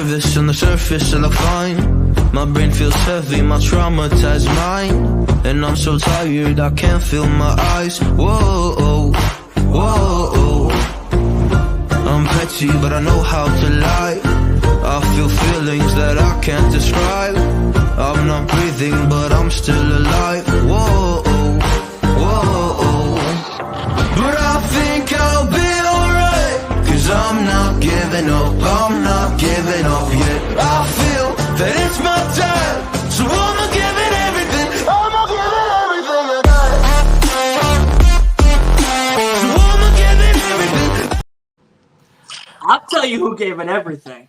nervous on the surface I look fine. My brain feels heavy, my traumatized mind. And I'm so tired, I can't feel my eyes. Whoa, whoa. I'm petty, but I know how to lie. I feel feelings that I can't describe. I'm not breathing, but I'm still alive. Whoa, whoa. But I think I'll be alright, 'cause I'm not giving up, I'm not giving up yet. I feel that it's my time, so I'ma give it everything. I'ma give it everything I got. So I'ma give it everything. I'll tell you who gave it everything.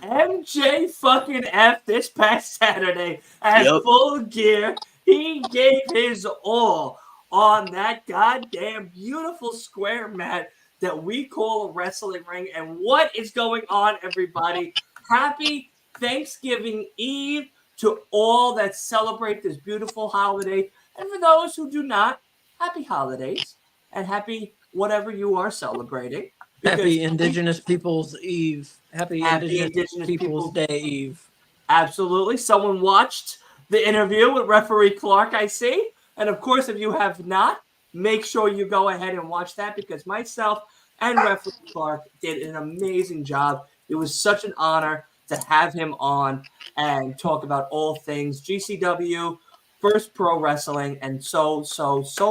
MJ fucking F this past Saturday at Full Gear. He gave his all on that goddamn beautiful square mat that we call a wrestling ring. And what is going on, everybody? Happy Thanksgiving Eve to all that celebrate this beautiful holiday. And for those who do not, happy holidays and happy whatever you are celebrating. Happy Indigenous Peoples Eve. Happy Indigenous Peoples Day Eve. Absolutely. Someone watched the interview with referee Clark, I see. And of course, if you have not, make sure you go ahead and watch that, because myself and referee Clark did an amazing job. It was such an honor to have him on and talk about all things GCW, First Pro Wrestling, and so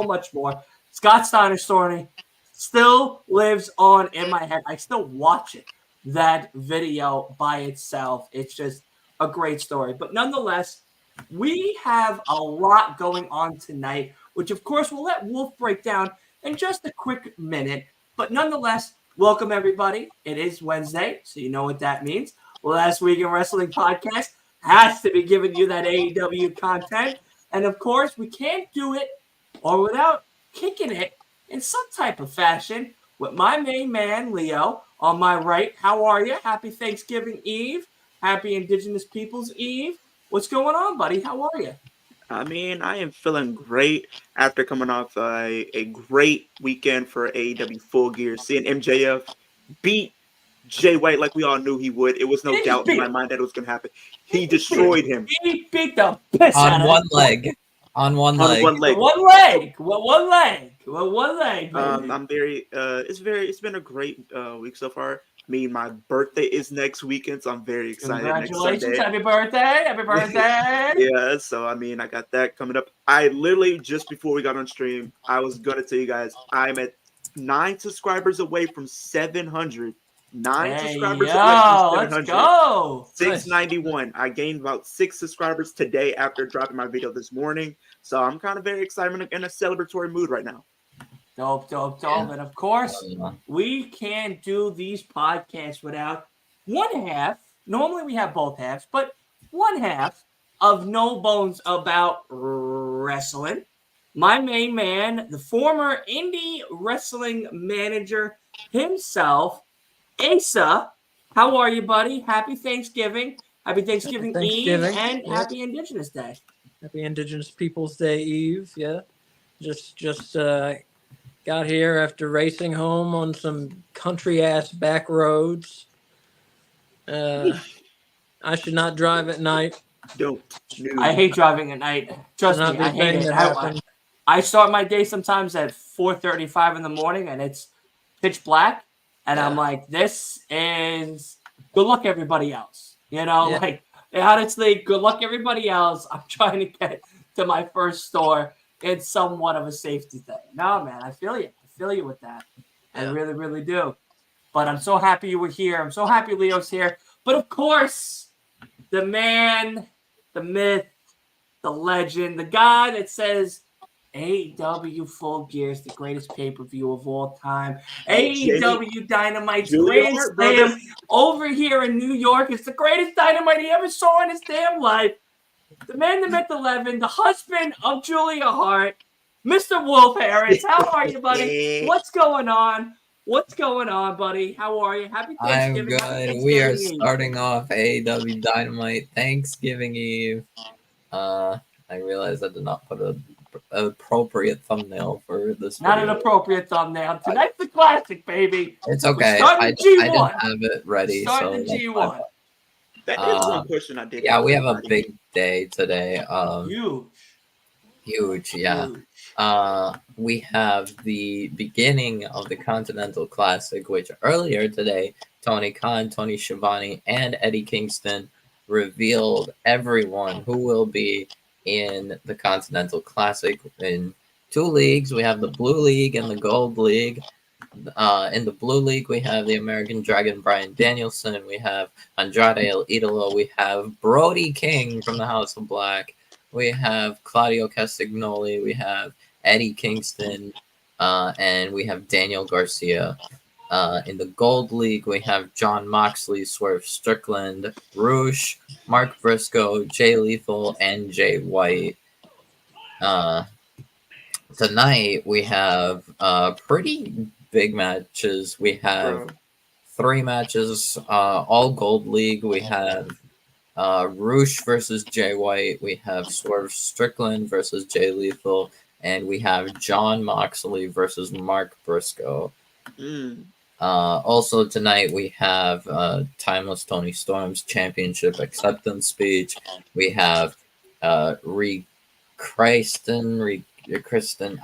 much more. Scott Steiner's story still lives on in my head. I still watch it, that video by itself. It's just a great story. But nonetheless, we have a lot going on tonight, which of course we'll let Wolf break down in just a quick minute. But nonetheless, welcome everybody. It is Wednesday, so you know what that means. Last Week in Wrestling podcast has to be giving you that AEW content. And of course, we can't do it or without kicking it in some type of fashion with my main man, Leo, on my right. How are you? Happy Thanksgiving Eve. Happy Indigenous Peoples Eve. What's going on, buddy? How are you? I mean, I am feeling great after coming off a great weekend for AEW Full Gear. Seeing MJF beat Jay White like we all knew he would. It was no doubt in my mind that it was going to happen. He destroyed him. He beat the piss out of him. On one leg. One leg. I'm very. It's been a great week so far. I mean, my birthday is next weekend, so I'm very excited. Congratulations! Happy birthday! Yeah, so I mean, I got that coming up. I literally just before we got on stream, I was gonna tell you guys I'm at 9 subscribers away from 700. 9 subscribers away from 700. Let's go. 691. I gained about 6 subscribers today after dropping my video this morning. So I'm kind of very excited in a celebratory mood right now. Dope. Yeah. And of course, we can't do these podcasts without one half. Normally we have both halves, but one half of No Bones About Wrestling. My main man, the former indie wrestling manager himself, Asa. How are you, buddy? Happy Thanksgiving. Happy Thanksgiving Eve and Happy Indigenous Day. Happy Indigenous Peoples Day Eve. Yeah. Just got here after racing home on some country-ass back roads. I should not drive at night. Don't. I hate driving at night. Trust me, I hate it. I start my day sometimes at 4:35 in the morning, and it's pitch black. And I'm like, this is good luck, everybody else. You know, like, honestly, good luck, everybody else. I'm trying to get to my first store. It's somewhat of a safety thing. No, man, I feel you. I feel you with that. I really, really do. But I'm so happy you were here. I'm so happy Leo's here. But of course, the man, the myth, the legend, the guy that says AEW Full Gear is the greatest pay-per-view of all time. AEW Dynamite's greatest slam over here in New York. It's the greatest Dynamite he ever saw in his damn life. The man, the myth, 11, the husband of Julia Hart, Mr. Wolf Harris. How are you, buddy? What's going on? Buddy? How are you? Happy Thanksgiving. I'm good. We are starting off AEW Dynamite Thanksgiving Eve. I realized I did not put an appropriate thumbnail for this video. Not an appropriate thumbnail. Tonight's the classic, baby. It's okay. I didn't have it ready. Starting the G1. That is one question I did. Yeah, have we for have a everybody. big day today. Huge. Huge, yeah. Huge. We have the beginning of the Continental Classic, which earlier today, Tony Khan, Tony Schiavone, and Eddie Kingston revealed everyone who will be in the Continental Classic in 2 leagues. We have the Blue League and the Gold League. In the Blue League, we have the American Dragon Bryan Danielson. We have Andrade El Idolo. We have Brody King from the House of Black. We have Claudio Castagnoli. We have Eddie Kingston. And we have Daniel Garcia. In the Gold League, we have Jon Moxley, Swerve Strickland, Roosh, Mark Briscoe, Jay Lethal, and Jay White. Tonight, we have pretty big matches. We have 3 matches, all Gold League. We have Roosh versus Jay White. We have Swerve Strickland versus Jay Lethal. And we have Jon Moxley versus Mark Briscoe. Also tonight we have Timeless Tony Storm's championship acceptance speech. We have Kristen.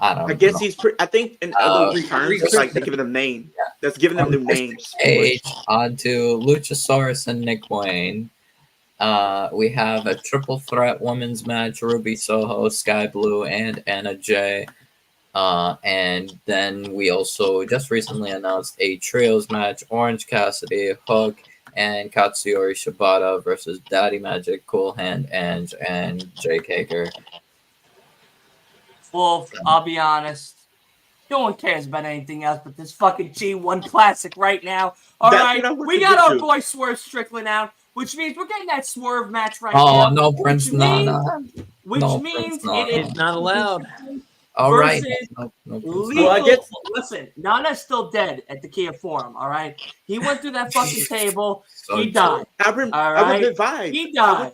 I don't know. I guess he's I think in other terms, it's like they're giving them names. Yeah. That's giving them new names. Page onto Luchasaurus and Nick Wayne. We have a triple threat women's match: Ruby Soho, Sky Blue, and Anna Jay. And then we also just recently announced a trios match: Orange Cassidy, Hook, and Katsuyori Shibata versus Daddy Magic, Cool Hand, and Jake Hager. Well, I'll be honest. No one cares about anything else but this fucking G1 Classic right now. All right, we got our boy Swerve Strickland out, which means we're getting that Swerve match right now. Oh, no, Prince Nana. Which means it is not allowed. All right. Well, I guess, listen, Nana's still dead at the Kia Forum, all right? He went through that fucking table. He died. I went through He died.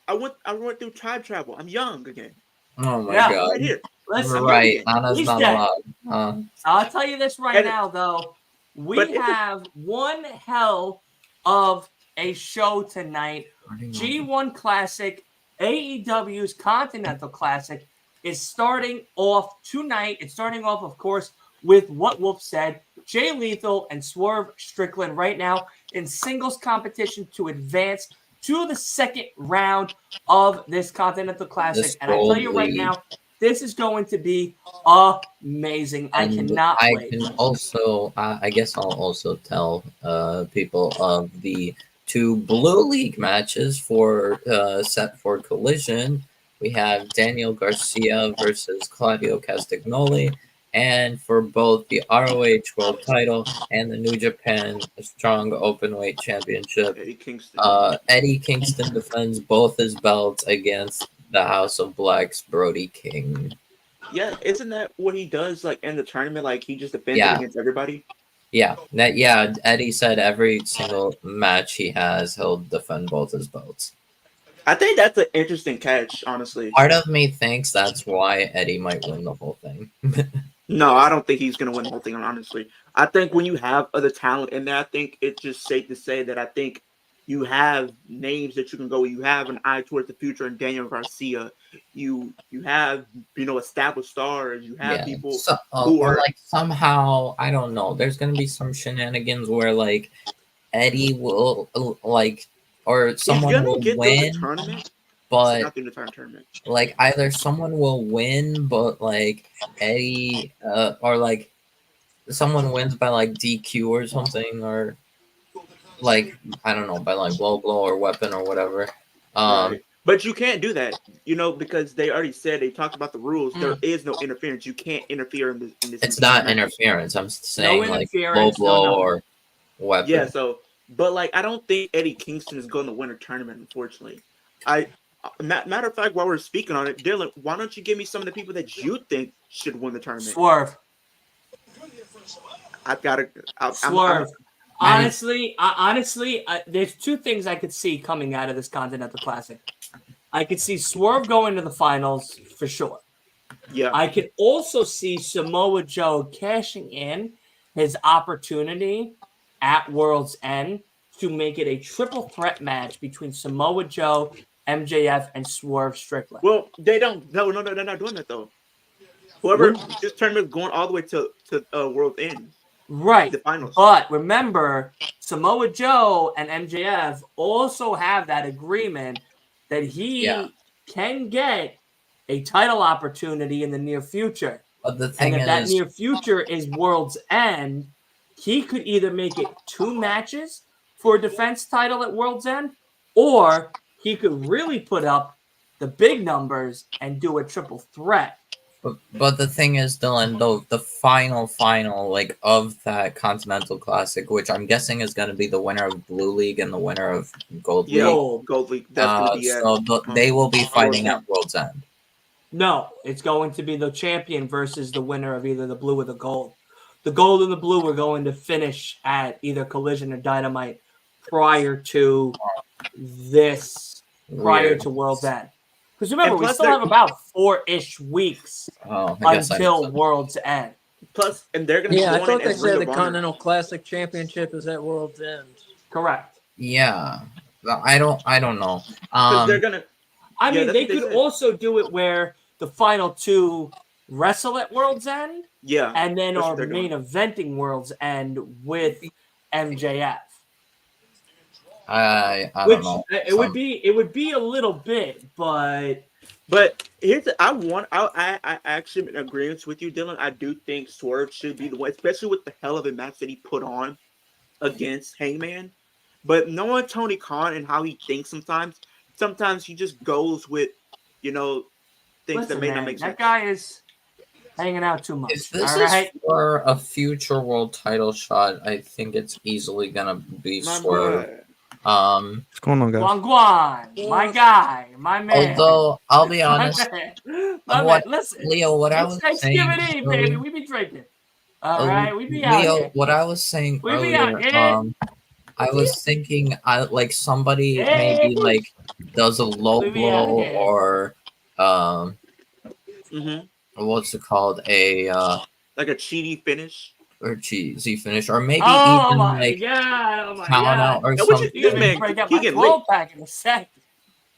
I went through tribe travel. I'm young again. Oh my god. Right here. Listen, right. Nana's not dead. allowed. I'll tell you this right now, though. We have one hell of a show tonight. G1 Classic, AEW's Continental Classic is starting off tonight. It's starting off, of course, with what Wolf said. Jay Lethal and Swerve Strickland right now in singles competition to advance to the second round of this Continental Classic. And I tell you right now, this is going to be amazing. I cannot wait. I can also, I guess I'll also tell people of the 2 Blue League matches for set for Collision. We have Daniel Garcia versus Claudio Castagnoli, and for both the ROH World Title and the New Japan Strong Openweight Championship, Eddie Kingston defends both his belts against the House of Black's Brody King. Yeah, isn't that what he does? Like in the tournament, like he just defends against everybody. Yeah, Eddie said every single match he has, he'll defend both his belts. I think that's an interesting catch, honestly. Part of me thinks that's why Eddie might win the whole thing. No, I don't think he's going to win the whole thing, honestly. I think when you have other talent in there, I think it's just safe to say that I think you have names that you can go. You have an eye towards the future in Daniel Garcia. You have, established stars. You have people who are like somehow, I don't know. There's going to be some shenanigans where like Eddie will or someone will win, but not in the tournament. Like either someone will win, but like Eddie, or like someone wins by like DQ or something, or like I don't know, by like blow or weapon or whatever. Right. But you can't do that, because they already said, they talked about the rules. There is no interference. You can't interfere in this. It's not interference. I'm saying like blow or weapon. Yeah. So. But I don't think Eddie Kingston is going to win a tournament. Unfortunately, matter of fact, while we're speaking on it, Dylan, why don't you give me some of the people that you think should win the tournament? Swerve. I've got to Swerve. Honestly, there's 2 things I could see coming out of this Continental Classic. I could see Swerve going to the finals for sure. Yeah. I could also see Samoa Joe cashing in his opportunity at World's End to make it a triple threat match between Samoa Joe, MJF, and Swerve Strickland. Well, they don't. No, they're not doing that though. Whoever this tournament is going all the way to World End. Right. The finals. But remember, Samoa Joe and MJF also have that agreement that he can get a title opportunity in the near future. But the thing is, that near future is World's End. He could either make it 2 matches for a defense title at World's End, or he could really put up the big numbers and do a triple threat. But the thing is, Dylan, the final like of that Continental Classic, which I'm guessing is going to be the winner of Blue League and the winner of Gold League. Gold League. That's going to be so they will be fighting at World's End. No, it's going to be the champion versus the winner of either the blue or the gold. The gold and the blue are going to finish at either Collision or Dynamite prior to World's End. Because remember, we still have about 4-ish weeks until World's End. Plus, and they're going to I thought they said the Continental Classic Championship is at World's End. Correct. Yeah, I don't know. They're gonna. I mean, they could also do it where the final 2 wrestle at World's End. Yeah. And then are main eventing World's End with MJF. I don't know. It would be a little bit, but here's I actually in agreement with you, Dylan. I do think Swerve should be the one, especially with the hell of a match that he put on against Hangman. But knowing Tony Khan and how he thinks sometimes he just goes with, things that may not make sense. That guy is hanging out too much. If this is for a future world title shot, I think it's easily gonna be Swerve. What's going on, guys? Guan, my guy, my man. Although I'll be honest, listen, Leo, what I was saying, Thanksgiving Eve, baby, we be drinking. All right, we be out here. What I was saying we earlier, be out I was thinking, like somebody maybe like does a low blow or what's it called, a like a cheaty finish. Or cheesy finish, or maybe even like count out or something.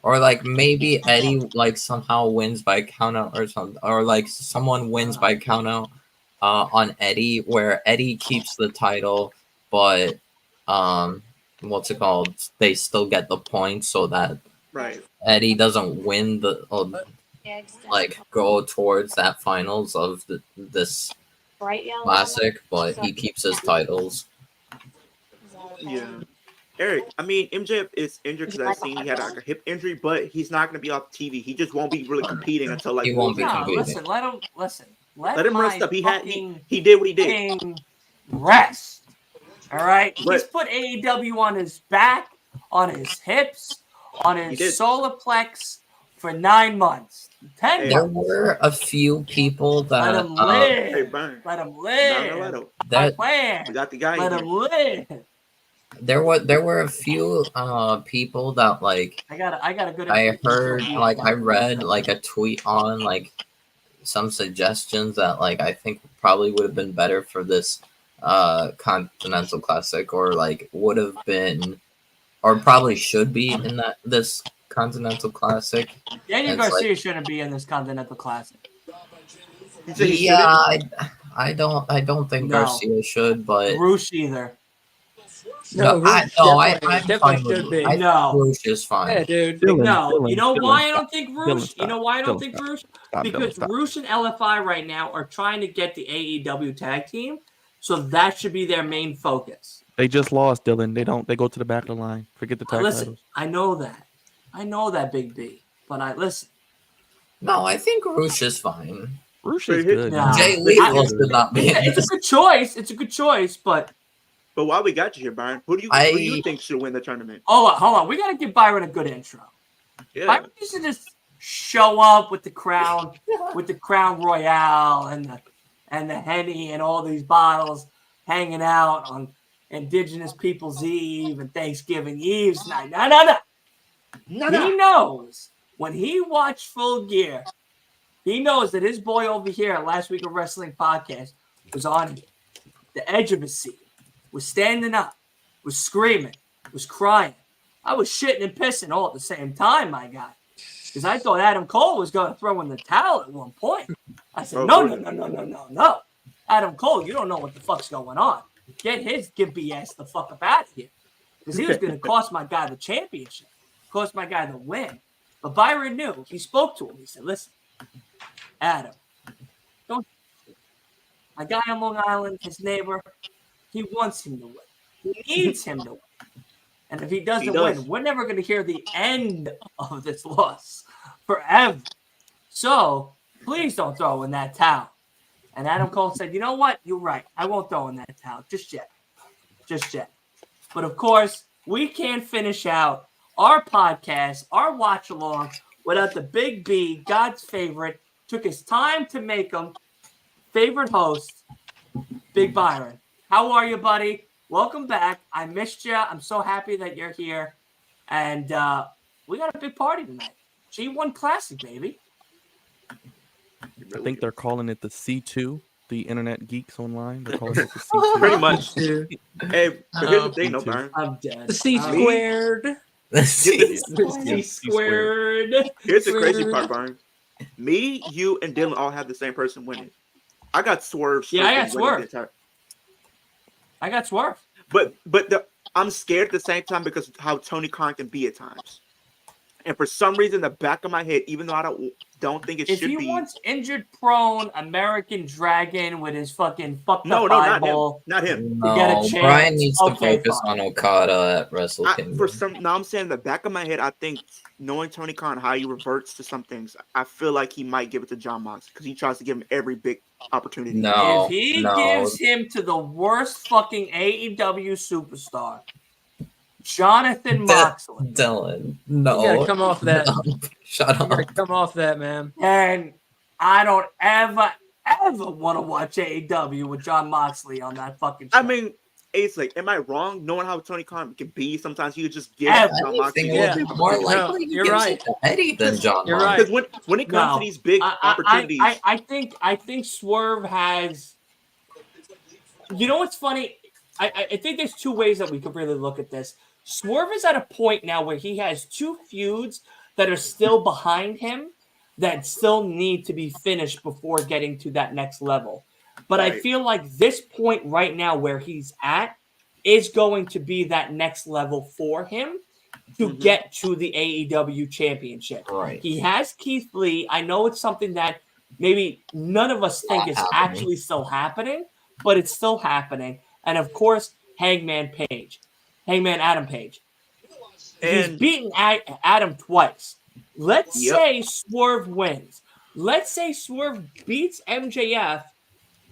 Or like maybe Eddie like somehow wins by count out or something, or like someone wins by count out on Eddie, where Eddie keeps the title, but what's it called? They still get the points so that Eddie doesn't win the like go towards that finals of this classic, but he keeps his titles. Yeah. Eric, I mean, MJF is injured because I've seen he had like a hip injury, but he's not going to be off TV. He just won't be really competing until like he won't be competing. Let him rest up. He did what he did. Rest. All right. He's put AEW on his back, on his hips, on his solar plex for 9 months. 10 There were a few people that let him live. Let him live. We got the guy. Let him live. There were a few people that like I got a good. I heard like I read like a tweet on like some suggestions that like I think probably would have been better for this Continental Classic, or like would have been, or probably should be in this Continental Classic. Daniel Garcia shouldn't be in this Continental Classic. Yeah, I don't think Garcia should, but Roosh either. No, I'm fine with should be. I think Roosh is fine. Yeah, dude. You know why I don't think Roosh? You know why I don't think Roosh? Because Roosh and LFI right now are trying to get the AEW tag team, so that should be their main focus. They just lost, Dylan. They go to the back of the line. Forget the tag titles. I know that, Big B. But listen. No, I think Roosh is fine. Roosh is good. Nah. Jay Lethal should not be. It's a good choice. It's a good choice, but while we got you here, Byron, who do you think should win the tournament? Hold on. We got to give Byron a good intro. Yeah. Byron used to just show up with the crown, Royale and the Henny and all these bottles, hanging out on Indigenous Peoples Eve and Thanksgiving Eve's night. No. He knows when he watched Full Gear, he knows that his boy over here at Last Week of Wrestling podcast was on the edge of his seat, was standing up, was screaming, was crying. I was shitting and pissing all at the same time, my guy. Because I thought Adam Cole was going to throw in the towel at one point. I said, no. Adam Cole, you don't know what the fuck's going on. Get his gimpy ass the fuck up out of here. Because he was going to cost my guy the championship. Cost my guy the win. But Byron knew. He spoke to him. He said, listen, Adam, don't. My guy on Long Island, his neighbor, he wants him to win. He needs him to win. And if he doesn't win, we're never going to hear the end of this loss forever. So please don't throw in that towel. And Adam Cole said, you know what? You're right. I won't throw in that towel just yet. Just yet. But of course, we can't finish out our podcast, our watch along, without the Big B, God's favorite, took his time to make him favorite host, Big Byron. How are you, buddy? Welcome back. I missed you. I'm so happy that you're here. And we got a big party tonight. G1 Classic, baby. I think they're calling it the C2, the Internet Geeks Online. They're calling it the C2. Pretty much. Hey, but here's the thing, no, Byron. I'm dead. The C squared. The C C squared. Here's the crazy part, Byron. Me, you, and Dylan all have the same person winning. I got Swerve. Yeah, I got Swerve. I got Swerve. But I'm scared at the same time because how Tony Khan can be at times. And for some reason, the back of my head, even though I don't think it should be. If he wants injured prone American Dragon with his fucking fucked up eyeball, not him. No, get a chance. Bryan needs to Okay, focus fine. on Okada at Wrestle Kingdom. I'm saying in the back of my head, I think knowing Tony Khan, how he reverts to some things, I feel like he might give it to Jon Moxley because he tries to give him every big opportunity. No, if he gives him to the worst fucking AEW superstar, Jonathan Moxley. Dylan, no. You gotta come off that. Shut You up. gotta come off that, man. And I don't ever want to watch AEW with Jon Moxley on that fucking show. I mean, it's like, am I wrong? Knowing how Tony Khan can be, sometimes he would just give Yeah, Jon I Moxley. think it would be more likely you're he gives right. it to Eddie than Jon You're Moxley. right. Because when it comes to these big opportunities, I think Swerve has. You know what's funny? I think there's two ways that we could really look at this. Swerve is at a point now where he has two feuds that are still behind him that still need to be finished before getting to that next level. But I feel like this point right now where he's at is going to be that next level for him to get to the AEW championship. Right. He has Keith Lee. I know it's something that maybe none of us think is actually still happening, but it's still happening. And of course, Hangman Adam Page. He's beaten Adam twice. Let's say Swerve wins. Let's say Swerve beats MJF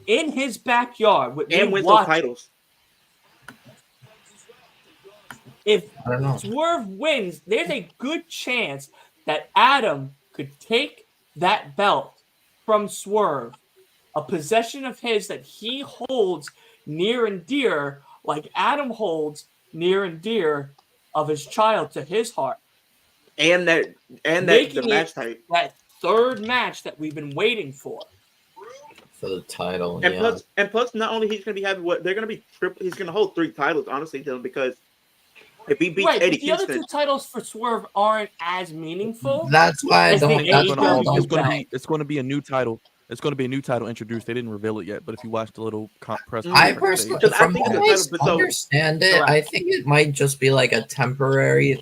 in his backyard with and wins those titles. If Swerve wins, there's a good chance that Adam could take that belt from Swerve, a possession of his that he holds near and dear, like Adam holds near and dear of his child to his heart. And the match type. That third match that we've been waiting for. For the title, and plus, not only he's going to be having they're going to be he's going to hold 3 titles, honestly, Dylan, because if he beats Eddie Kingston, the other 2 titles for Swerve aren't as meaningful. That's why I don't. It's going to be a new title. It's going to be a new title introduced. They didn't reveal it yet, but if you watch the little press, I personally, from what I understand it, I think it might just be like a temporary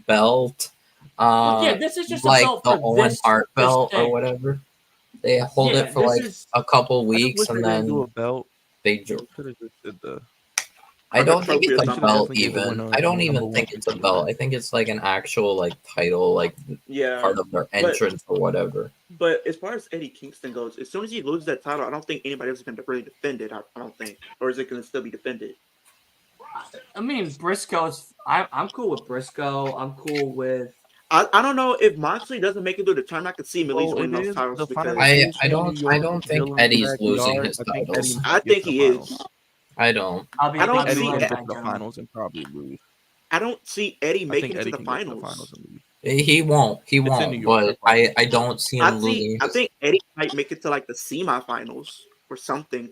belt. This is just like a belt the for Owen this, Hart this belt thing. or whatever. They hold it for a couple weeks and then do a belt. They. I don't think it's a belt even. I don't even think it's a belt. I think it's like an actual title, part of their entrance or whatever. But as far as Eddie Kingston goes, as soon as he loses that title, I don't think anybody else is going to really defend it. I don't think, or is it going to still be defended? I mean, Briscoe's. I'm cool with Briscoe. I'm cool with. I don't know if Moxley doesn't make it through the tournament. I could see him at least win those titles. I don't think Eddie's losing his titles. I think he is. I don't. I don't see the finals and probably lose. I don't see Eddie making it to the finals. He won't. He won't. But I don't see him losing. I think Eddie might make it to the semifinals or something.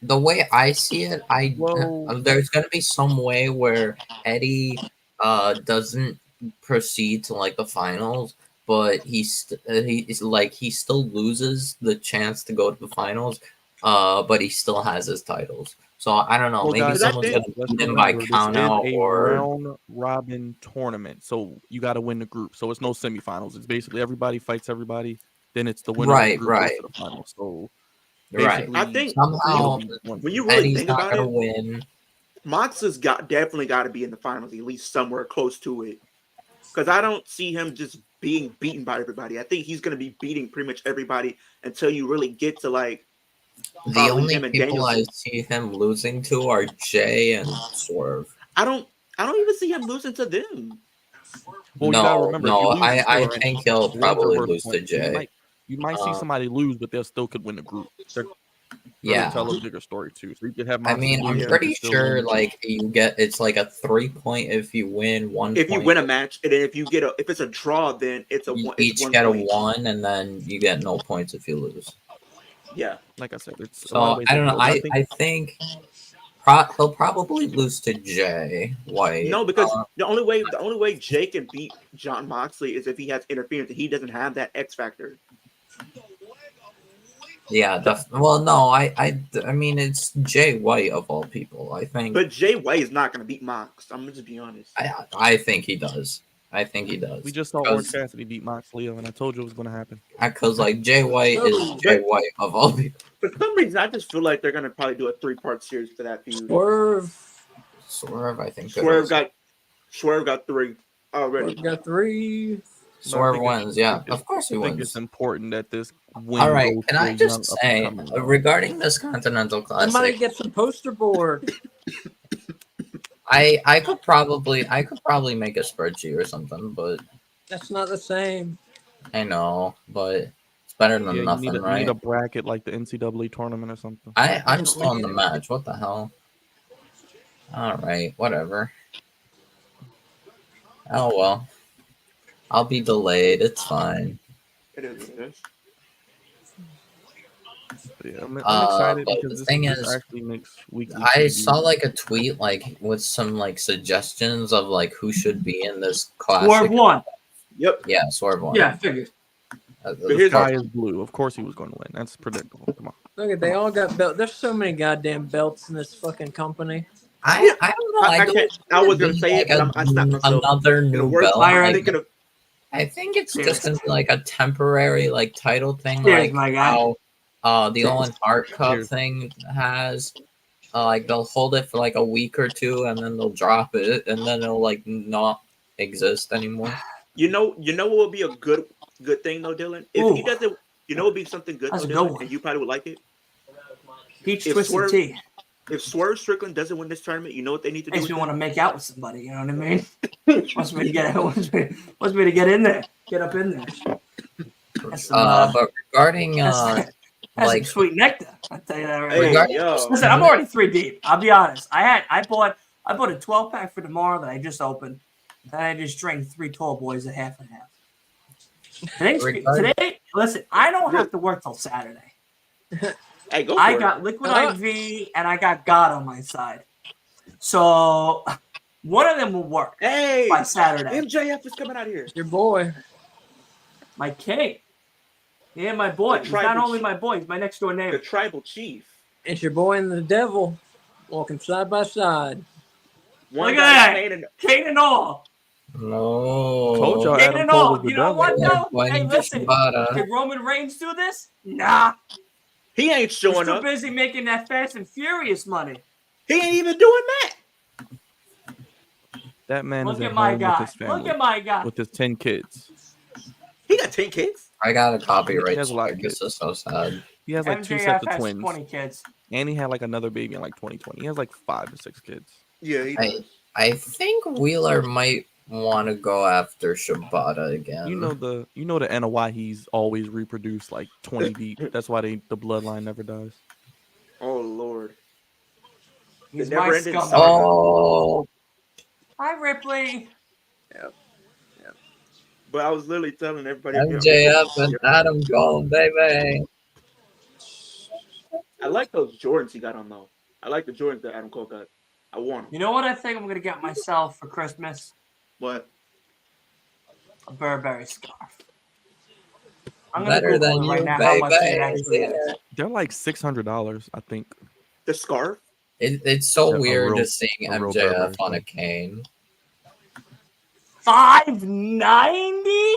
the way I see it, Well, there's gonna be some way where Eddie doesn't proceed to like the finals, but he still loses the chance to go to the finals, but he still has his titles. So I don't know, well, maybe guys, someone's gonna let's beat him by remember this count is out a or round robin tournament, so you got to win the group. So it's no semifinals. It's basically everybody fights everybody. Then it's the winner of the right, group goes right, to the finals. So right. I basically, think it'll Somehow be one. when you really Eddie's think not about gonna it, win. Mox has definitely got to be in the finals, at least somewhere close to it. Because I don't see him just being beaten by everybody. I think he's going to be beating pretty much everybody until you really get to like The probably only him and people I Danielson. see him losing to are Jay and Swerve. I don't even see him losing to them. Well, you got to No, remember if you no, lose to I Swerve, think he'll Swerves are probably worth lose to points. So Jay. you might see Uh, somebody lose, but they still could win the group. They're trying to yeah, tell a bigger story too. So you could have I Moxley mean, I'm lose, Yeah. but he could pretty still win sure the group. like it's like a 3-point if you win, 1 If you point win a match, and then if it's a draw, then it's you it's each 1 get a point. 1, and then you get no points if you lose. Yeah. Like I said, it's a lot of So ways I it don't can know. go. But I I think think he'll probably lose to Jay White. No, because the only way Jake can beat Jon Moxley is if he has interference, and he doesn't have that X factor. Yeah, well, no, I mean it's Jay White of all people. I think But Jay White is not going to beat Mox. I'm gonna just be honest. I think he does. I think he does. we just saw Orange Cassidy beat Mox Leo, and I told you it was going to happen. Because like Jay White is Jay White of all people. For some reason, I just feel like they're going to probably do a 3-part series for that feud. Swerve, I think. Swerve got 3 already. Got 3. Swerve wins, yeah. Of course he I think it's wins. important that this win All right, goes can to I a just young say up-and-coming. regarding this Continental Somebody Classic, get some poster board. I could probably make a spreadsheet or something, but That's not the same. I know, but it's better than Yeah, nothing, you need right? a bracket like the NCAA tournament or something. I'm still in the match. What the hell? All right, whatever. Oh well, I'll be delayed. It's fine. It is what it is. But yeah, I'm excited But because the thing this is, actually makes weekly. I TV. saw like a tweet like with some like suggestions of like who should be in this classic. Swerve won. Yep. Yeah, Swerve won. Yeah, figured. The sky is blue. Of course, he was going to win. That's predictable. Come on. Look at they all got belts. There's so many goddamn belts in this fucking company. I don't know. I can't. I was gonna say it, but I stopped myself. Another In the new words, belt. Byron, I'm thinking of I think it's Cheers. just gonna be like a temporary like title thing, Cheers, like my guy. how the Owen Hart Cup Cheers. thing has. Like they'll hold it for like a week or two, and then they'll drop it, and then it'll like not exist anymore. you know what would be a good thing though, Dylan? If he Ooh. doesn't, it would be something good That's though, a good Dylan, one. and you probably would like it. Peach If twisted Swerve- tea. If Swerve Strickland doesn't win this tournament, you know what they need to do? Makes me with want to him? make out with somebody. You know what I mean? wants me to get in there, get up in there. That's some, But regarding that's like some sweet nectar. I tell you that right. Hey, Regarding- yo. Listen, I'm already 3 deep. I'll be honest. I bought a 12-pack for tomorrow that I just opened, and I just drank 3 tall boys at half and half. Today, listen, I don't have to work till Saturday. Hey, go for I it. got Liquid IV and I got God on my side. So one of them will work Hey, by Saturday. MJF is coming out here. Your boy. My king. Yeah, my boy. The He's not tribal only chief. my boy, he's my next door The neighbor. tribal chief. It's your boy and the devil walking side by side. One Look guy at that. painted- Kane and all. no. Told y'all Kane Adam and Cole all. was the You know devil. what, They're though? pointing Hey, to listen. Shibata. Did Roman Reigns do this? Nah. He ain't He's showing too up. busy making that Fast and Furious money. He ain't even doing that. That man Look is at at my home with guy. his family, Look at my guy. with his 10 kids. He got 10 kids. I got a copyright He has a lot of strike. This kids. is so sad. He has like 2 MJF sets of has twins, 20 kids. and he had like another baby in like 2020. He has like 5 or 6 kids. Yeah, he does. I think Wheeler might want to go after Shibata again. You know the NOI he's always reproduced like 20 deep. That's why the bloodline never dies. Oh Lord. He's The my never-ending scum. saga. Oh, Hi, Ripley. But I was literally telling everybody. MJF and Adam Cole, baby. I like those Jordans he got on though. I like the Jordans that Adam Cole got. I want them. You know what I think I'm gonna get myself for Christmas? What? A Burberry scarf. I'm gonna Better Google than it right you, now how much it baby. actually is. They're like $600, I think. The scarf? It's so A weird real- to seeing a real MJF Burberry on a scarf. cane. $590?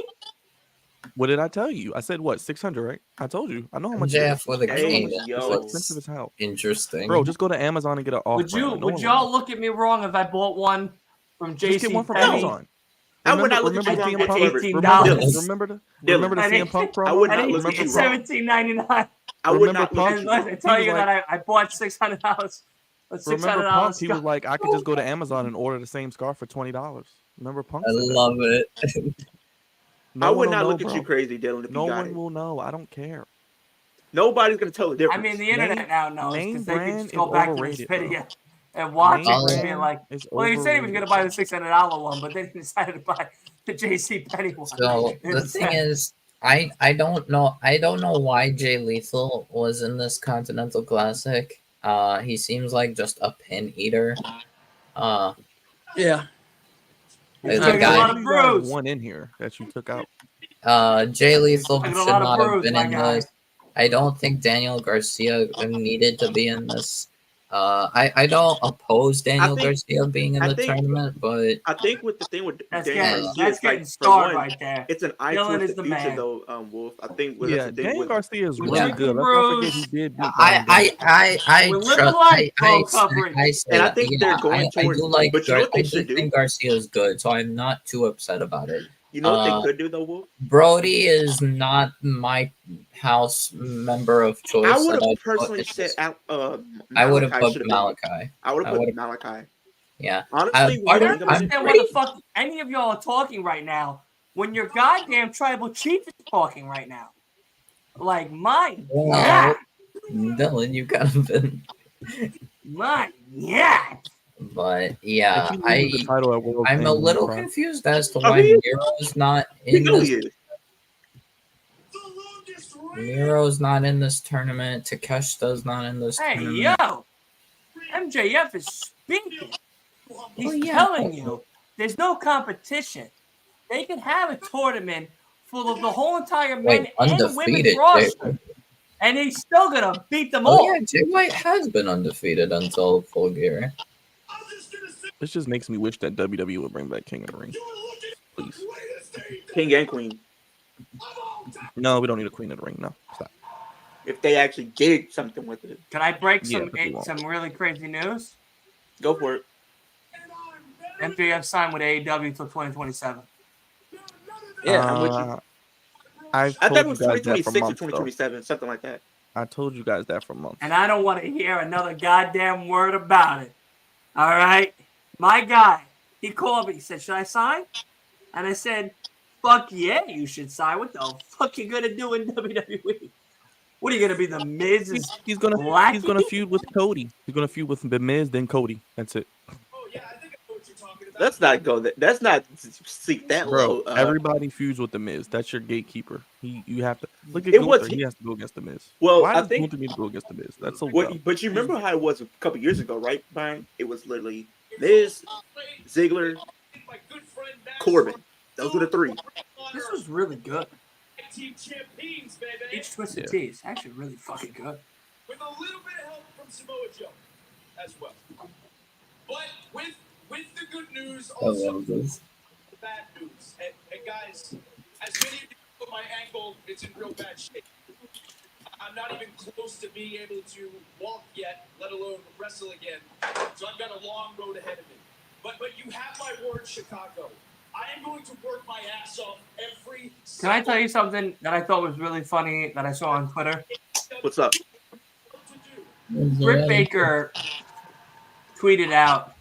What did I tell you? I said what? 600, right? I told you. I know how much. it MJF is. with a I know how cane much- Yo. It's looks expensive as hell, interesting. bro. Just go to Amazon and get an off. Would y'all look at me wrong if I bought one from Just get one from JCPenney? Amazon? I would not look at Remember you the wrong CM Punk? whatsoever. $18. Remember the And CM Punk promo? I would not And look it's at you wrong. $17.99. I would Remember not look Punk? at And you let wrong. me tell was you like- that I bought $600. A Remember $600 Punk? He was scarf. like, I could just go to Amazon and order the same scarf for $20. Remember Punk? I said that? love it. No I one would will not know, look at bro. you crazy, Dylan, if No you got one it. will know. I don't care. Nobody's gonna tell the I difference. mean, the internet now knows name because they can brand just go is back to this overrated, bro. video and watch Name it and be brand like, is well, he said he was going to buy the overrated. $600 one, but then he decided to buy the JCPenney one. So the thing instead. is, I don't know why Jay Lethal was in this Continental Classic. He seems like just a pin eater. Yeah. He's the taking a guy- lot of You guys brews. one in here that you took out. Jay Lethal Taking a should lot of not have brews, been my in guy. this. I don't think Daniel Garcia needed to be in this. I don't oppose Daniel Garcia being in the tournament, but I think with the thing with That's Daniel getting, Garcia, that's it's like, getting for starred one, right there. it's an eye Dylan towards is the the future, man. though, Wolf. I think Yeah, that's the thing Daniel with Garcia is With really Chicken good. Let's not forget Bros. he did beat Bryan. I We're living trust. life, I bro, coverage. say And I that, think yeah, they're going I towards. do like. But you know what they I should do do? think Garcia is good, so I'm not too upset about it. You know what they could do, though, Wolf? Brody is not my house member of choice. I would that I'd have put personally in said this. Malachi I would have put should have been. Malachi. I would have put would've- Malachi. Yeah. Honestly, I when you don't think about it, understand what the fuck any of y'all are talking right now when your goddamn tribal chief is talking right now. Like, my Well, Dylan, you kind of been. my yeah. But yeah, If he loses the title at World's I'm a End, little cry. confused as to Oh, why he is? Miro's not you in know he this. is. Miro's not in this tournament. Takeshita's not in this Hey, tournament. yo. MJF is speaking. He's Well, yeah. telling you there's no competition. They can have a tournament full of the whole entire men Wait, and undefeated. women's roster, and he's still gonna beat them all. Oh yeah, Jay White has been undefeated until Full Gear. This just makes me wish that WWE would bring back King of the Ring. Please. King and Queen. No, we don't need a Queen of the Ring. No, stop. If they actually did something with it, Can I break Yeah, some but they won't. some really crazy news? go for it. MJF signed with AEW until 2027. Yeah. I'm with you. I I thought told it you was guys that for 2026 or months. 2027, something like that. I told you guys that for months. And I don't want to hear another goddamn word about it. All right? My guy, he called me. He said, should I sign? And I said, fuck yeah, you should sign. What the fuck you going to do in WWE? What are you going to be, the Miz's He's gonna lackey? feud with Cody. He's gonna feud with The Miz, then Cody. That's it, Let's not go there. Let's not seek that bro. low. Everybody feuds with The Miz. That's your gatekeeper. You have to look at It was- Gunther. He has to go against The Miz. Well, Why I does think- Gunther need to go against The Miz? That's so dumb. What, but you remember how it was a couple years ago, right, Brian? It was literally Miz, Ziggler, Corbin. Those were the three. This was really good. Each Twisted Yeah. Tea is actually really fucking good. With a little bit of help from Samoa Joe as well. But with the good news, I also love this. the bad news. And guys, as many of you know, my ankle is in real bad shape. I'm not even close to being able to walk yet, let alone wrestle again. So I've got a long road ahead of me. But you have my word, Chicago. I am going to work my ass off every Can I tell you something that I thought was really funny that I saw on Twitter? What's up? Britt Baker tweeted out,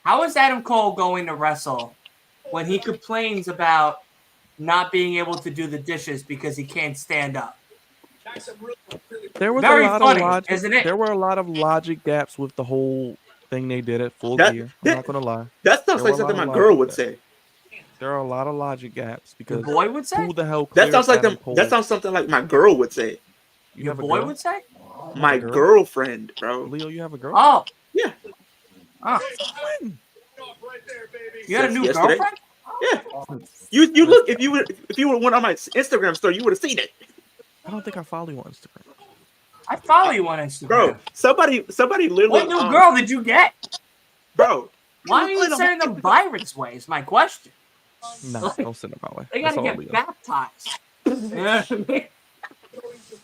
how is Adam Cole going to wrestle when he complains about not being able to do the dishes because he can't stand up? There was Very a lot funny, of logic. isn't it? There were a lot of logic gaps with the whole thing they did at Full That- Gear. I'm that- not gonna lie. That sounds There like were a something lot my of girl logic would there. say. There are a lot of logic gaps The because boy would say? who the hell? That sounds like Adam them. Cole? That sounds something like my girl would say. You Your have a boy girl? would say? My girl? girlfriend, bro. Leo, you have a girl? Oh, Yeah. oh. When? Right there, baby. You got a new Yesterday. girlfriend? Yeah. You look, if you would went on my Instagram story, you would have seen it. I don't think I follow you on Instagram. I follow you on Instagram. Bro, somebody literally What new girl did you get? Bro. Why are you sending them Byron's way is my question. Nah, don't send it my way. They That's gotta all get Leo. baptized. You know what I mean?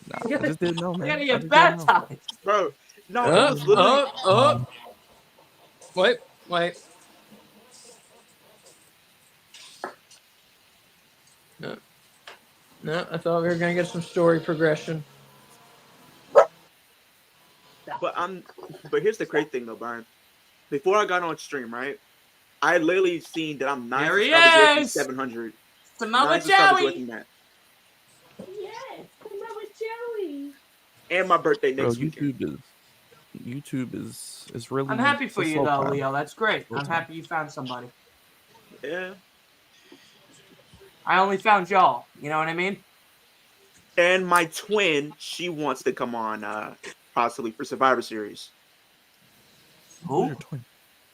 Nah, I just didn't know, man. They gotta I get just didn't know. baptized. Bro, no, it was literally Wait. No, I thought we were gonna get some story progression. But here's the great thing though, Brian. Before I got on stream, right? I literally seen that I'm 9 There he subscribers away from is! 700. Samoa 9 subscribers away Joey! from that. Yes, Samoa Joey! And my birthday Bro, next weekend. YouTube is really. I'm happy for it's you slow though, time. Leo. That's great. Slow I'm time. happy you found somebody. Yeah. I only found y'all. You know what I mean? And my twin, she wants to come on possibly for Survivor Series. Who's Who? your twin?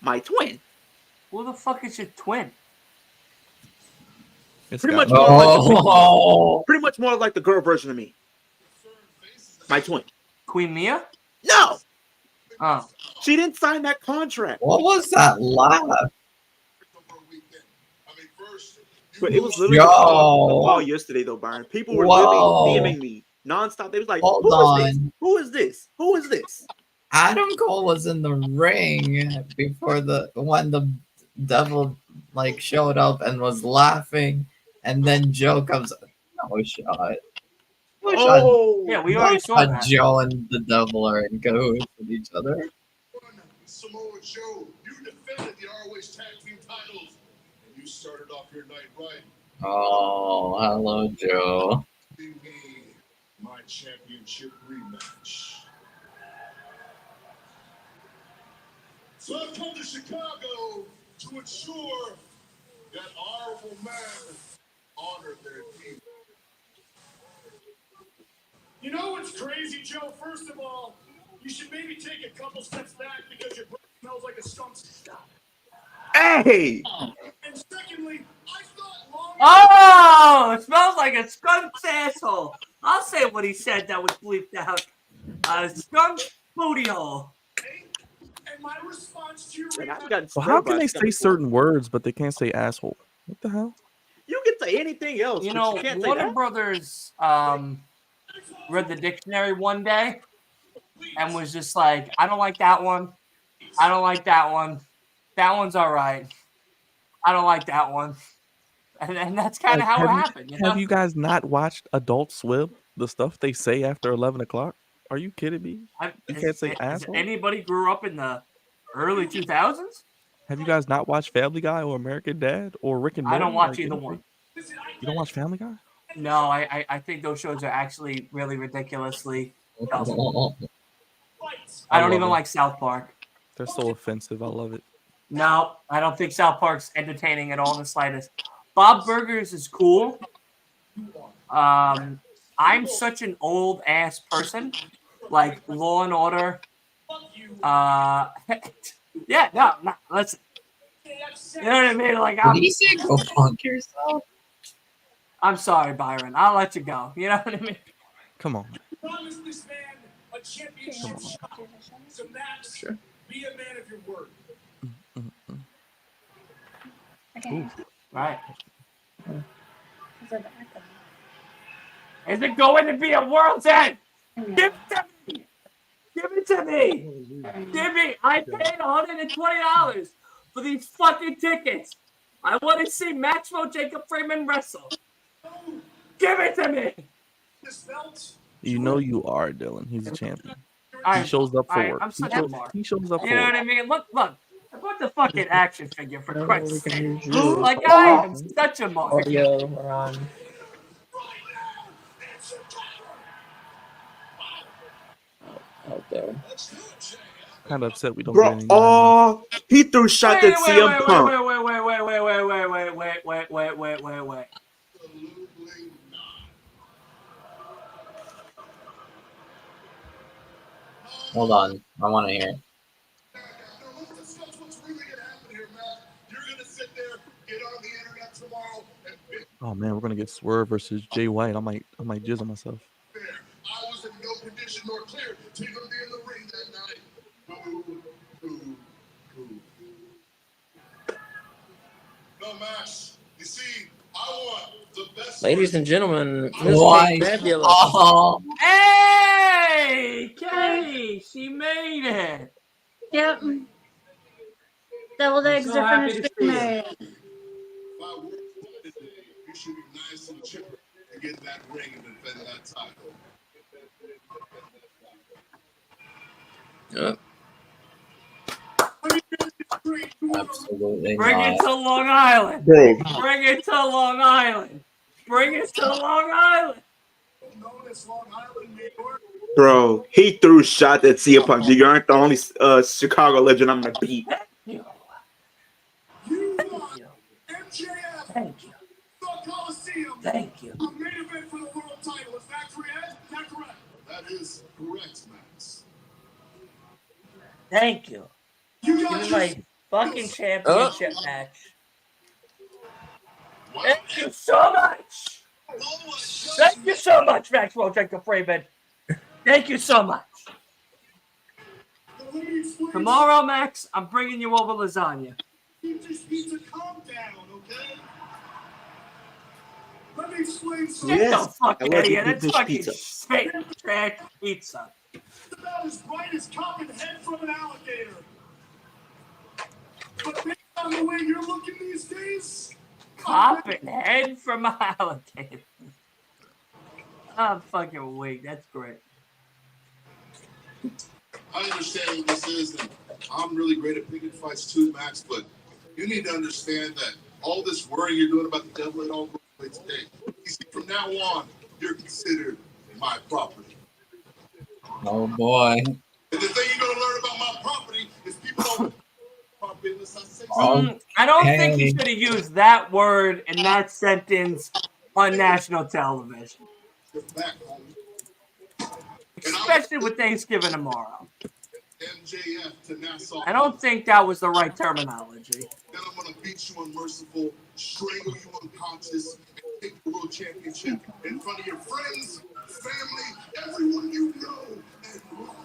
My twin. Who the fuck is your twin? It's Pretty got- much more like Oh, pretty much more like the girl version of me. My twin. Queen Mia? No! Oh. She didn't sign that contract. what was that laugh? But it was literally Yo. a call yesterday though, Byron. People were Whoa. literally DMing me nonstop. They was like, Hold "Who is this? on. Who is this? Who is this?" Adam Cole was in the ring before when the devil like showed up and was laughing, and then Joe comes. No shot. No shot. Oh, Yeah, we No already saw shot that. Joe and the devil are in cahoots with each other. Samoa Joe, you defended the ROH Tag Team titles, and you started off your night right. Oh, hello, Joe. Give me my championship rematch. So I've come to Chicago to ensure that honorable men honor their team. You know what's crazy, Joe? First of all, you should maybe take a couple steps back because your breath smells like a skunk. hey! And secondly, I thought long. Oh! It smells like a skunk's asshole. I'll say what he said that was bleeped out. A skunk booty hole. And my response to your And I've rematch. gotten Well, how spurred can by they skunk say before. certain words but they can't say asshole? What the hell? You can say anything else. You but know, you can't say Warner that. Brothers read the dictionary one day and was just like, I don't like that one. I don't like that one. That one's all right. I don't like that one. And that's kind of Like, how it have you- happened. You know? Have you guys not watched Adult Swim? The stuff they say after 11 o'clock? Are you kidding me? You can't say asshole? Anybody grew up in the early 2000s? Have you guys not watched Family Guy or American Dad or Rick and Morty? I don't watch Like, either anything? one. You don't watch Family Guy? No, I think those shows are actually really ridiculously dumb. I don't love even them. like South Park. They're so offensive. I love it. No, I don't think South Park's entertaining at all in the slightest. Bob Burgers is cool. I'm such an old ass person, like Law and Order. Yeah, no, listen. You know what I mean? Like Did he say go funk yourself? I'm sorry, Byron. I'll let you go. You know what I mean? Come on. Promise this man a championship shot. So Max, be a man of your word. Okay. Right. Is it back then? Is it going to be a world's end? Give it to me. Give it to me. Give me. I paid $120 for these fucking tickets. I want to see Maxwell Jacob Freeman wrestle. Give it to me. This belt. You know you are, Dylan. He's a champion. I- He shows up for I- work. I'm such a mark. He shows up for You know what work. I mean? Look. I bought the fucking action figure for Christ's sake. use you. Like, I am such a mark. Audio, we're on. Out there. Kind of upset we don't get Bro, any. oh, he threw shots at CM Punk. Wait. Hold on. I want to hear it. Let's discuss what's really gonna happen here, Matt. You're gonna sit there, get on the internet tomorrow, and Oh man, we're gonna get Swerve versus Jay White. I might jizz on myself. there. I was in no condition nor clear to even be in the ring that night. Boo, boo, boo. No, Max. You see, I want the best. Ladies and gentlemen, Miss Why? Fabulous. Oh, Hey, Katie, she made it. Yep. Deviled eggs so are happy finished to see being you. made. If I were you should be nice and chipper to get in that ring and defend that title. Yep. absolutely Bring it not. to Long Island. Bro, Bring it to Long Island. Bring it to Long Island. Known as Long Island, New York. bro, he threw shots at CM Punk. You aren't the only Chicago legend I'm gonna beat. You. You Thank want you. MJF, Thank you. the Coliseum, Thank you. a main event for the world title. Is that correct? Is that correct? That is correct, Max. Thank you. You Give got me your my fucking championship match. Thank you so much. Thank you so much, Maxwell Jacob Freeman. Thank you so much. Let me explain. Tomorrow, Max, I'm bringing you over lasagna. You just need to calm down, okay? Let me explain something. Get the Yes, fuck I out love of here. the That's fish fucking pizza. straight trash pizza. It's about as bright as copping head from an alligator. But based on the way you're looking these days, Popping head from my alligator. I'm fucking weak. That's great. I understand what this is, and I'm really great at picking fights too, Max, but you need to understand that all this worrying you're doing about the devil, it all goes away today. You see, from now on, you're considered my property. Oh boy. And the thing you're going to learn about my property is people don't property unless I say so. Oh, I don't think he hey. should have used that word in that sentence on national television, Get back, homie. especially with Thanksgiving tomorrow. MJF to Nassau. I don't think that was the right terminology. Then I'm going to beat you unmerciful, strangle you unconscious, and take the world championship in front of your friends, family, everyone you know and love.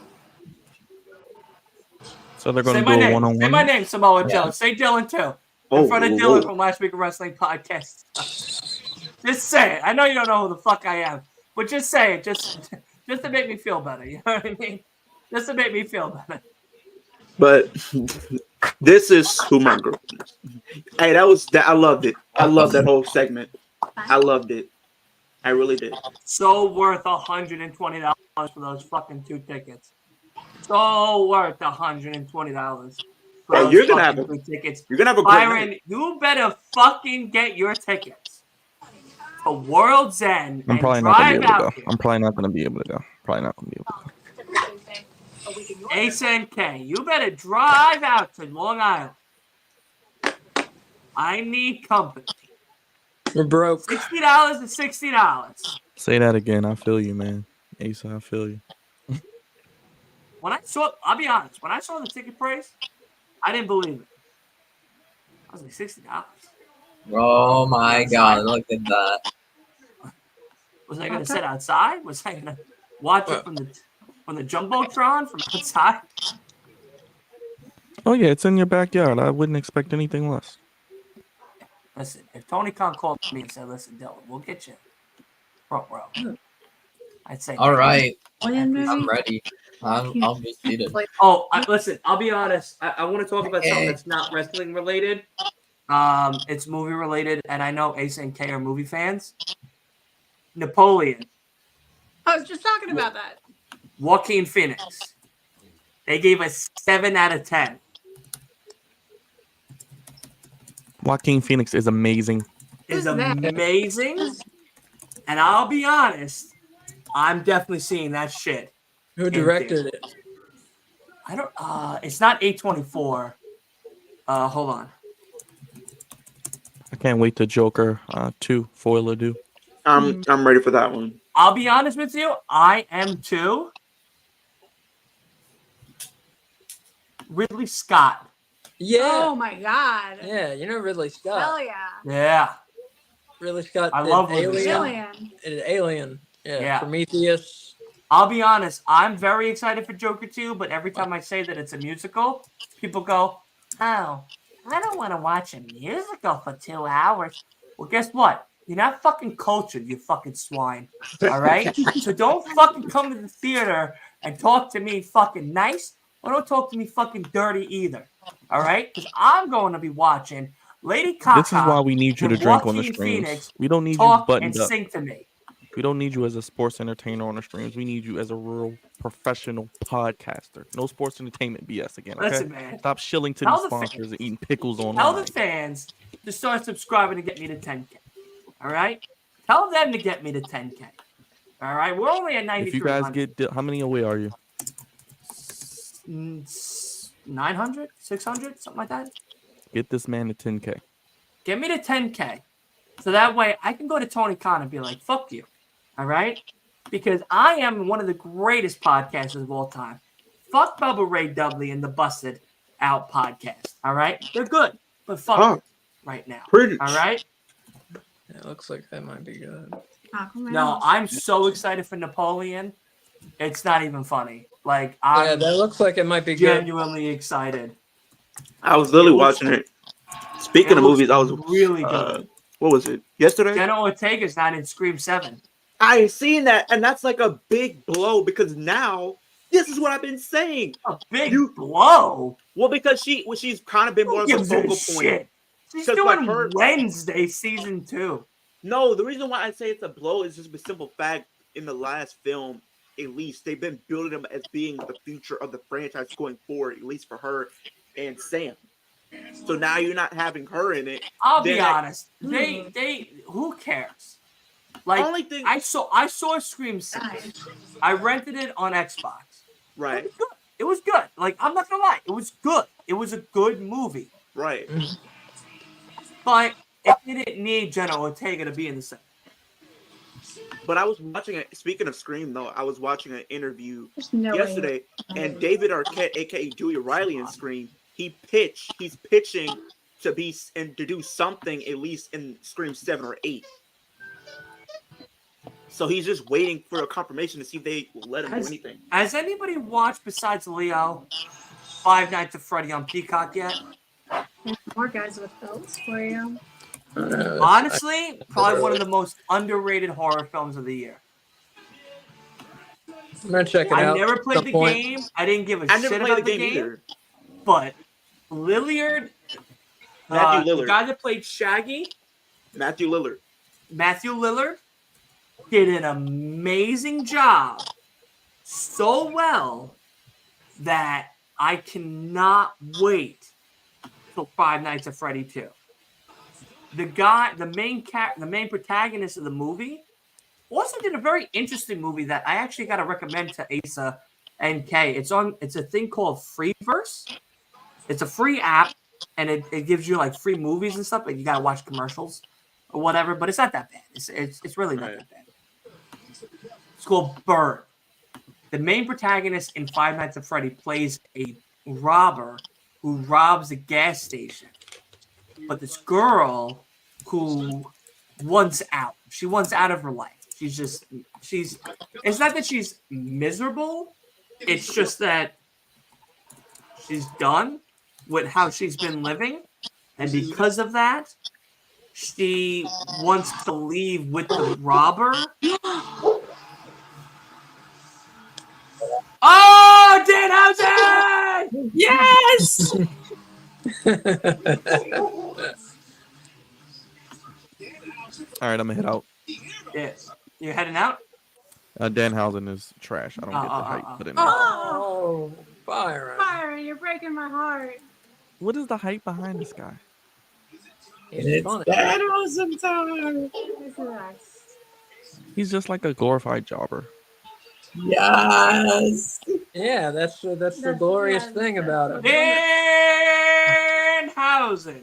So they're Say gonna my do a name. one on Say my one. name, Samoa Yeah. Joe. Say Dylan too. Oh, In front of whoa, Dylan whoa. from Last Week of Wrestling Podcast. Just say it. I know you don't know who the fuck I am, but just say it. Just to make me feel better. You know what I mean? Just to make me feel better. But this is who my girl is. Hey, that was that. I loved it. I loved that whole segment. I loved it. I really did. So worth $120 for those fucking 2 tickets. So worth $120 for Hey, those you're gonna have fucking a 2 tickets. you're gonna have a great Byron, night. you better fucking get your tickets to World's End I'm and probably not gonna be drive able to go. out here. I'm probably not gonna be able to go. Probably not gonna be able to go. Ace and K, you better drive out to Long Island. I need company. We're broke. $60 is $60. Say that again. I feel you, man. Ace, I feel you. When I saw, I'll be honest, when I saw the ticket price, I didn't believe it. I was like, $60. Oh my god, look at that. Was I gonna sit outside? Was I gonna watch it from the jumbotron from outside? Oh yeah, it's in your backyard. I wouldn't expect anything less. Listen, if Tony Khan called me and said, "Listen, Dylan, we'll get you front row," I'd say, All right, Land I'm movie? ready. I'll be seated. "Oh, listen, I'll be honest. I want to talk about something that's not wrestling related. It's movie related, and I know Ace and K are movie fans. Napoleon, I was just talking about that. Joaquin Phoenix. They gave us 7 out of 10. Joaquin Phoenix is amazing. Is Who's that? amazing, and I'll be honest, I'm definitely seeing that shit. Who directed it? I don't. It's not A24. Hold on. I can't wait to Joker 2 Foil Ado. I'm ready for that one. I'll be honest with you. I am too. Ridley Scott. Yeah. Oh my god. Yeah, you know Ridley Scott. Hell yeah. Yeah. Ridley Scott I did love Ridley Alien. Scott. Alien. Yeah. Yeah. Prometheus. I'll be honest, I'm very excited for Joker 2, but every time I say that it's a musical, people go, oh, I don't want to watch a musical for 2 hours. Well, guess what? You're not fucking cultured, you fucking swine. All right? So don't fucking come to the theater and talk to me fucking nice, or don't talk to me fucking dirty either. All right? Because I'm going to be watching Lady Gaga. This is why we need you to and drink on the Joaquin streams. Phoenix We don't need you talk buttoned and up. sing to me. We don't need you as a sports entertainer on the streams. We need you as a real professional podcaster. No sports entertainment BS again. Okay? Listen, man. Stop shilling to Tell these the sponsors fans. and eating pickles Tell online. the fans to start subscribing to get me to 10K. All right? Tell them to get me to 10K. All right? We're only at 93. If you guys get, how many away are you? 900, 600, something like that. Get this man to 10K. Get me to 10K. So that way I can go to Tony Khan and be like, fuck you. All right? Because I am one of the greatest podcasters of all time. Fuck Bubba Ray Dudley and the Busted Out podcast. All right? They're good. But fuck them right now. Preach. All right? It looks like that might be good. Aquaman. No, I'm so excited for Napoleon. It's not even funny. Like, Yeah, I'm that looks like it might be good. genuinely excited. I was literally It looks- watching it. Speaking It of looks movies, I was really good. what was it? Yesterday? Jenna Ortega's not in Scream 7. I seen that, and that's like a big blow because now this is what I've been saying. A big blow? Well, because she's kind of been more of a Who gives a focal point. shit? She's 'Cause, doing like, her- Wednesday season 2. No, the reason why I say it's a blow is just the simple fact in the last film, at least they've been building them as being the future of the franchise going forward, at least for her and Sam. So now you're not having her in it. I'll be Then I- honest. They who cares? Like, Only thing- I saw Scream 6. I rented it on Xbox. Right. It was good. Like, I'm not gonna lie, it was good. It was a good movie. Right. But it didn't need Jenna Ortega to be in the set. But I was watching it. Speaking of Scream, though, I was watching an interview There's no way. yesterday, and David Arquette, aka Julia Riley in Scream, he's pitching to be and to do something at least in Scream 7 or 8. So he's just waiting for a confirmation to see if they will let him do anything. Has anybody watched besides Leo Five Nights at Freddy on Peacock yet? There's more guys with belts for you. Honestly, probably one of the most underrated horror films of the year. I'm gonna check it I out. never played the Point. game. I didn't give a I never shit played about the the game game. either. But Lillard, Matthew the Lillard. guy that played Shaggy, Matthew Lillard. Matthew Lillard, did an amazing job. So well that I cannot wait till Five Nights at Freddy 2. The main protagonist of the movie also did a very interesting movie that I actually got to recommend to Asa and Kay. It's a thing called Freeverse. It's a free app, and it gives you like free movies and stuff, but you gotta watch commercials or whatever. But it's not that bad. It's really not that bad. It's called Bird. The main protagonist in Five Nights at Freddy plays a robber who robs a gas station. But this girl who wants out. She wants out of her life. It's not that she's miserable. It's just that she's done with how she's been living. And because of that, she wants to leave with the robber. Oh, Danhausen! Yes! All right, I'm gonna head out. Yes. You're heading out? Danhausen is trash. I don't get the hype put in there. Oh, Byron. Byron, you're breaking my heart. What is the hype behind this guy? It's funny. that awesome time. This is us. He's just like a glorified jobber. Yes. Yeah, that's the glorious thing about it. Danhausen.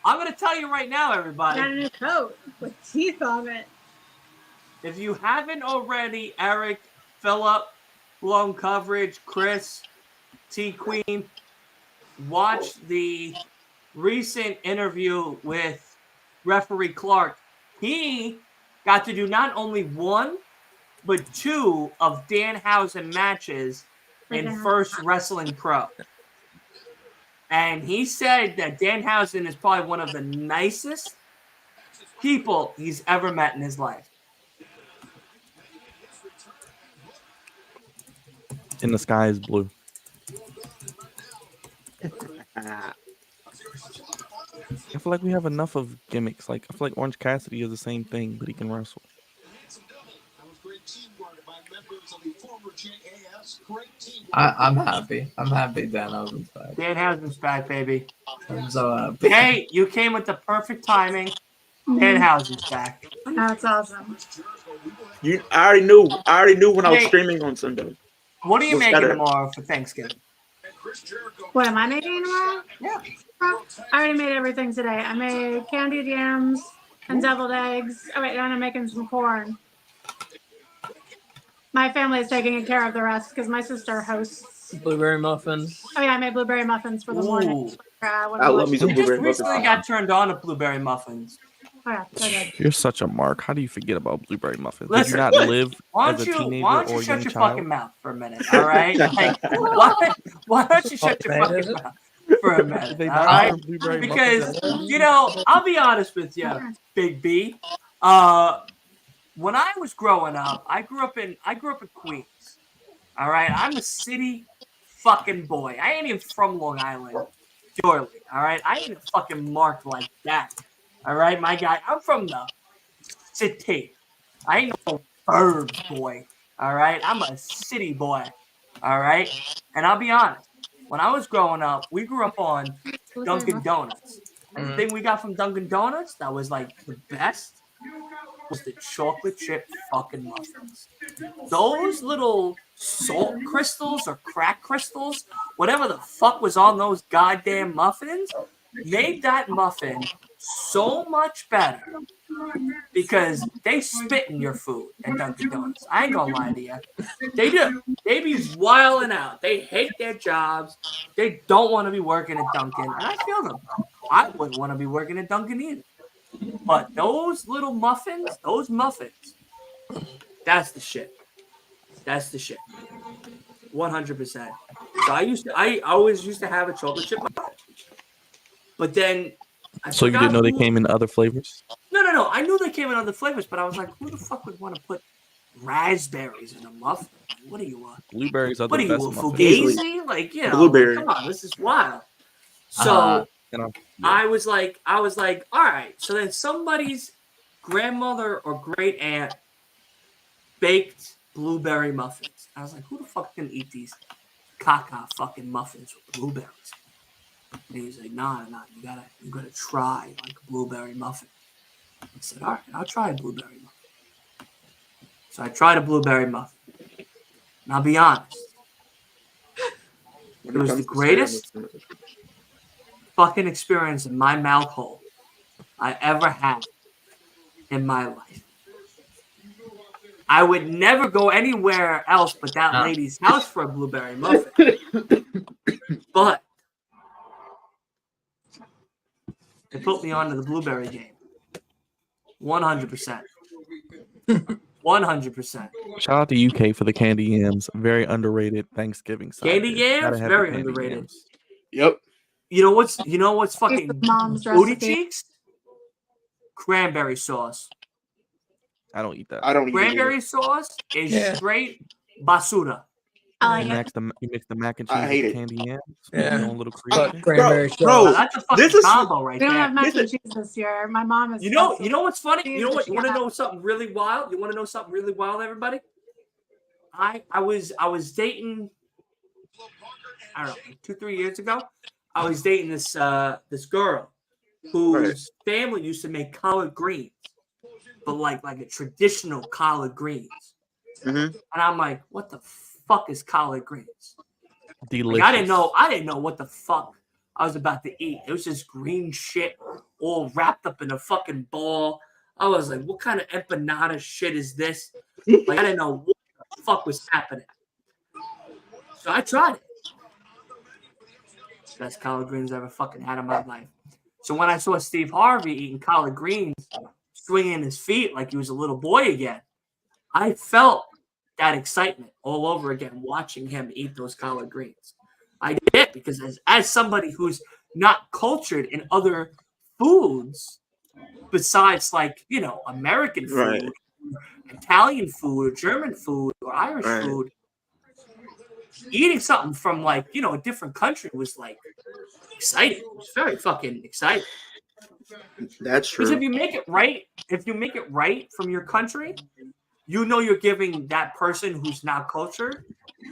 I'm going to tell you right now, everybody. Got a new coat with teeth on it. If you haven't already, Eric, Philip, Blown Coverage, Chris, T Queen, watch the recent interview with referee Clark. He got to do not only one, but two of Danhausen matches in First Wrestling Pro. And he said that Danhausen is probably one of the nicest people he's ever met in his life. And the sky is blue. Ah, I feel like we have enough of gimmicks. Like I feel like Orange Cassidy is the same thing, but he can wrestle. I'm happy. I'm happy Danhausen's back. Danhausen's back, baby. I'm so happy. Hey, you came with the perfect timing. Danhausen's back. That's awesome. I already knew when I was Hey. streaming on Sunday. What are you What's making better? tomorrow for Thanksgiving? What am I making tomorrow? Yeah. I already made everything today. I made candied yams and deviled eggs. Oh, wait, and I'm making some corn. My family is taking care of the rest because my sister hosts. Blueberry muffins. Oh, yeah, I made blueberry muffins for the morning. Ooh. I love me some You just blueberry recently muffins. got turned on to blueberry muffins. Oh, yeah, they're good. You're such a mark. How do you forget about blueberry muffins? Did Listen, you not live Why as a don't teenager you or shut young your child? fucking mouth for a minute, all right? Like, why don't you shut your Man, fucking is it? mouth for a minute, They all not right? serve blueberry Because, muffins you know, I'll be honest with you, Big B. When I was growing up, I grew up in Queens. All right, I'm a city fucking boy. I ain't even from Long Island, purely. All right, I ain't fucking marked like that. All right, my guy, I'm from the city. I ain't no burbs boy. All right, I'm a city boy. All right, and I'll be honest. When I was growing up, we grew up on Dunkin' Donuts. And the thing we got from Dunkin' Donuts that was like the best was the chocolate chip fucking muffins. Those little salt crystals or crack crystals, whatever the fuck was on those goddamn muffins, made that muffin so much better because they spit in your food at Dunkin' Donuts. I ain't gonna lie to you. They do. They be wilding out. They hate their jobs. They don't want to be working at Dunkin'. And I feel them. I wouldn't want to be working at Dunkin' either. But those little muffins, that's the shit. That's the shit. 100%. So I always used to have a chocolate chip muffin. But then So you didn't know they came in other flavors? No. I knew they came in other flavors, but I was like, who the fuck would want to put raspberries in a muffin? What are you Blueberries are What the are you, best a muffins. fugazi? Like, you know, Blueberry. come on, this is wild. So Yeah. I was like, all right. So then somebody's grandmother or great aunt baked blueberry muffins. I was like, who the fuck can eat these caca fucking muffins with blueberries? And he's like, nah, you gotta try like a blueberry muffin. I said, all right, I'll try a blueberry muffin. So I tried a blueberry muffin. And I'll be honest, it was the greatest fucking experience in my mouth hole I ever had in my life. I would never go anywhere else but that lady's house for a blueberry muffin. But it put me onto the blueberry game. 100%. 100%. Shout out to UK for the candy yams. Very underrated Thanksgiving side. Candy dish. Gotta yams, have the very candy underrated. yams. Yep. You know what's fucking Mom's booty recipe. cheeks? Cranberry sauce. I don't eat that. I don't eat it either. Cranberry sauce is Yeah. straight basura. I You like it. mix the mac and cheese I with hate the it. candy yams. Yeah. Your own little But creation. cranberry Bro, sauce. That's a fucking This is- combo right We don't there. have mac and Listen. cheese this year. My mom is. You know what's funny? You know what? She You want to got- know something really wild? You want to know something really wild, everybody? I was dating. I don't know, like 2-3 years ago. I was dating this girl whose family used to make collard greens, but like a traditional collard greens. Mhm. And I'm like, what the fuck is collard greens? Delicious. Like, I didn't know what the fuck I was about to eat. It was just green shit all wrapped up in a fucking ball. I was like, what kind of empanada shit is this? Like, I didn't know what the fuck was happening. So I tried it. Best collard greens I ever fucking had in my life. So when I saw Steve Harvey eating collard greens, swinging his feet like he was a little boy again, I felt that excitement all over again watching him eat those collard greens. I did, because as somebody who's not cultured in other foods besides, like, you know, American food, Right. Italian food, or German food, or Irish Right. food, eating something from, like, you know, a different country was like exciting. It was very fucking exciting. That's Because if true. you make it right from your country, you know you're giving that person who's not cultured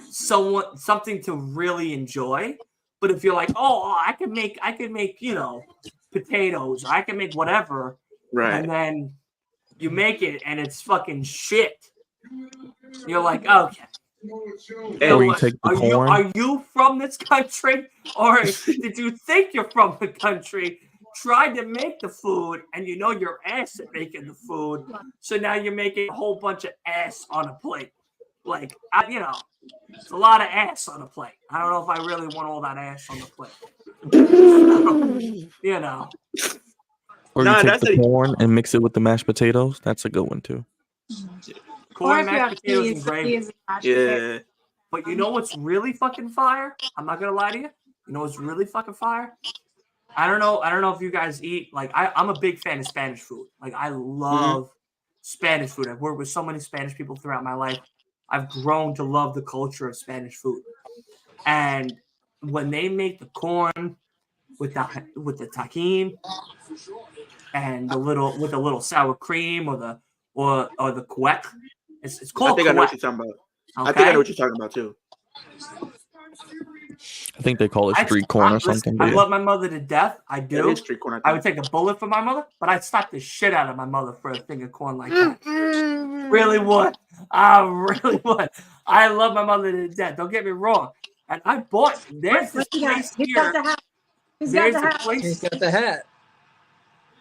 something to really enjoy. But if you're like, oh, I can make, you know, potatoes, or I can make whatever, Right. and then you make it and it's fucking shit, you're like, okay. Or you take the corn. Are you from this country, or did you think you're from the country? Tried to make the food, and you know your ass at making the food, so now you're making a whole bunch of ass on a plate. Like, you know, it's a lot of ass on a plate. I don't know if I really want all that ass on the plate. You know. Or Nah, you take that's the a- corn and mix it with the mashed potatoes. That's a good one too. Or Corn, if you mashed have potatoes, cheese, and gravy. cheese and mashed potatoes. Yeah. But you know what's really fucking fire? I'm not gonna lie to you. You know what's really fucking fire? I don't know if you guys eat, like, I'm a big fan of Spanish food. Like, I love Spanish food. I've worked with so many Spanish people throughout my life. I've grown to love the culture of Spanish food. And when they make the corn with the tajin and the little sour cream or the cuec, it's I called think I know what cuec. you're talking about. Okay? I think I know what you're talking about too. I think they call it street corn or something. I Yeah. love my mother to death. I That do. is street corn. I would take a bullet for my mother, but I'd slap the shit out of my mother for a thing of corn like that. Really would. I really would. I love my mother to death. Don't get me wrong. And I bought, there's this What's he got? place He's got here. the hat. He's got There's the a hat. He's place. got the hat.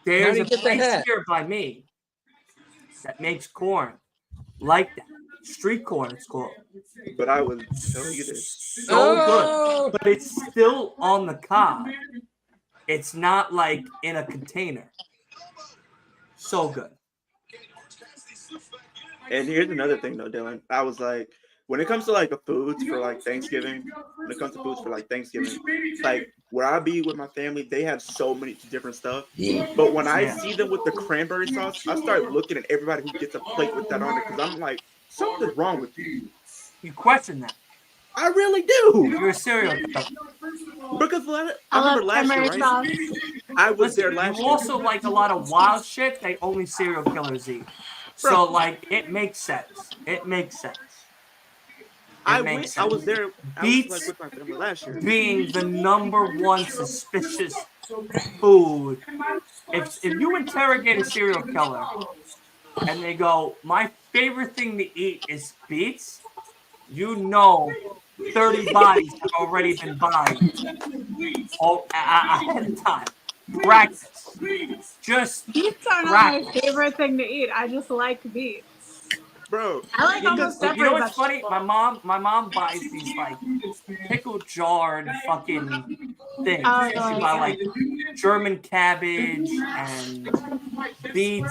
There's How do a you get the place hat? here by me that makes corn like that. Street corn, it's called. But I was telling you this. So Oh! good. But it's still on the cob. It's not like in a container. So good. And here's another thing though, Dylan. I was like, when it comes to like the foods for like Thanksgiving, like where I be with my family, they have so many different stuff. But when I Yeah. see them with the cranberry sauce, I start looking at everybody who gets a plate with that on it, because I'm like, something's wrong with you. You question that. I really do. You're a serial killer. Because I I remember love last year, cranberry right? sauce. I was there Listen, last you year. also like a lot of wild shit they only serial killers eat. So, like, it makes sense. It makes sense. I makes was sense. there. I was Beets like with my family last year. being the number one suspicious food. If you interrogate a serial killer and they go, my favorite thing to eat is beets, you know 30 bodies have already been bodied ahead of time. Practice. Just Beets are not my practice. favorite thing to eat. I just like beets. Bro, I like almost every You know what's funny? vegetable. My mom buys these like pickle jarred fucking things. Oh, She buy like German cabbage and beet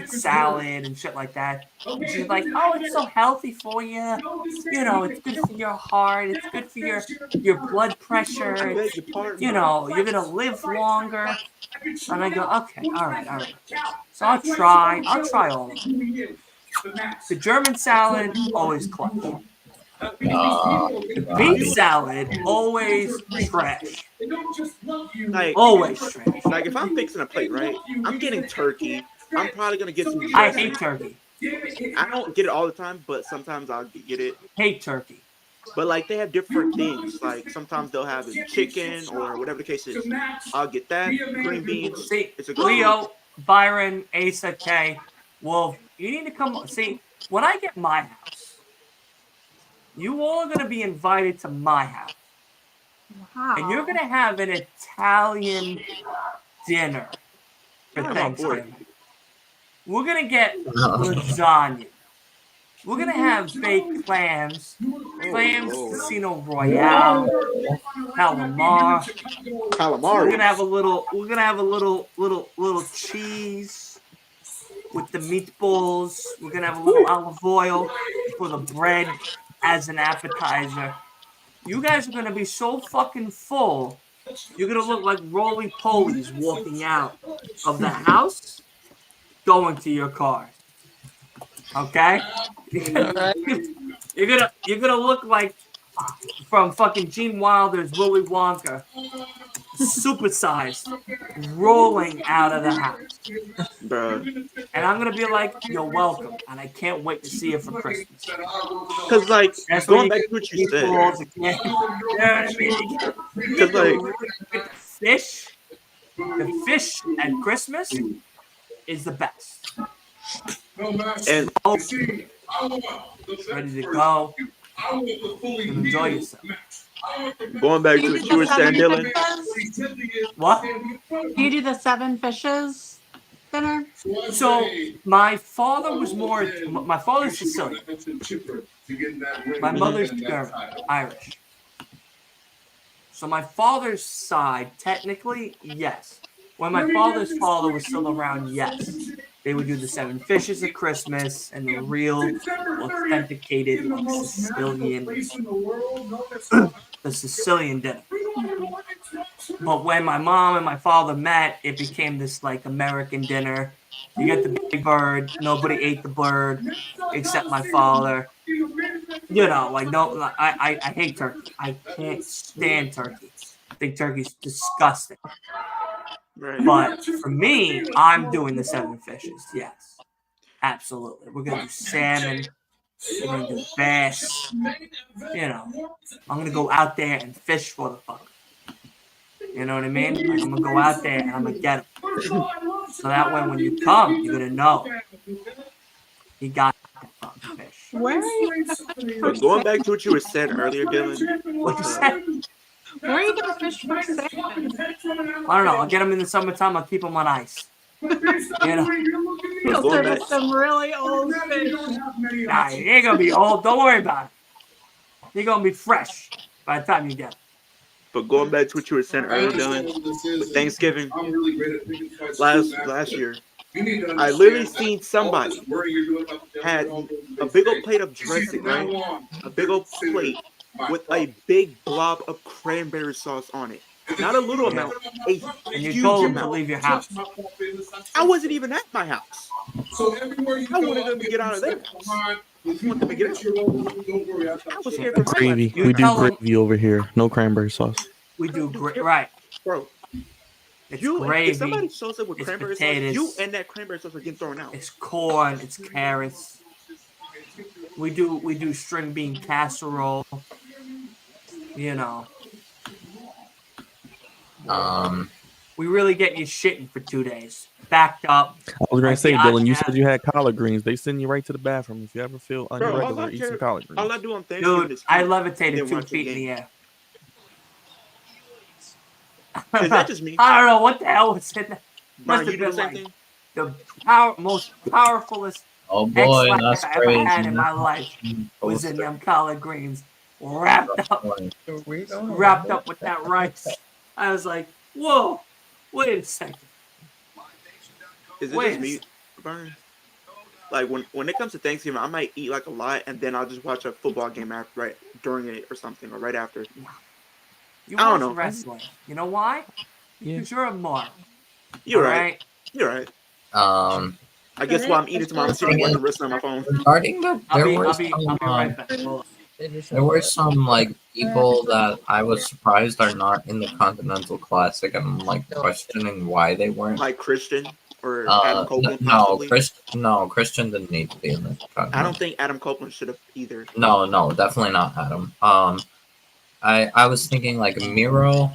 salad and shit like that. And she's like, oh, it's so healthy for you. You know, it's good for your heart. It's good for your blood pressure. I beg your pardon. You know, you're gonna live longer. And I go, okay, all right. So I'll try all of them. The German salad, always clutch. The beet salad, always trash. Like, Always trash. like if I'm fixing a plate, right? I'm getting turkey. I'm probably gonna get some dressing. I hate turkey. I don't get it all the time, but sometimes I'll get it. Hate turkey. But like they have different things. Like sometimes they'll have a chicken or whatever the case is. I'll get that. Green beans. See, It's a good Leo, Byron, Asa, K, Wolf, you need to come. See, when I get my house, you all are going to be invited to my house. Wow. And you're going to have an Italian dinner for I'm on board. Thanksgiving. We're going to get lasagna. We're gonna have fake clams, clams, Oh, Casino Royale, calamar. calamari. We're gonna have a little. We're gonna have a little cheese with the meatballs. We're gonna have a little olive oil for the bread as an appetizer. You guys are gonna be so fucking full. You're gonna look like roly polies walking out of the house, going to your cars. Okay? You're gonna look like from fucking Gene Wilder's Willy Wonka, supersized, rolling out of the house. Bruh. And I'm gonna be like, you're welcome, and I can't wait to see you for Christmas. Cause like That's when going you back get to what you said. meatballs again. You know what I mean? You Cause get the fish. The fish at Christmas is the best. and Ready to go. And enjoy yourself. going back to what you were saying, Dylan. What? Do you do the 7 fishes dinner? So my father was more. My father's Sicilian. My mother's German, Irish. So my father's side, technically, yes. When my father's father was still around, yes. They would do the 7 fishes at Christmas and the real authenticated like, Sicilian, the Sicilian dinner. But when my mom and my father met, it became this like American dinner. You get the big bird. Nobody ate the bird except my father. You know, like no, I hate turkey. I can't stand turkey. I think turkey's disgusting. Right. But for me, I'm doing the 7 fishes. Yes, absolutely. We're gonna do salmon. We're gonna do bass. You know, I'm gonna go out there and fish for the fucker. You know what I mean? Like, I'm gonna go out there and I'm gonna get him. So that way, when you come, you're gonna know he got that fucking fish. Where are you? But going back to what you were saying earlier, Dylan. What you said? Where are you gonna fish for salmon? I don't know. I'll get them in the summertime. I'll keep them on ice. You know? You'll Going send back- us some really old fish. Nah, you ain't gonna be old. Don't worry about it. You're gonna be fresh by the time you get them. But going back to what you were saying earlier, Dylan, with Thanksgiving last year, I literally seen somebody had a big old plate of dressing, right? A big old plate with a big blob of cranberry sauce on it. Not a little amount, a And you huge told them to amount. leave your house. I wasn't even at my house. I wanted them to get out of their house. I want them to get out. I was here for my Gravy. You We do tell 'em- gravy over here. No cranberry sauce. We do great. Right. Bro, It's if gravy. somebody shows up with It's cranberry potatoes. sauce, you and that cranberry sauce are getting thrown out. It's corn. It's carrots. We do string bean casserole. You know, we really get you shitting for 2 days, backed up. I was gonna Like say, the Dylan, you iPad. said you had collard greens. They send you right to the bathroom if you ever feel Bro, irregular. Eat some collard all greens. I do on Thanksgiving Dude, is I eat. levitated Then 2 watch the feet in the game. air. Is that just me? I don't know what the hell was in that. Brian, Must you have do the been same like thing? the most powerfulest Oh boy, X-Lax that's I ever crazy. had in my life was in them collard greens, wrapped up with that rice. I was like, whoa, wait a second. Is it Wait just a me, Brian? Like when it comes to Thanksgiving, I might eat like a lot, and then I'll just watch a football game after, right during it or something, or right after. You I don't watch know. wrestling. You know why? Yeah. Because you're a moron. You're all right. You're right. Um, I guess while I'm eating tomorrow, I'm sitting watching wrestling on my phone. regarding the, there were I'll be some, right back. Hold on. there were some like people that I was surprised are not in the Continental Classic. I'm like questioning why they weren't. Like Christian or Adam Copeland, possibly. Christian didn't need to be in the Continental. I don't think Adam Copeland should have either. No, definitely not Adam. I was thinking like Miro,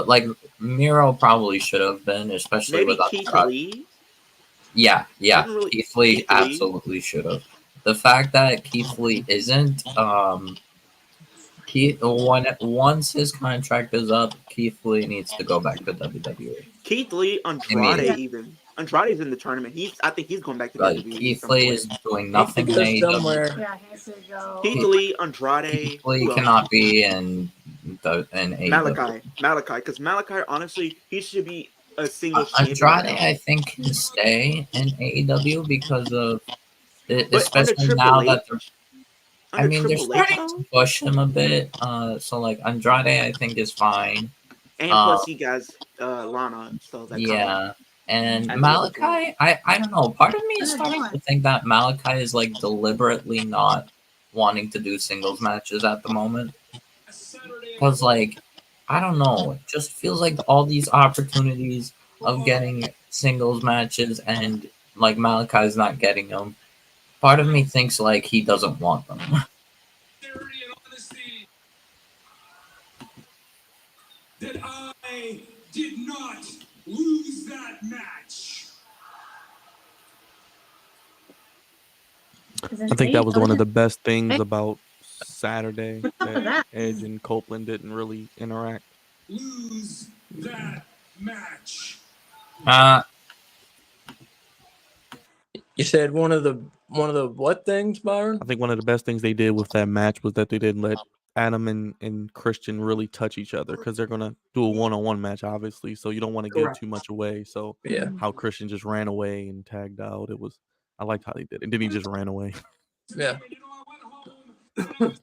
like Miro probably should have been, especially Maybe without Keith Scott. Lee. Yeah. Really- Keith Lee Keith Lee? absolutely should have. The fact that Keith Lee isn't, once his contract is up, Keith Lee needs to go back to WWE. Keith Lee, Andrade, even. Andrade's in the tournament. I think he's going back to But WWE. Keith at some Lee point. is doing nothing in Go AEW. somewhere. Yeah, he has to go. Keith Lee, Andrade, Keith Lee who else? cannot be in AEW. Malachi, because Malachi, honestly, he should be a singles champion. Andrade, I think, can stay in AEW because of, But especially under now Triple that H, I mean, they're Triple H, starting to push him a bit. So like Andrade, I think is fine. and plus he has Lana, so that Yeah, and adds another point. Malachi, I don't know. Part of me is starting to think that Malachi is like deliberately not wanting to do singles matches at the moment, because like I don't know, it just feels like all these opportunities of getting singles matches and like Malachi's not getting them. Part of me thinks like he doesn't want them. That I did not lose that match. I think that was one of the best things about Saturday, that Edge and Copeland didn't really interact. Lose that match. You said one of the what things, Byron? I think one of the best things they did with that match was that they didn't let Adam and Christian really touch each other, because they're gonna do a one-on-one match, obviously. So you don't want to give too much away. So Yeah. how Christian just ran away and tagged out, I liked how they did it. And then he just ran away. Yeah. Don't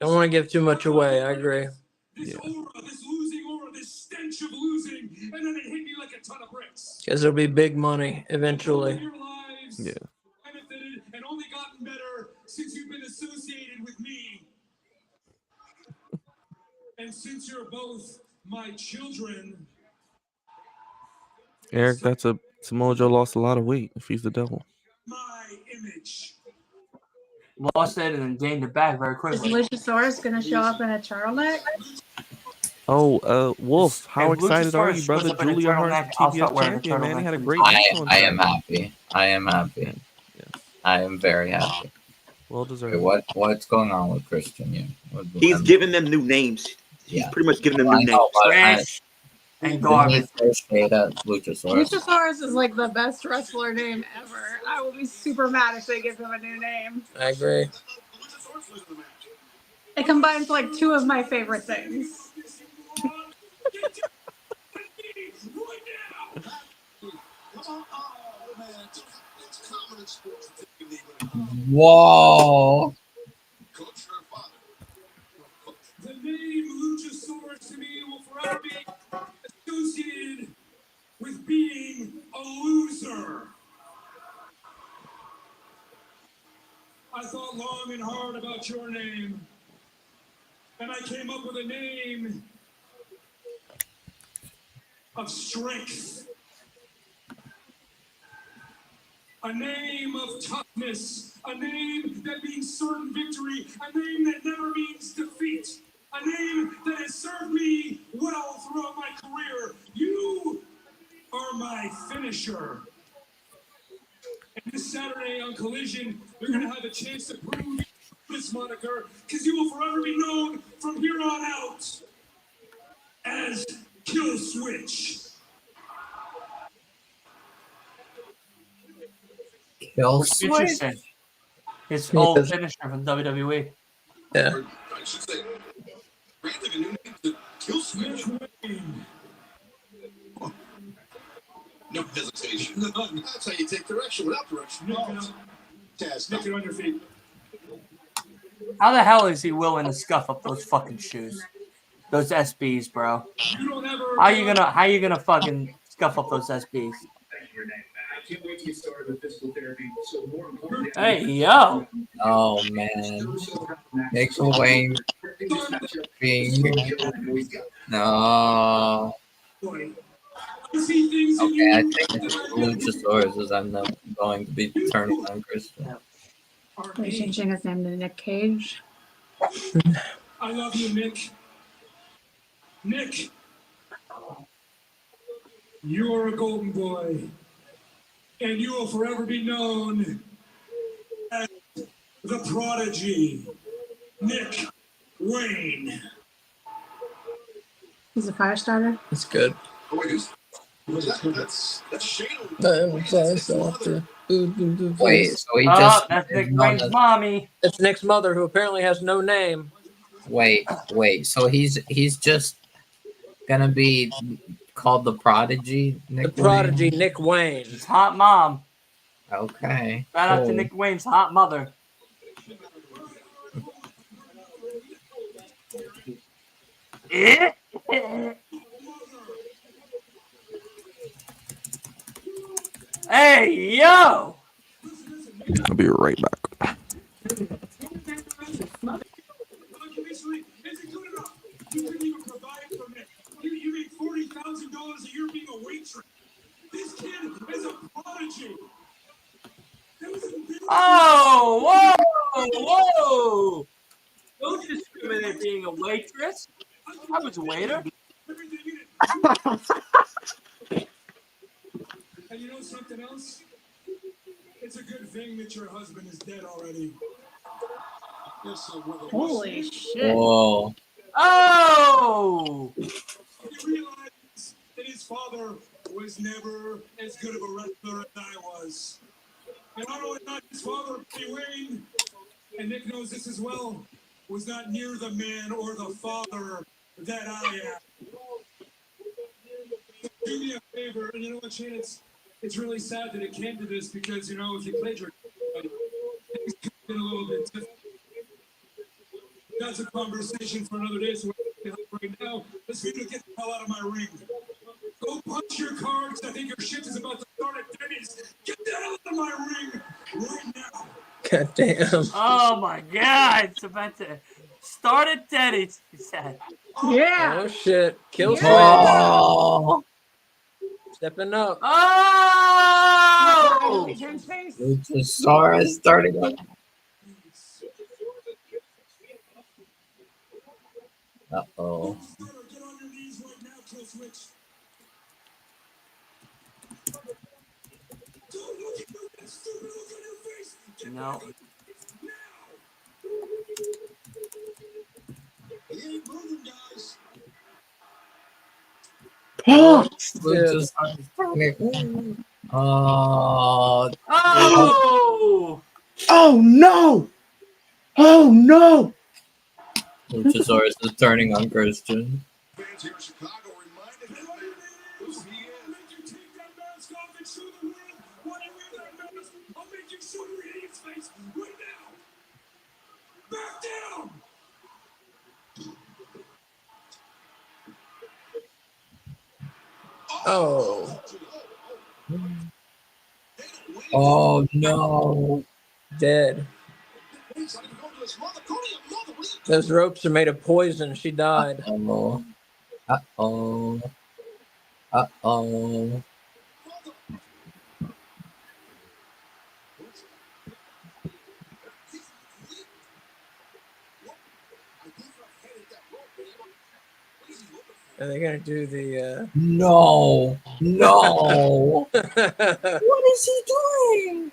want to give too much away. I agree. This aura, this losing aura, this stench of losing, and then it hit me like a ton of bricks. Because there'll be big money eventually. Your lives Yeah. benefited and only gotten better since you've been associated with me. And since you're both my children. Eric, Samoa Joe lost a lot of weight if he's the devil. My image. Lost it and then gained it back very Is quickly. Luchasaurus going to show up in a turtleneck? Oh, Wolf, how If excited are Luchasaurus you, brother? shows up in a Julia Hart's turtleneck, I'll start TBS wearing a champion, man. He had a turtleneck. great match on I am Saturday. happy. I am happy. Yes. I am very happy. Well deserved. Okay, what's going on with Christian here? He's giving them new names. He's pretty much giving them new names. Trash and garbage. Luchasaurus. Luchasaurus is like the best wrestler name ever. I will be super mad if they give him a new name. I agree. It combines like two of my favorite things. Whoa. The name Luchasaurus to me will forever be associated with being a loser. I thought long and hard about your name, and I came up with a name of strength, a name of toughness, a name that means certain victory, a name that never means defeat, a name that has served me well throughout my career. You are my finisher. And this Saturday on Collision, you're going to have a chance to prove this moniker, because you will forever be known from here on out as Kill Switch. Kill Switch. Switch. His old finisher from WWE. Yeah. I should say, granting a new name to Kill Switch. No hesitation. That's how you take direction without direction. Nick, you're on your feet. How the hell is he willing to scuff up those fucking shoes? Those SBs, bro. How you gonna fucking scuff up those SBs? Hey, yo. Oh man. Nick Wayne being no. Okay, I think Luchasaurus is I'm not going to be turning on Christian. They're changing his name to Nick Cage. I love you, Nick. Nick, you're a golden boy, and you will forever be known as the prodigy, Nick Wayne. He's a fire starter. That's good. Wait, so he Oh, just that's is Nick known Wayne's as- mommy. It's Nick's mother, who apparently has no name. Wait. So he's just gonna be called the Prodigy, Nick The Prodigy, Wayne? Nick Wayne. His hot mom. Okay. Shout out to cool. Nick Wayne's hot mother. Hey, yo! I'll be right back. Isn't good enough. You couldn't even provide for me. You make $40,000 a year being a waitress. This kid is a prodigy. Oh, whoa! Don't discriminate being a waitress. I was a waiter. And you know something else? It's a good thing that your husband is dead already. Holy shit. Whoa. Oh! You realize that his father was never as good of a wrestler as I was. And not only not his father, Brody Wayne, and Nick knows this as well, was not near the man or the father that I am. Do me a favor, and you know what, Shane? It's really sad that it came to this because, you know, if you played your things could have been a little bit different. That's a conversation for another day. So right now, let's get the hell out of my ring. Go punch your cards. I think your shit is about to start at Denny's. Get the hell out of my ring right now. God damn. Oh my God! It's about to start at Denny's, he said. Yeah. Oh shit. Kill switch. Oh. Stepping up. Oh! Turns face. Luchasaurus starting up. Uh-oh. Get on your knees right now, Kill Switch. Don't look at that stupid look on your face. Get No. back up now. He ain't moving, guys. Luchasaurus starting. Oh. Oh! Oh no! Oh no! Luchasaurus is turning on Christian. Fans here in Chicago reminded him who he is. I'll make you take that mask off and show the world why you wear that mask. I'll make you show your idiot's face right now. Back down! Oh. Oh no. Dead. Those ropes are made of poison. She died. Uh-oh. Uh-oh. Uh-oh. Are they gonna do the No. No. What is he doing?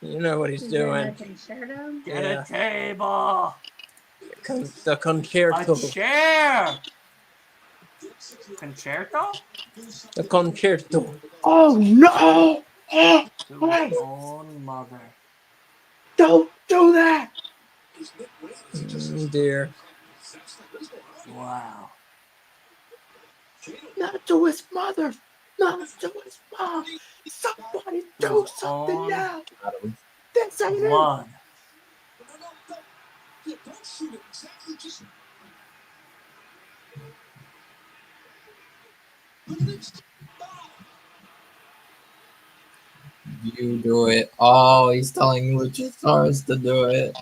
you know what he's Is there a doing. concerto? Get Yeah. a table! The concerto. A chair! Concerto? The concerto. Oh no! Oh, To his own mother. don't do that! Dear. Wow. Not to his mother! Not to his mom! Somebody do His something own now! This ain't it! blood. Don't shoot it. Exactly. Just. You do it. Oh, he's telling Luchasaurus to do it.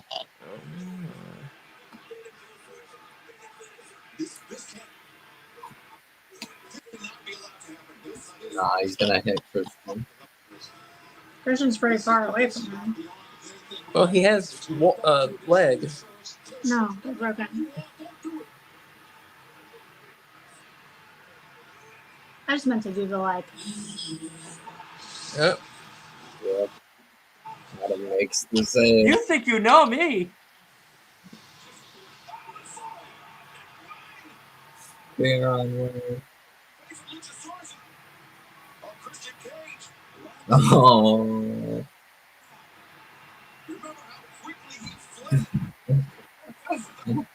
Nah, he's gonna hit Christian. Christian's pretty far away from him. Well, he has legs. No, they're broken. I just meant to do the like. Yep. Yep. Adam makes the same. You think you know me? Spear on way. Oh. Remember how quickly he fled? No,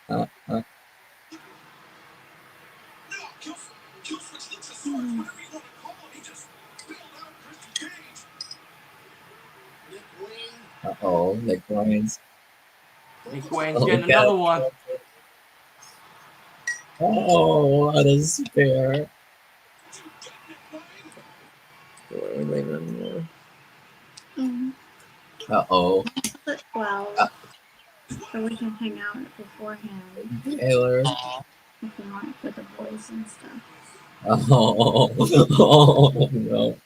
Killswitch Luchasaurus, whatever you want to call him, he just spilled out Christian Cage. Nick Wayne. Uh-oh, Nick Wayne's. Nick Wayne's Oh, getting yeah. another one. Oh, what a spear. Uh-oh. Well, so we can hang out beforehand Taylor. if you want with the boys and stuff. Oh, oh no.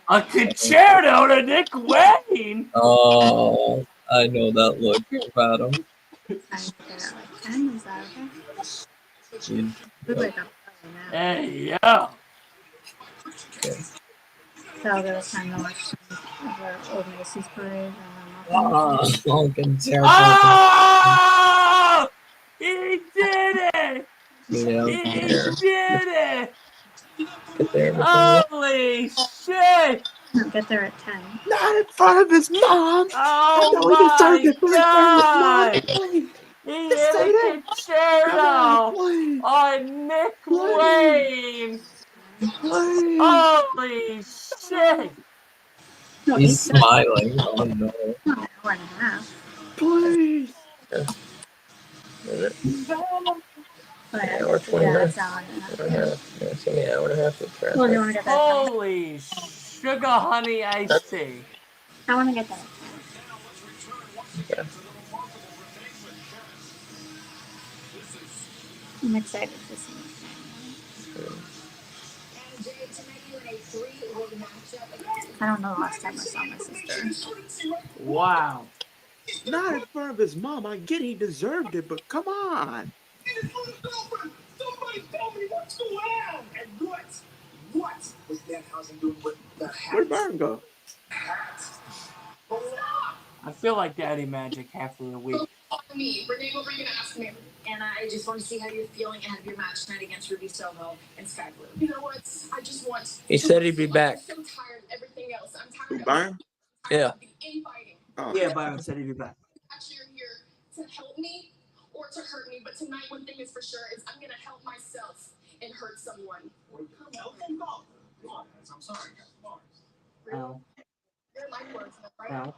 A concerto to Nick Wayne. Oh, I know that look about him. I get it like 10, is that okay? Jeez. We wake up early now. Hey, yo. So there was time to watch the old Macy's parade and then Oh, concerto. Oh! He did it! Yeah, He did it! get there. Holy shit! get there at 10. Not in front of his mom. Oh my god! He hit a concerto on Nick Wayne! Holy shit! No, He's smiling. Oh no. an hour and a half. Please. But Hour 20 yeah, minutes. it's an hour and a half. Hour and a half. Yeah, it's only an hour and a half to traffic. Well, do you want to get that? Holy sugar honey iced tea. I want to get that. Okay. I'm excited to see it. I don't know the last time I saw my sister. Wow. Not in front of his mom. I get he deserved it, but come on. Somebody tell me what's going on. And what was Danhausen doing with the hat? Where'd Byron go? I feel like Daddy Magic half of the week. Me, Renee, what were you gonna ask me? And I just want to see how you're feeling ahead of your match tonight against Ruby Soho and Sky Blue. You know what? I just want. He said he'd be back. I'm so tired of everything else. I'm Who, tired Byron? Yeah. of the infighting. Oh. Yeah, Byron said he'd be back. Actually, you're here to help me or to hurt me. But tonight, one thing is for sure is I'm gonna help myself and hurt someone. Help him go. I'm sorry, guys. No. You're my words, right? No.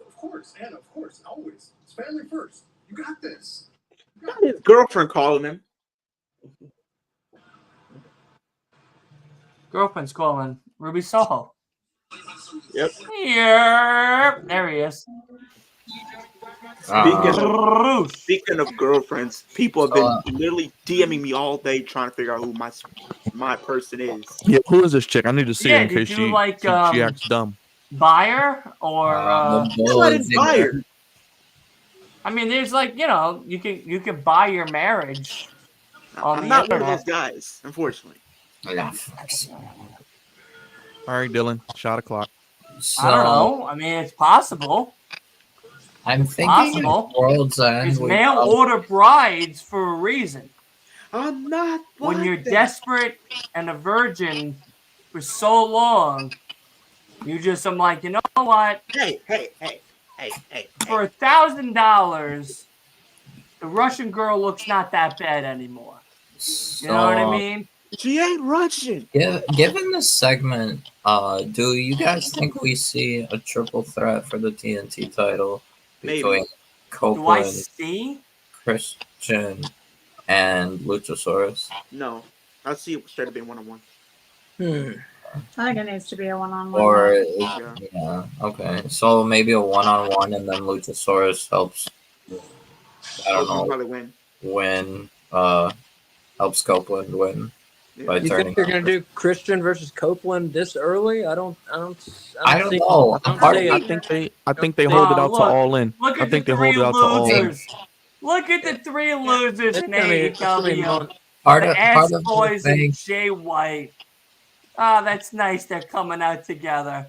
Of course, Anna, of course, always. It's family first. You got this. Not his girlfriend calling him. Girlfriend's calling Ruby Soho. Yep. Here. There he is. Speaking of girlfriends, people have been literally DMing me all day trying to figure out who my person is. Yeah, who is this chick? I need to see her in did case you she like, acts dumb. Buyer or No, I didn't buy her. I mean, there's like, you know, you can buy your marriage on I'm the not one of internet. those guys, unfortunately. All right, Dylan, shot o'clock. I don't know. I mean, it's possible. I'm thinking Possible. World's End. There's we mail probably- order brides for a reason. I'm not. When like you're that. desperate and a virgin for so long, you just, I'm like, you know what? Hey. For $1,000, the Russian girl looks not that bad anymore. You know what I mean? She ain't Russian. Given this segment, do you guys think we see a triple threat for the TNT title between Maybe. Do I Copeland, see? Christian, and Luchasaurus? No, I see it straight up being one-on-one. I think it needs to be a one-on-one. Or Yeah. yeah, okay. So maybe a one-on-one, and then Luchasaurus helps. I don't He'll know. probably win. Helps Copeland win by You turning. think they're gonna do Christian versus Copeland this early? I don't I don't see- know. I don't Part see of it. I think they hold it out look, to All In. Look I at think the they hold three it out to All In. losers. Look at the three losers in It's gonna be AEW. fun. Part The of Ass the Boys thing. and Jay White. Oh, that's nice. They're coming out together.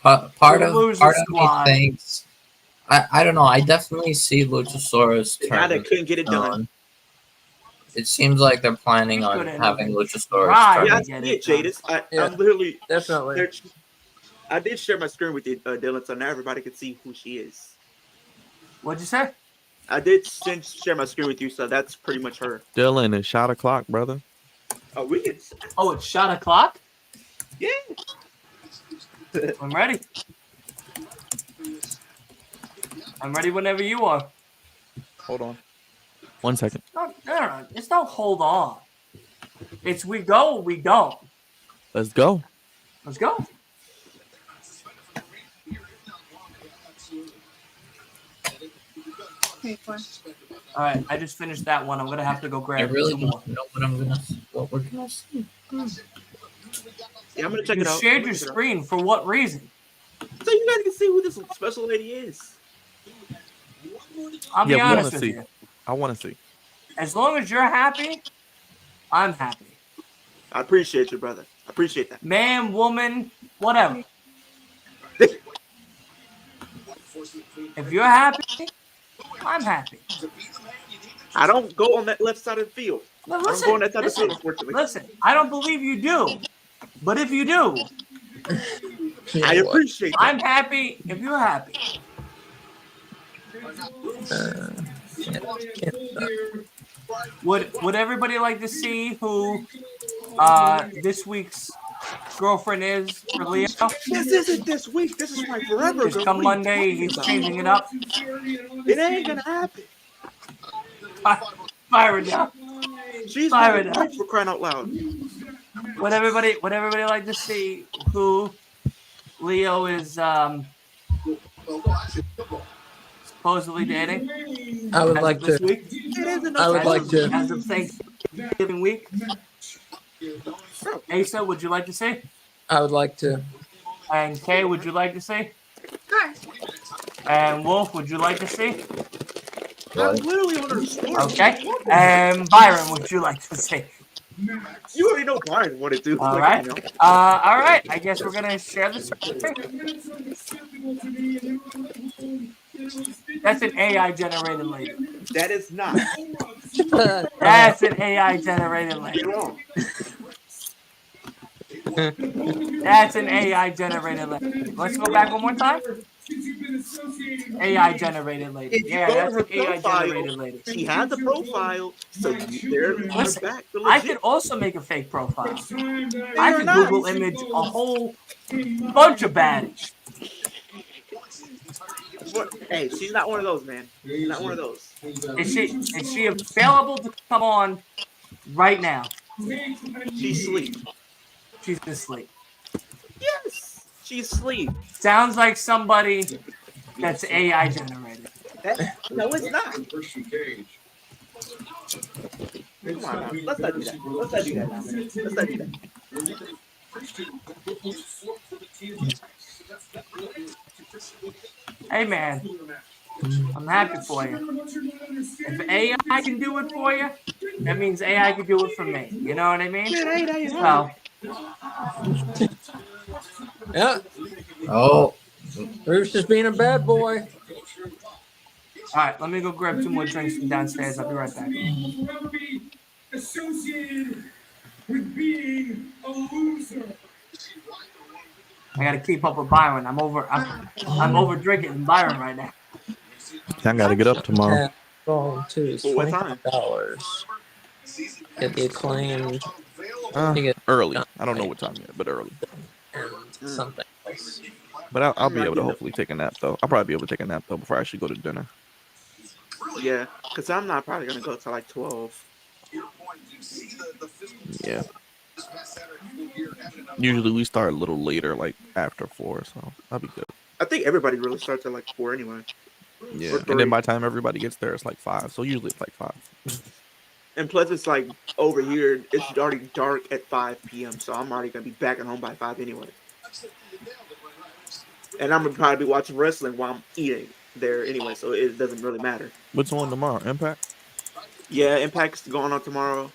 Part The of loser me squad. thinks. I don't know. I definitely see Luchasaurus The guy that turn couldn't get it done. on. It seems like they're planning He on couldn't having even Luchasaurus try. turn. Yeah, I get see it it, Jadis. Yeah. I'm literally. Definitely. I did share my screen with you, Dylan, so now everybody can see who she is. What'd you say? I did share my screen with you, so that's pretty much her. Dylan, it's shot o'clock, brother. Oh, we can. Oh, it's shot o'clock? Yeah. I'm ready. I'm ready whenever you are. Hold on. 1 second. No. It's not hold on. It's we go or we don't. Let's go. Let's go. All right, I just finished that one. I'm gonna have to go I grab really two don't more. know what we're gonna see. Yeah, I'm gonna check You it out. shared your screen for what reason? So you guys can see who this special lady is. I'll be Yeah, we honest wanna with see. you. I want to see. As long as you're happy, I'm happy. I appreciate you, brother. I appreciate that. Man, woman, whatever. If you're happy, I'm happy. I don't go on that left side of the field. Now I don't go on that side of the field, listen, unfortunately. listen. I don't believe you do, but if you do, I appreciate that. I'm happy if you're happy. Would everybody like to see who this week's girlfriend is for Leo? This isn't this week. This is my forever. Because come Monday, he's changing it up. It ain't gonna happen. Byron now. She's Byron my now. wife, for crying out loud. Would everybody like to see who Leo is supposedly dating? I would like this to. week? I would like to. As of Thanksgiving week. Asa, would you like to see? I would like to. And Kay, would you like to see? Sure. And Wolf, would you like to see? I'm literally on her story. Okay. And Byron, would you like to see? You already know Bryan what to do. All Like, right. you know. All right. I guess we're gonna share this. That's an AI generated lady. That is not. That's an AI generated lady. You're wrong. That's an AI generated lady. Let's go back one more time. AI generated lady. If you Yeah, go that's to her an AI profile, generated lady. she has a profile, so they're Listen, back to I legit. could also make a fake profile. I You're could not. Google image a whole bunch of baddies. Hey, she's not one of those, man. She's not one of those. Is she available to come on right now? She's asleep. She's asleep. Yes, she's asleep. Sounds like somebody that's AI generated. No, it's not. Come on now. Let's not do that. Let's not do that now, man. Let's not do that. Hey man, I'm happy for you. If AI can do it for you, that means AI can do it for me. You know what I mean? So, Yeah. Oh, Bruce is being a bad boy. all right, let me go grab 2 more drinks from downstairs. I'll be right back. Associated with being a loser. I gotta keep up with Byron. I'm over drinking Byron right now. I gotta get up tomorrow. Phone too is Well, what time? $25. Get the acclaimed. You get Early. I don't know what time yet, but early. and something else. But I'll be able to hopefully take a nap though. I'll probably be able to take a nap though before I actually go to dinner. Yeah, because I'm not probably gonna go till like 12. Yeah. Usually we start a little later, like after 4, so that'll be good. I think everybody really starts at like 4 anyway. Yeah. Or And 3. then by the time everybody gets there, it's like 5. So usually it's like 5. And plus, it's like over here, it's already dark at 5 p.m. So I'm already gonna be back at home by 5 anyway. And I'm gonna probably be watching wrestling while I'm eating there anyway, so it doesn't really matter. What's on tomorrow? Impact? Yeah, Impact's going on tomorrow.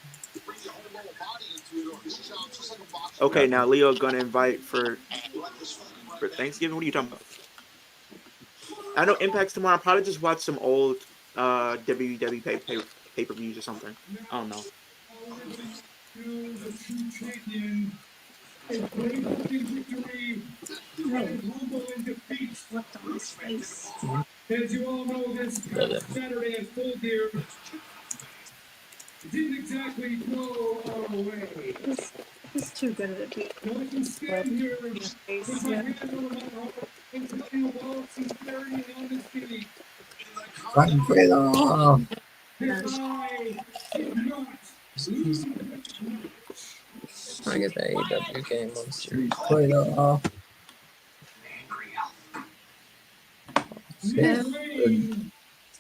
Okay, now Leo's gonna invite for Thanksgiving. What are you talking about? I know Impact's tomorrow. I'll probably just watch some old WWE pay-per-views or something. I don't know. Hey, flipped on his face. As you all know, this past Saturday at Full Gear didn't exactly go our way. He's too good at it. Now I can stand here with my Yeah. hand on my heart and tell you all sincerity and honesty Freedom. that I did not lose. I get the AEW game on series. Freedom.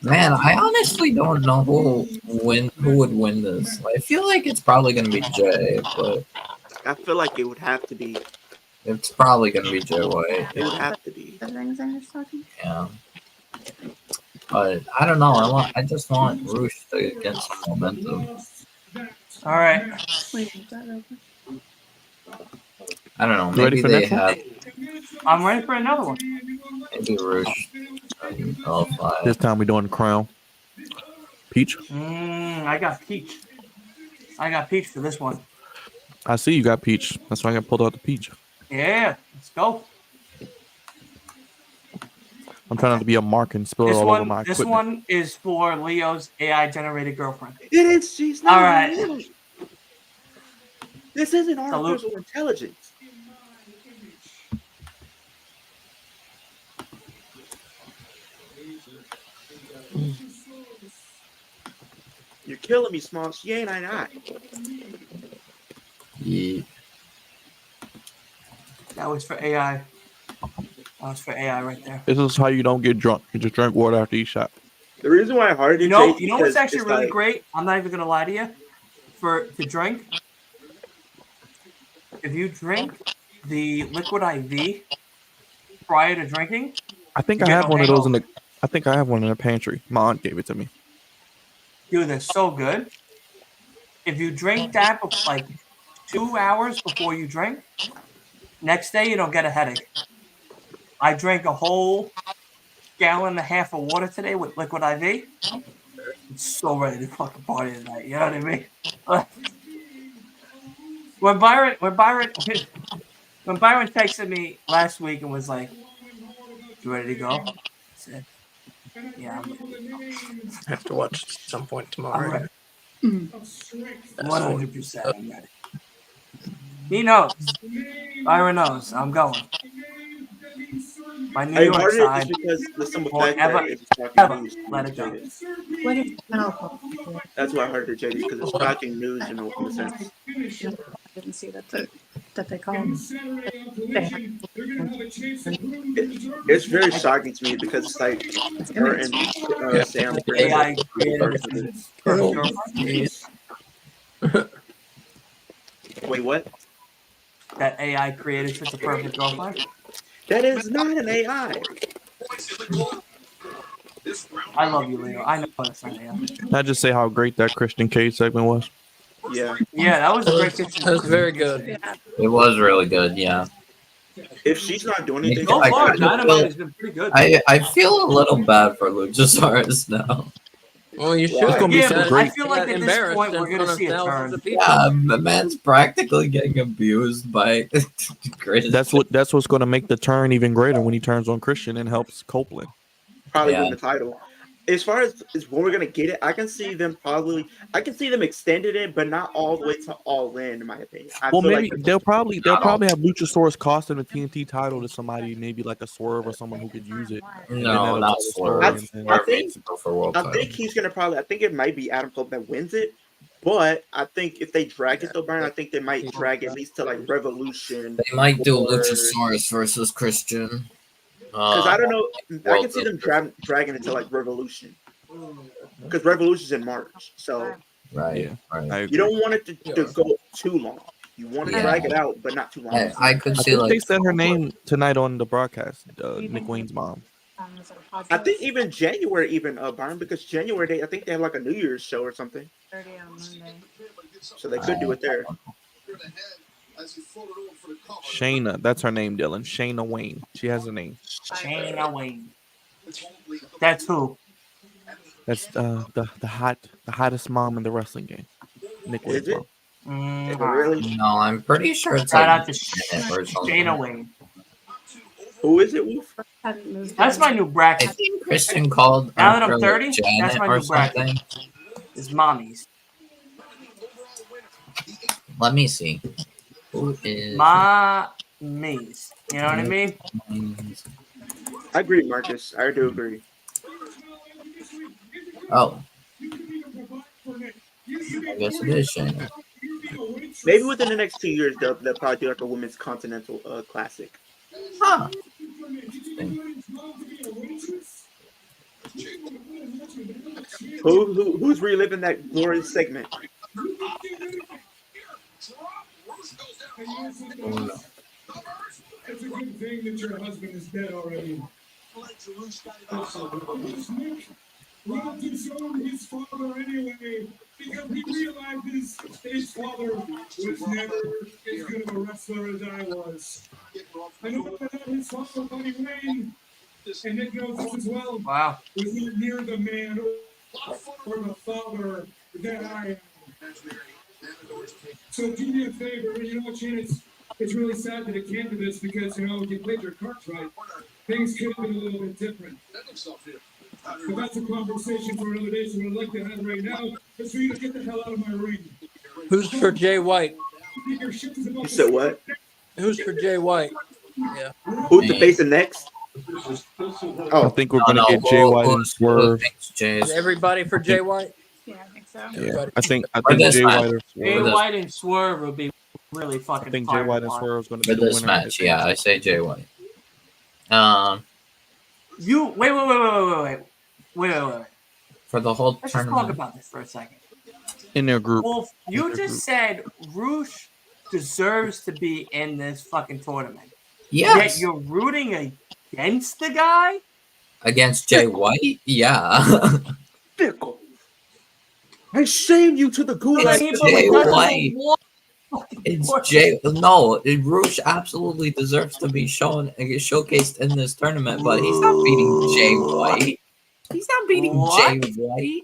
Man, I honestly don't know who would win this. I feel like it's probably gonna be Jay, but I feel like it would have to be. it's probably gonna be Jay White. It would have to be. The things I was talking. Yeah. But I don't know. I just want Roosh to get some momentum. All right. Wait, is that open? I don't know. You ready Maybe for they next one? have I'm ready for another one. maybe Roosh. This time we're doing the crown. Peach. I got peach. I got peach for this one. I see you got peach. That's why I got pulled out the peach. Yeah, let's go. I'm trying not to be a mark and spill it all over my This equipment. one is for Leo's AI generated girlfriend. It is. She's not. All right. real. This isn't Salute. artificial intelligence. You're killing me, Small. She ain't I not. Yeah. That was for AI. That was for AI right there. This is how you don't get drunk. You just drink water after each shot. The reason why I hearted You know Jay what's because actually it's really like- great? I'm not even gonna lie to you. To drink, if you drink the liquid IV prior to drinking, I think You I get have no one of those hangover. in the. I think I have one in the pantry. My aunt gave it to me. dude, they're so good. If you drink that like 2 hours before you drink, next day you don't get a headache. I drank a whole gallon and a half of water today with liquid IV. I'm so ready to fucking party tonight. You know what I mean? When Byron texted me last week and was like, "You ready to go?" I said, "Yeah, I'm ready to go." I have to watch at some point I'm tomorrow. ready. That's 100%. I'm ready. He knows. Byron knows. I'm going. My New I York hearted it side just because the simple won't fact ever, that it's shocking ever news. let it go. What is alcohol? That's why I heard it, Jay, because it's shocking news in a sense. I didn't see that they called. It's very shocking to me because it's like her and Sam created AI a created person. perfect girlfriend. Wait, what? That AI created such a perfect girlfriend. That is not an AI. I love you, Leo. I know it's not AI. Can I just say how great that Christian Cage segment was? Yeah. Yeah, that was a great picture. That was very good. It was really good, yeah. If she's not doing anything, So I far, kinda Dynamite feel- has been pretty good. I feel a little bad for Luchasaurus now. Well, you should. It's gonna be Yeah, some but great. I feel like at this embarrassed point in we're gonna front of see a thousands turn. of people. Yeah, the man's practically getting abused by Christian. That's what's going to make the turn even greater when he turns on Christian and helps Copeland. probably Yeah. win the title. As far as when we're gonna get it, I can see them extending it, but not all the way to All In my opinion. I Well, feel maybe like they'll probably have Luchasaurus costing the TNT title to somebody, maybe like a Swerve or someone who could use it. And then No, that'll not tell the story, Swerve. and then- Swerve needs to go for world I title. think he's gonna I think it might be Adam Cole that wins it, but I think if they drag it though, Brian, I think they might drag at least to like Revolution. They might do or- Luchasaurus versus Christian. Because I don't know, I can see them dragging it to like Revolution. Because Revolution's in March, so Right. Yeah. right. I you agree. don't want it to go too long. You want to Yeah. drag it out, but not too long. I could I see think like they said her name tonight on the broadcast. Nick Wayne's mom. I think even January, Byron, because January I think they have like a New Year's show or something, 30 on Monday. so they could do it there. Shayna, that's her name, Dylan. Shayna Wayne. She has a name. Shayna Wayne. That's who. That's the hottest mom in the wrestling game. Nick Is Wayne's it? mom. Really? No, I'm pretty sure it's Shout like out to minute or something. Shayna Wayne. Who is it, Wolf? Hadn't moved That's in. my new I bracket. think Christian called Now that her I'm like 30, that's Janet my or new bracket. something. Is mommies. Let me see. Who is Mommies. You know what I mean? I agree, Marcus. I do agree. Oh, I guess it is Shayna. Maybe within the next 2 years, they'll probably do like a women's continental classic. Huh. Who's reliving that glorious segment? It's a good thing that your husband is dead already. Rob disowned his father anyway because he realizes his father was never as good of a wrestler as I was. I know that his father, Buddy Wayne, and Nick knows this as well, Wow. was not near the man or the father that I am. So do me a favor, you know what, Shane, it's really sad that it came to this because, you know, if you played your cards right, things could have been a little bit different. But that's a conversation for another day, so what I'd like to have right now is for you to get the hell out of my ring. Who's for Jay White? You said what? Who's for Jay White? Yeah. Who's the face of next? I Oh, think we're gonna get Jay White and Swerve. Is everybody for Jay White? Yeah, I think so. Yeah, I think this Jay match. White or Jay Swerve. White and Swerve would be really fucking I think fire Jay White to and watch. Swerve is going to For be the this winner. match, yeah, I say Jay White. You wait. For the whole Let's just talk tournament. about this for a second. In their group. Wolf, you their just group. said Roosh deserves to be in this fucking tournament. Yes. Yet you're rooting against the guy? Against Jay White? Yeah. fickle. I shamed you to the gulag. It's Jay White. White. It's Jay. No, Roosh absolutely deserves to be showcased in this tournament, but he's not beating Jay White. He's not beating What? Jay White.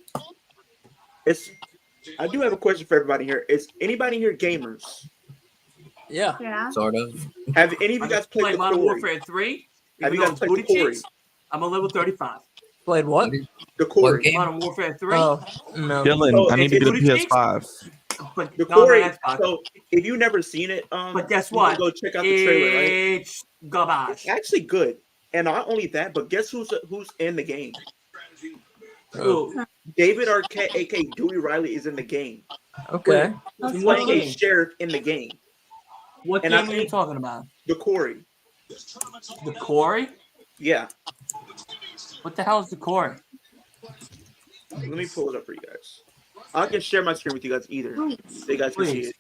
I do have a question for everybody here. Is anybody here gamers? Yeah. Yeah. Sort of. Have any of you guys played Play the Modern Corey? Warfare 3? Have you Even guys though played it's the booty Corey? cheeks? I'm a level 35. Played what? The Corey. game? Modern Warfare 3? Oh, no. Dylan, So I need to it's get a booty cheeks? PS5. But The no, Corey. that's fine. So if you've never seen it, But guess you can what? go check out the trailer, right? It's garbage. It's actually good. And not only that, but guess who's in the game? Ooh. David Arquette, aka Dewey Riley, is in the game. Okay. That's In He's what playing a game? sheriff in the game. What And I game are you think- talking about? The Corey. The Corey? Yeah. What the hell is the Corey? Let me pull it up for you guys. I can share my screen with you guys either. So you guys can see Please. it.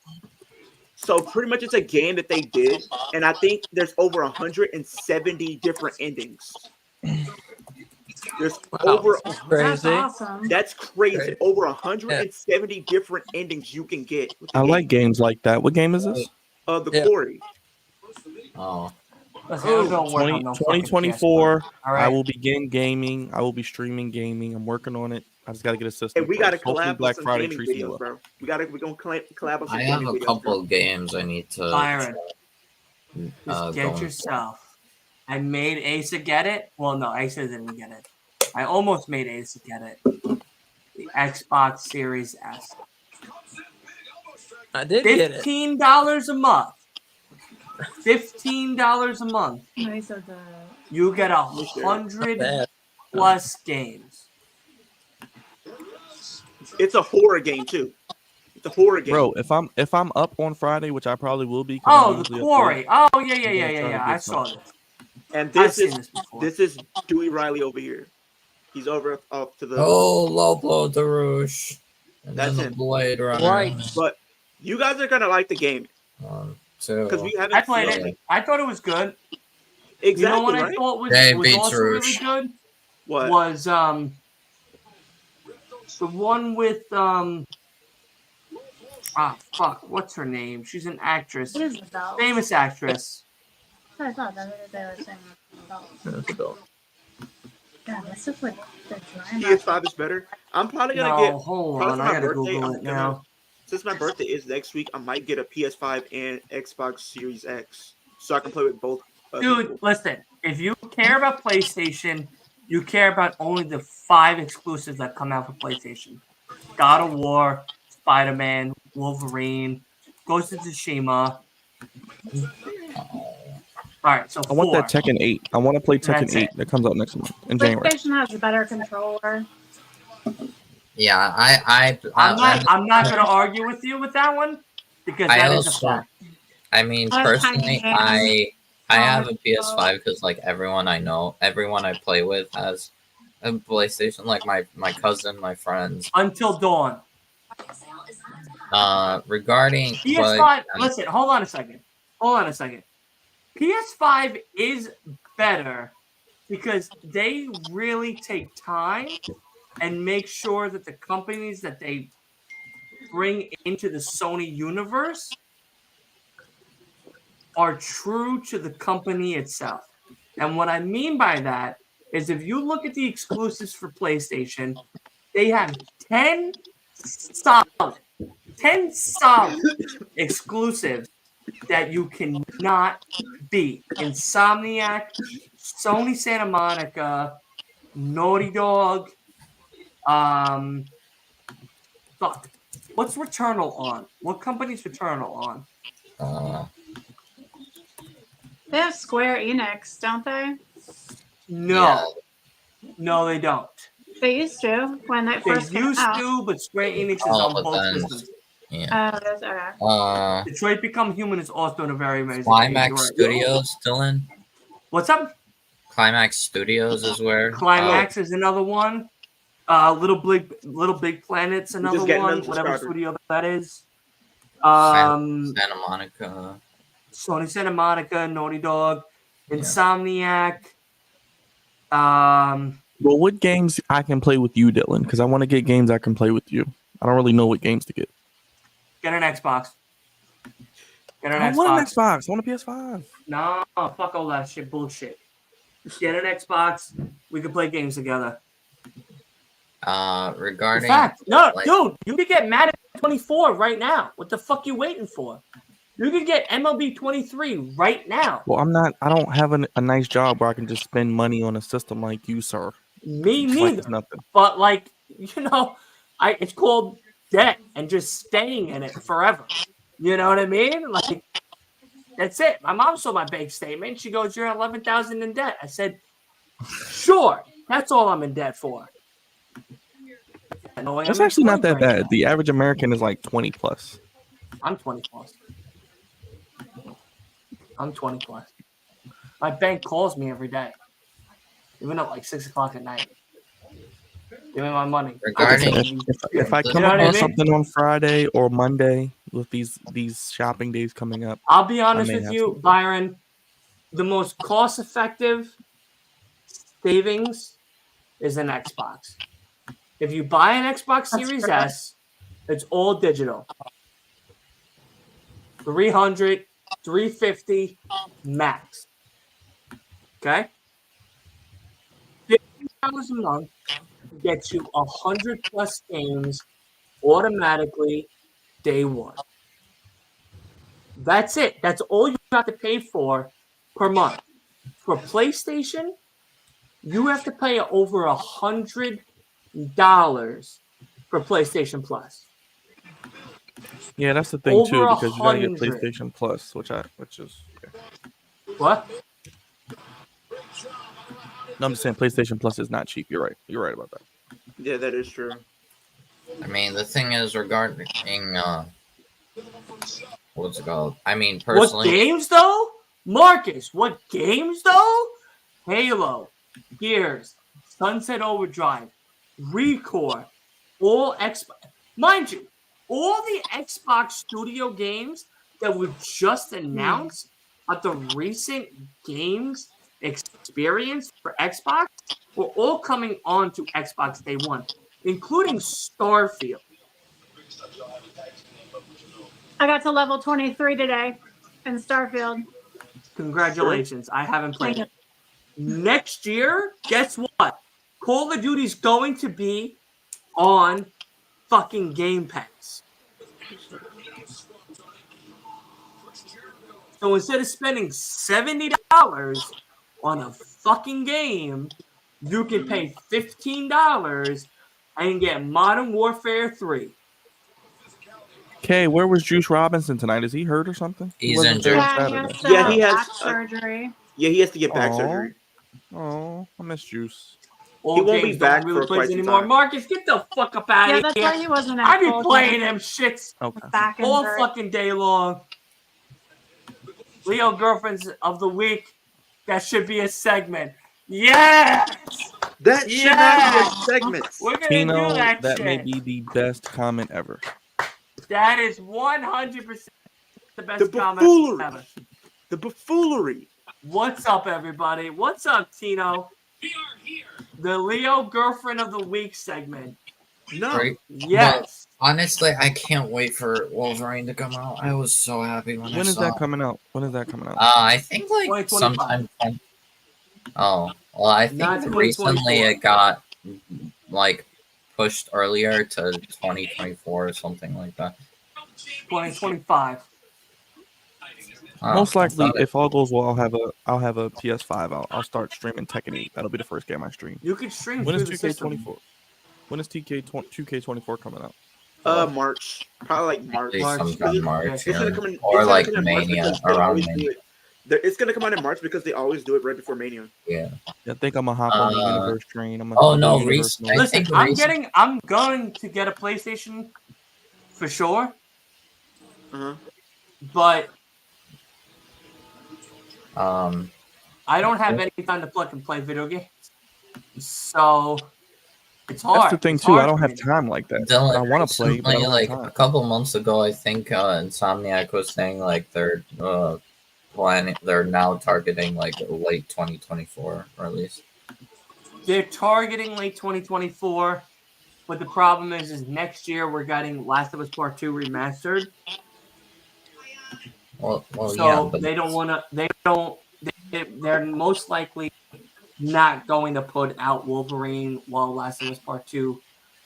So pretty much it's a game that they did, and I think there's over 170 different endings. There's over That's Crazy. awesome. that's crazy. Great. Over 170 different endings you can get. With the I game. like games like that. What game is this? The Yeah. Corey. Oh. Listen, I don't work on no fucking 2024. PS4. All right. I will begin gaming. I will be streaming gaming. I'm working on it. I just got to get a system. And we got to first. Hopefully collab with Black some Friday gaming treats me videos, well. bro. We're gonna collab on some I have gaming a videos, couple bro. of games I need to Byron, go just get into. yourself. I made Asa get it. Well, no, Asa didn't get it. I almost made Asa get it. The Xbox Series S. I did get it. $15 a month. $15 a month. No, he said that. You get Not 100 bad. plus games. It's a horror game too. It's a horror game. Bro, if I'm up on Friday, which I probably will be. 'cause Oh, I'm the usually up Quarry. late, Oh, yeah. I'm gonna try to I get saw some. this. And I've this seen is this before. this is Dewey Riley over here. He's over up to the. Oh, low blow to Roosh. And That's then the him. Blade Runner. Right. But you guys are gonna like the game 1, 2. because we haven't. I played seen it. I thought it was good. Exactly. You know what right? I thought was, Hey, was beats also Rouge. really good? What? Was the one with what's her name? She's an actress. What is the belt? Famous actress. I thought that they were saying the belt. That's cool. God, that's just like the dry PS5 is better. I'm probably gonna No, get. hold probably on. for I my gotta birthday, Google I'm it gonna- now. Since my birthday is next week, I might get a PS5 and Xbox Series X, so I can play with both Dude, listen. If you care about PlayStation, you care about only the 5 exclusives that come out for PlayStation: God of War, Spider-Man, Wolverine, Ghost of Tsushima. All right, so I want 4. that Tekken 8. I want to play Tekken That's 8 it. that comes out next month in January. PlayStation has a better controller. Yeah, I'm not going to argue with you with that one because that is a fact. I mean, I have tiny personally, hands. I have a PS5 because like everyone I play with has a PlayStation. Like my cousin, my friends. Until Dawn. Regarding PS5, listen, hold on a second. PS5 is better because they really take time and make sure that the companies that they bring into the Sony universe are true to the company itself. And what I mean by that is if you look at the exclusives for PlayStation, they have 10 solid exclusives that you cannot beat. Insomniac, Sony Santa Monica, Naughty Dog, fuck. What's Returnal on? What company's Returnal on? They have Square Enix, don't they? No. Yeah. No, they don't. They used to when they first came used out. to, but Square Enix is on but both then- systems. Yeah. That's okay. Detroit Become Human is also in a very amazing Climax game. Studios still in? What's up? Climax Studios is where Climax is another one. Little Big Planet's another just getting one. them Whatever started. studio that is. Santa Monica. Sony Santa Monica, Naughty Dog, Yeah. Insomniac. Well, what games I can play with you, Dylan? Because I want to get games I can play with you. I don't really know what games to get. Get an Xbox. Get an I Xbox. want an Xbox. I want a PS5. No, fuck all that shit. Bullshit. Get an Xbox. We can play games together. Regarding In fact, no, like- dude, you could get Madden 24 right now. What the fuck you waiting for? You could get MLB 23 right now. Well, I don't have a nice job where I can just spend money on a system like you, sir. Me Like neither. it's nothing. But like, it's called debt and just staying in it forever. You know what I mean? Like, that's it. My mom saw my bank statement. She goes, "You're $11,000 in debt." I said, "Sure, that's all I'm in debt for." It's actually not that bad. The average American is like 20 plus. I'm 20 plus. I'm 20 plus. My bank calls me every day, even at like 6 o'clock at night. Give me my money. Regarding If I come across something on Friday or Monday with these shopping days coming up, I'll be honest may with have you, something. Byron. The most cost-effective savings is an Xbox. If you buy an Xbox Series S, it's all digital. 300, 350 max. Okay? $50 a month gets you 100 plus games automatically day one. That's it. That's all you have to pay for per month. For PlayStation, you have to pay over $100 for PlayStation Plus. Yeah, that's the thing Over too, because you gotta get 100. PlayStation Plus, which is What? No, I'm just saying PlayStation Plus is not cheap. You're right. You're right about that. Yeah, that is true. I mean, the thing is regarding what's it called? I mean, personally, What games though? Marcus, what games though? Halo, Gears, Sunset Overdrive, Recore, all Xbox. Mind you, all the Xbox Studio games that were just announced at the recent games experience for Xbox were all coming on to Xbox Day One, including Starfield. I got to level 23 today in Starfield. Congratulations. I haven't played it. Next year, guess what? Call of Duty's going to be on fucking Game Pass. So instead of spending $70 on a fucking game, you can pay $15 and get Modern Warfare 3. Okay, where was Juice Robinson tonight? Is he hurt or something? He He's wasn't there injured. Yeah, he Saturday. has to Yeah, have he has, back surgery. Yeah, he has to get back Aw. surgery. Oh, I miss Juice. Old won't be games back don't really for play quite some anymore. time. Marcus, get the fuck up out Yeah, of that's here. why he wasn't at I be full playing game them shits Okay. with back all injury. fucking day long. Leo Girlfriends of the Week. That should be a segment. Yes! That should not be a Yes! segment. We're going to Tino, do that that shit. may be the best comment ever. That is 100% the best The comment buffoonery. ever. The buffoonery. What's up, everybody? What's up, Tino? We are here. The Leo Girlfriend of the Week segment. No. Right? Yes. Honestly, I can't wait for Wolverine to come out. I was so happy when I When is saw that it. coming out? When is that coming out? I think like 2025. sometime. Oh, well, I Not think recently 2024. it got like pushed earlier to 2024 or something like that. 2025. Oh, Most I likely, thought it- if all goes well, I'll have a PS5. I'll start streaming Tekken 8. That'll be the first game I stream. You can stream When through is the system. 2K24? When is 2K24 coming out? March. Probably like March. At least March. sometime in March, It's gonna yeah. come in, Or it's like gonna come in March Mania, because they around always Mania. do it. It's gonna come out in March because they always do it right before Mania. Yeah. Yeah, I think I'm gonna hop on the Universe train. I'm Oh, no, Universe Reese, mode. I Listen, think I'm going to get a PlayStation for sure, Uh-huh. but Um, I don't have any time to plug and play video games. So it's hard. That's the thing It's too. hard I don't for have me. time like that. Dylan, I want to play, but I recently, don't like have a time. couple months ago, I think Insomniac was saying like they're planning, they're now targeting like late 2024 release. They're targeting late 2024, but the problem is next year we're getting Last of Us Part 2 remastered. Well, So yeah, but they don't want to. They're most likely not going to put out Wolverine while Last of Us Part 2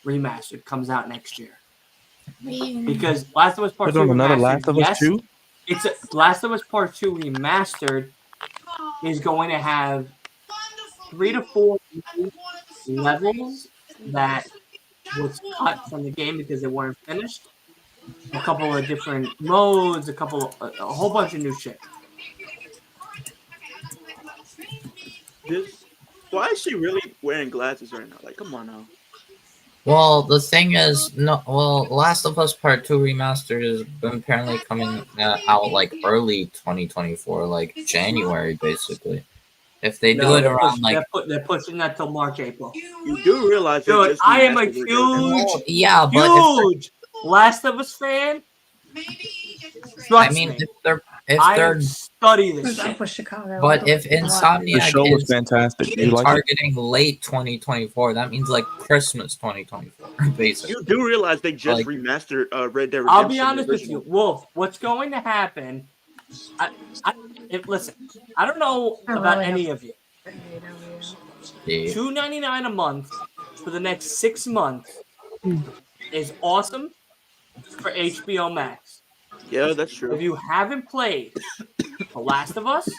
remastered comes out next year. Because Last of Us Part Put 2 on another remastered, Last of Us yes, 2? it's a, Last of Us Part 2 remastered is going to have 3 to 4 levels that was cut from the game because they weren't finished. A couple of different modes, a whole bunch of new shit. Why is she really wearing glasses right now? Like, come on now. well, the thing is, no. Well, Last of Us Part 2 Remastered is apparently coming out like early 2024, like January, basically. If they do it around like, they're pushing that till March, April. You do realize Dude, just I am a remastered it. huge, yeah, but if huge Last of Us fan. I mean, if I they're study this shit. Up with Chicago. but if The Insomniac show was is fantastic. You like it? targeting late 2024, that means like Christmas 2024, basically. You do realize they just Like- remastered Red Dead Redemption. I'll be honest with original. you, Wolf. What's going to happen? Listen, I don't know I about really any of you. Yeah. $2.99 a month for the next 6 months is awesome for HBO Max. Yeah, that's true. If you haven't played The Last of Us,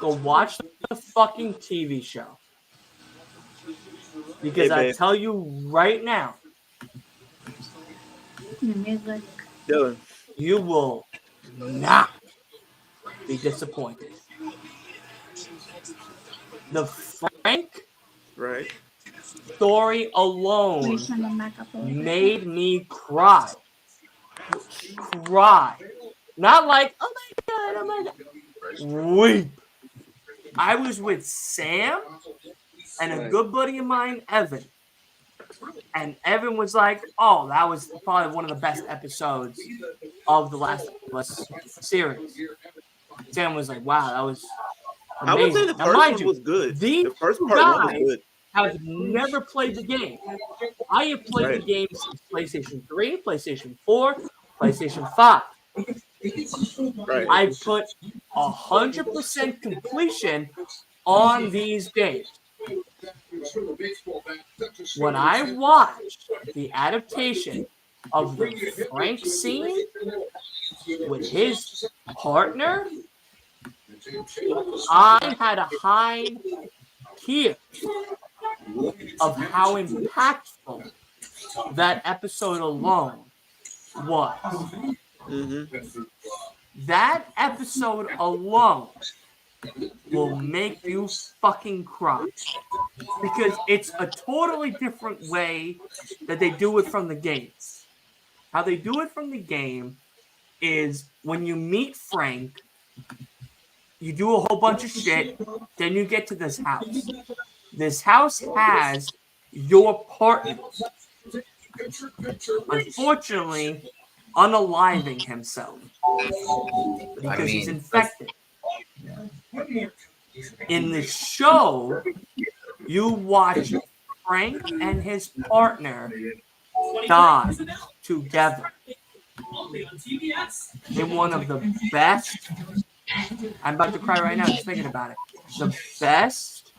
go watch the fucking TV show. Because Hey, I babe. tell you right now, Music. Dylan. you will not be disappointed. The Frank Right. story alone Turn them back up a little bit. made me cry. Cry. Not like, oh my God. Weep. I was with Sam and a good buddy of mine, Evan. And Evan was like, oh, that was probably one of the best episodes of the Last of Us series. Sam was like, wow, that was I would say amazing. the Now, first mind one you, was good. these The first part one was guys good. have never played the game. I have played Right. the game since PlayStation 3, PlayStation 4, PlayStation 5. Right. I put 100% completion on these games. When I watched the adaptation of the Frank scene with his partner I had a high tier of how impactful that episode alone was. Mm-hmm. That episode alone will make you fucking cry. Because it's a totally different way that they do it from the games. How they do it from the game is when you meet Frank, you do a whole bunch of shit, then you get to this house. This house has your partner, unfortunately, unaliving himself because he's infected. In the show, you watch Frank and his partner die together in one of the best. I'm about to cry right now just thinking about it. The best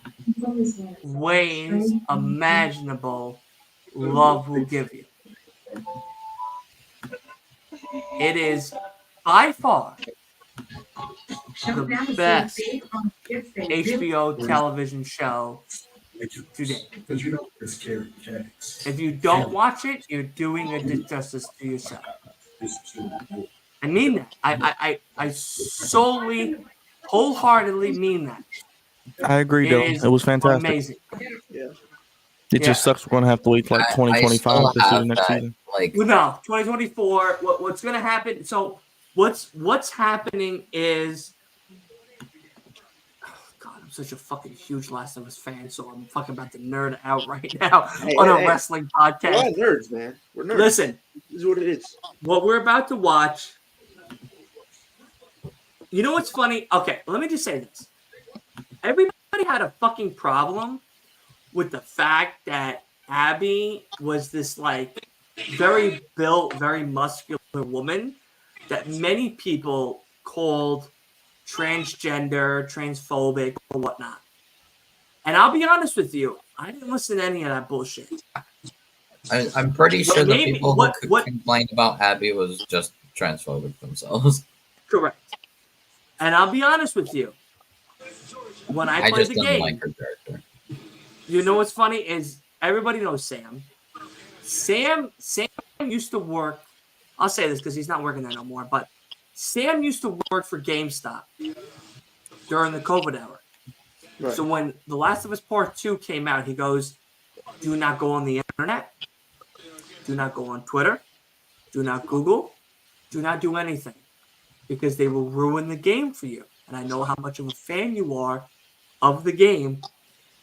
ways imaginable love will give you. It is by far the best HBO television show today. If you don't watch it, you're doing a disjustice to yourself. I mean that. I solely, wholeheartedly mean that. I agree, though. It was fantastic. Amazing. Yeah. It just sucks we're going to have to wait till like 2025 to see the next season. Like, well, no, 2024. What's going to happen? So what's happening is, oh God, I'm such a fucking huge Last of Us fan, so I'm fucking about to nerd out right now on a wrestling podcast. We're all nerds, man. We're nerds. Listen, this is what it is. What we're about to watch. You know what's funny? Okay, let me just say this. Everybody had a fucking problem with the fact that Abby was this like very built, very muscular woman that many people called transgender, transphobic, or whatnot. And I'll be honest with you, I didn't listen to any of that bullshit. I'm pretty sure the people who complained about Abby was just transphobic themselves. Correct. And I'll be honest with you. When I played the game, like her character. You know what's funny is everybody knows Sam. Sam used to work. I'll say this because he's not working there no more. But Sam used to work for GameStop during the COVID era. Right. So when The Last of Us Part 2 came out, he goes, "Do not go on the internet. Do not go on Twitter. Do not Google. Do not do anything because they will ruin the game for you. And I know how much of a fan you are of the game.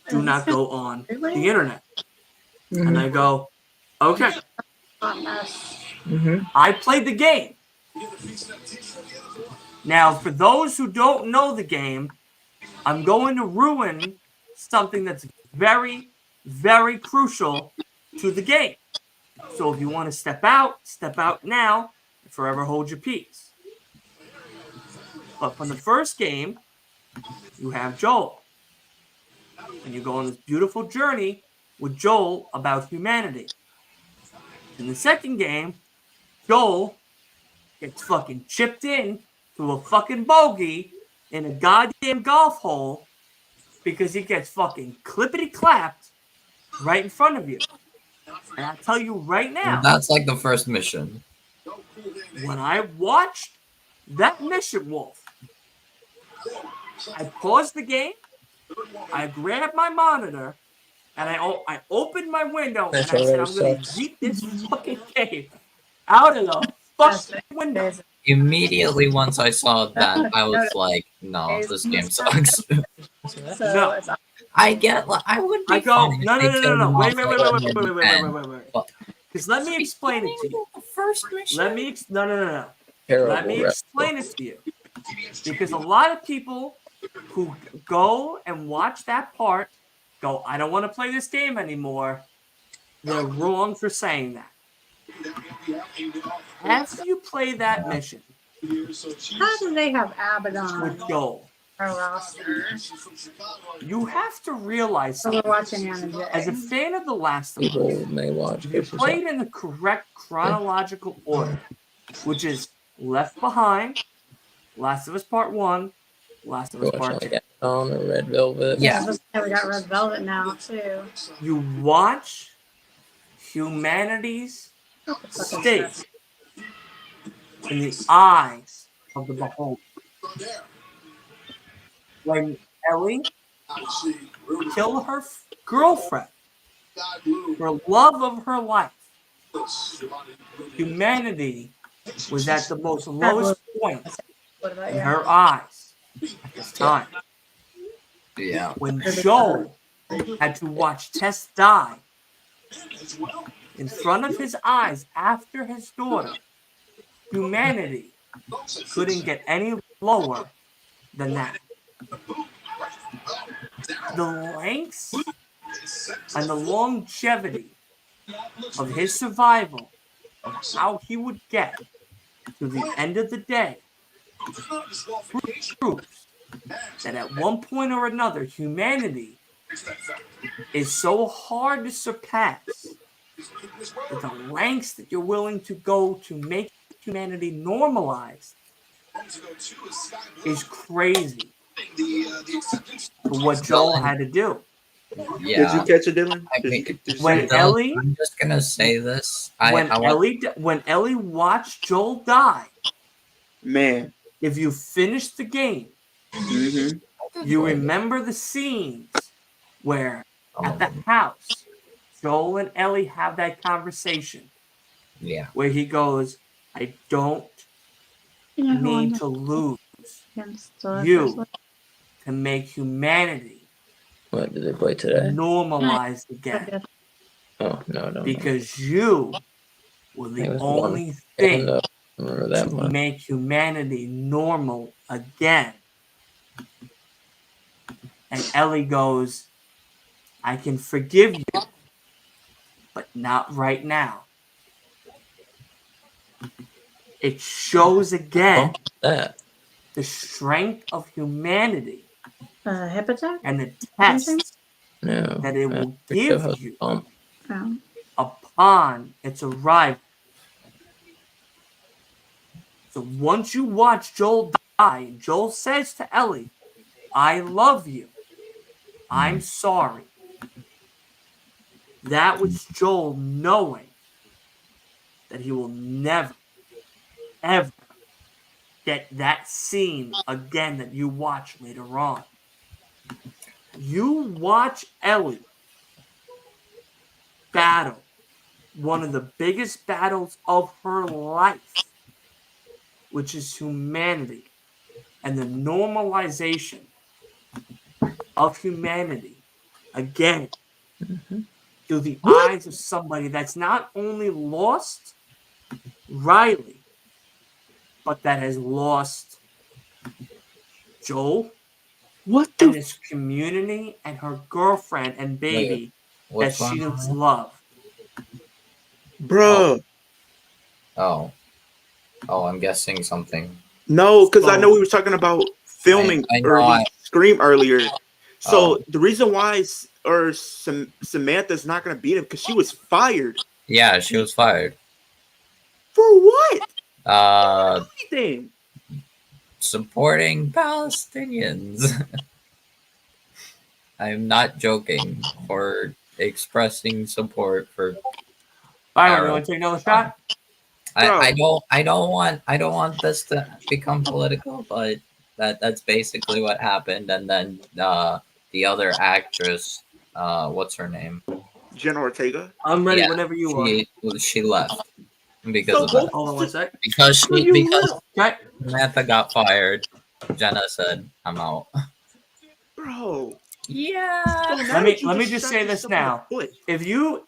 Do not go on the internet." Mm-hmm. And I go, okay. Mm-hmm. I played the game. Now, for those who don't know the game, I'm going to ruin something that's very, very crucial to the game. So if you want to step out now, and forever hold your peace. But from the first game, you have Joel. And you go on this beautiful journey with Joel about humanity. In the second game, Joel gets fucking chipped in to a fucking bogey in a goddamn golf hole because he gets fucking clippity-clapped right in front of you. And I'll tell you right now. That's like the first mission. When I watched that mission, Wolf, I paused the game, I grabbed my monitor, and I opened my window, and I said, I'm going to yeet this fucking game out of the fucking window. Immediately once I saw that, I was like, no, this game sucks. No. I get, like, I would be I go, fine no, if they wait. Because let me explain it to you. Let me explain it to you. Because a lot of people who go and watch that part go, I don't want to play this game anymore. They're wrong for saying that. After you play that mission, how do they have Abaddon with Joel? Roster. You have to realize something. We're watching as a fan of The Last of Us, if you played in the correct chronological order, which is Left Behind, Last of Us Part 1, Last of Us Part 2. On or Red Velvet. Yeah, we got Red Velvet now too. You watch humanity's stake in the eyes of the beholder. When Ellie killed her girlfriend, her love of her life, humanity was at the most lowest point in her eyes at this time. Yeah. When Joel had to watch Tess die in front of his eyes after his daughter, humanity couldn't get any lower than that. The lengths and the longevity of his survival, of how he would get to the end of the day, proves that at one point or another, humanity is so hard to surpass that the lengths that you're willing to go to make humanity normalized is crazy for what Joel had to do. Yeah. Did you catch it, Dylan? When Ellie, I'm just gonna say this. When Ellie watched Joel die, man, if you finish the game, you remember the scenes where at the house, Joel and Ellie have that conversation. Yeah. Where he goes, I don't need to lose you to make humanity What did they play today? normalized again. Oh, no. Because you were the only thing to make humanity normal again. And Ellie goes, I can forgive you, but not right now. It shows again the strength of humanity Hip attack? and the test that it will give you upon its arrival. So once you watch Joel die, Joel says to Ellie, I love you. I'm sorry. That was Joel knowing that he will never, ever get that scene again that you watch later on. You watch Ellie battle one of the biggest battles of her life, which is humanity and the normalization of humanity again through the eyes of somebody that's not only lost Riley, but that has lost Joel, and his community, and her girlfriend and baby that she loves. Bro. Oh, I'm guessing something. No, because I know we were talking about filming Scream earlier. So the reason why Samantha's not going to beat him because she was fired. Yeah, she was fired. For what? Anything. Supporting Palestinians. I'm not joking. For expressing support for. Byron, you want to take another shot? I don't want this to become political, but that's basically what happened. And then the other actress, what's her name? Jenna Ortega. I'm ready whenever you are. She left because of that. Hold on one sec. Because Samantha got fired. Jenna said, "I'm out." Bro. Yeah. Let me just say this now. If you,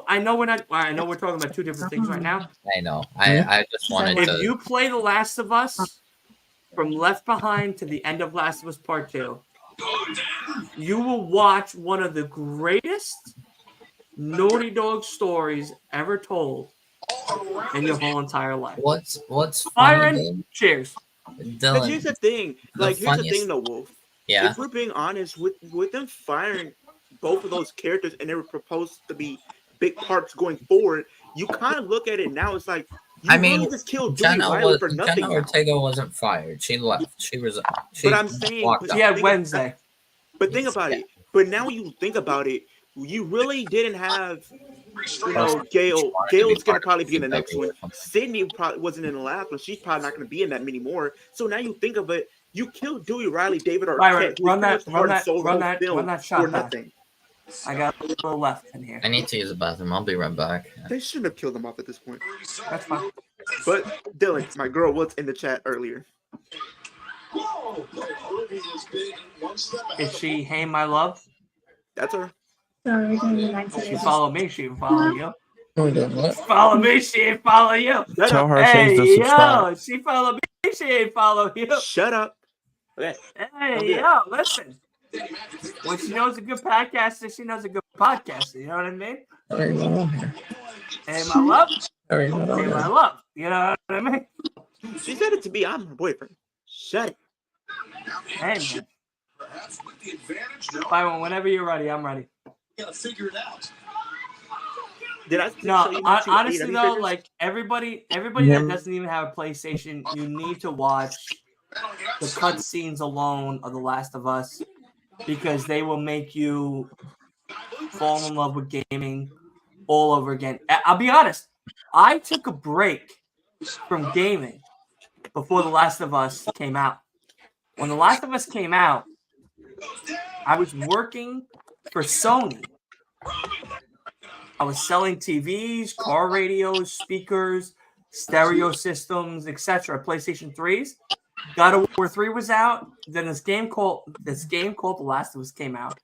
I know we're talking about two different things right now. I know. I just wanted to. If you play The Last of Us from Left Behind to the end of Last of Us Part 2, you will watch one of the greatest Naughty Dog stories ever told in your whole entire life. What's Byron? Cheers. Because here's the thing. Here's the thing, though, Wolf. Yeah. If we're being honest, with them firing both of those characters and they were proposed to be big parts going forward, you kind of look at it now. It's like I mean, really just killed Dewey Jenna Riley for nothing. Jenna Ortega wasn't fired. She left. She was. But I'm saying, walked She out. had Wednesday. But think about it. But now you think about it, you really didn't have, you know, Gail. Gail's gonna probably be in the next one. Sydney probably wasn't in the last one. She's probably not gonna be in that many more. So now you think of it, you killed Dewey Riley, David Arquette, Byron, who run pretty that much heart and soul run that shot for back. nothing. I got a little left in here. I need to use the bathroom. I'll be right back. They shouldn't have killed him off at this point. That's fine. But Dylan, my girl was in the chat earlier. Is she Hey My Love? That's her. So we can do 19. She follow me, she can follow you. What? Follow me, she ain't follow you. Tell her Hey, things to subscribe. yo, she follow me, she ain't follow you. Shut up. Okay. Hey, yo, listen. When she knows a good podcaster, she knows a good podcaster. You know what I mean? Very well here. Hey, my love. Very well Hey, my here. love. You know what I mean? She said it to me. I'm her boyfriend. Shut it. Hey, man. Byron, whenever you're ready, I'm ready. Gotta figure it out. Did I? No, show you my two honestly AEW though, figures? like everybody that doesn't even have a PlayStation, you need to watch the cutscenes alone of The Last of Us because they will make you fall in love with gaming all over again. I'll be honest, I took a break from gaming before The Last of Us came out. When The Last of Us came out, I was working for Sony. I was selling TVs, car radios, speakers, stereo systems, etc. PlayStation 3s. God of War 3 was out. Then this game called The Last of Us came out.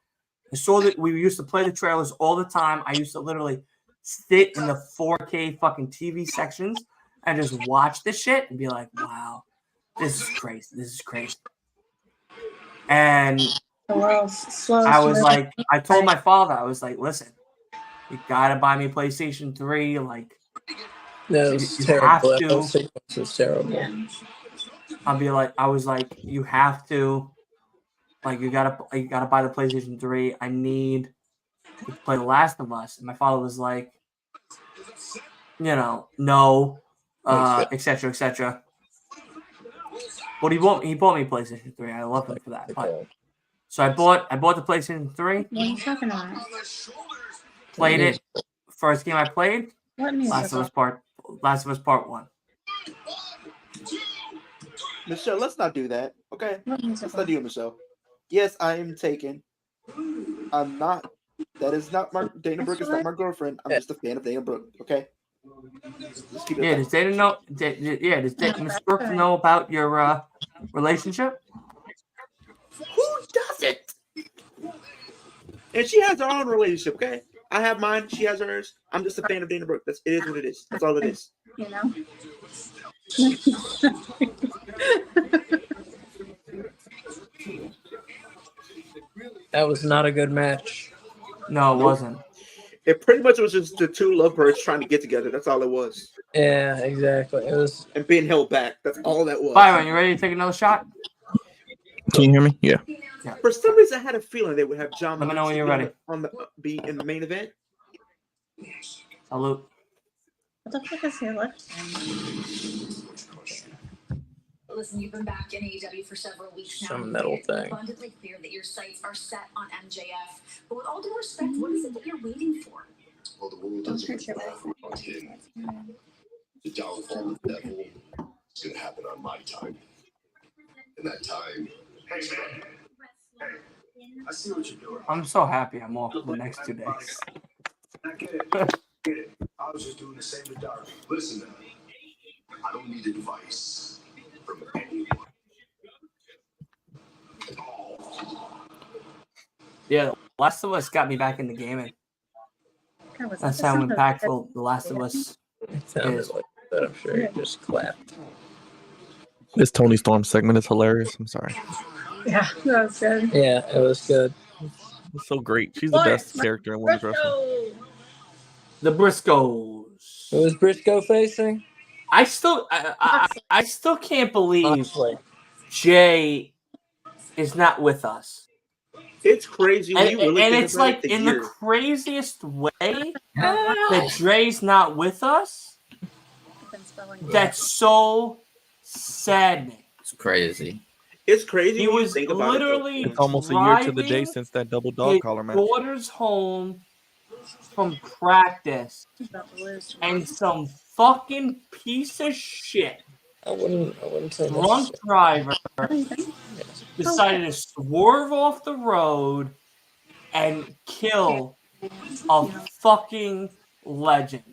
I saw that we used to play the trailers all the time. I used to literally sit in the 4K fucking TV sections and just watch this shit and be like, wow, this is crazy. This is crazy. And The world's slowest I was moving. like, I told my father, I was like, listen, you gotta buy me a PlayStation 3. Like, That was you terrible. have That to. whole sequence was terrible. I was like, you have to. Like, you gotta buy the PlayStation 3. I need to play The Last of Us. And my father was like, you know, no, etc., etc. But he bought me a PlayStation 3. I love him for that. But, so I bought the PlayStation 3. What are you talking about? Played it. First game I played, What music? Last of Us Part 1. Michelle, let's not do that. Okay. What music? Let's not do it, Michelle. Yes, I am taken. I'm not. That is not my Dana Brooke. Is not my girlfriend. I'm just a fan of Dana Brooke. Okay. Let's keep it Yeah, that. does Dana know? Does Miss Brooks know about your relationship? Who doesn't? And she has her own relationship. Okay. I have mine. She has hers. I'm just a fan of Dana Brooke. It is what it is. That's all it is. You know? That was not a good match. No, it Nope. wasn't. It pretty much was just the two lovebirds trying to get together. That's all it was. Yeah, exactly. It was. And being held back. That's all that was. Byron, you ready to take another shot? Can you hear me? Yeah. For some reason, I had a feeling they would have Jon Let me know when Moxley you're ready. be in the main event. Salute. What the fuck is he lifting? Listen, you've been back in AEW for several weeks now. Some metal It's thing. abundantly clear that your sights are set on MJF. But with all due respect, what is it that you're waiting for? Well, the world Don't doesn't hurt your revolve around him. The downfall of the devil is going to happen on my time. And that time is right. I see what you're doing. I'm so happy I'm off for the next 2 days. I get it. Get it. I was just doing the same with Darby. Listen now, I don't need advice from anyone. At all. Yeah, Last of Us got me back into gaming. God, was That's that how some of impactful The Last of Us It sounded is. like that. I'm sure he just clapped. This Tony Storm segment is hilarious. I'm sorry. Yeah, that was good. Yeah, it was good. It's so great. She's the best character in women's wrestling. The Briscoes. Who was Briscoe facing? I still can't believe Moxley. Jay is not with us. It's crazy. When And, you really and think it's about like it, the in year. the craziest way that Dre's not with us. that's so saddening. It's crazy. It's crazy He when you was think about literally It's almost a year to the day driving since that double his dog collar match. daughter's home from practice, and some fucking piece of shit I wouldn't say drunk necessary. driver decided to swerve off the road and kill a fucking legend.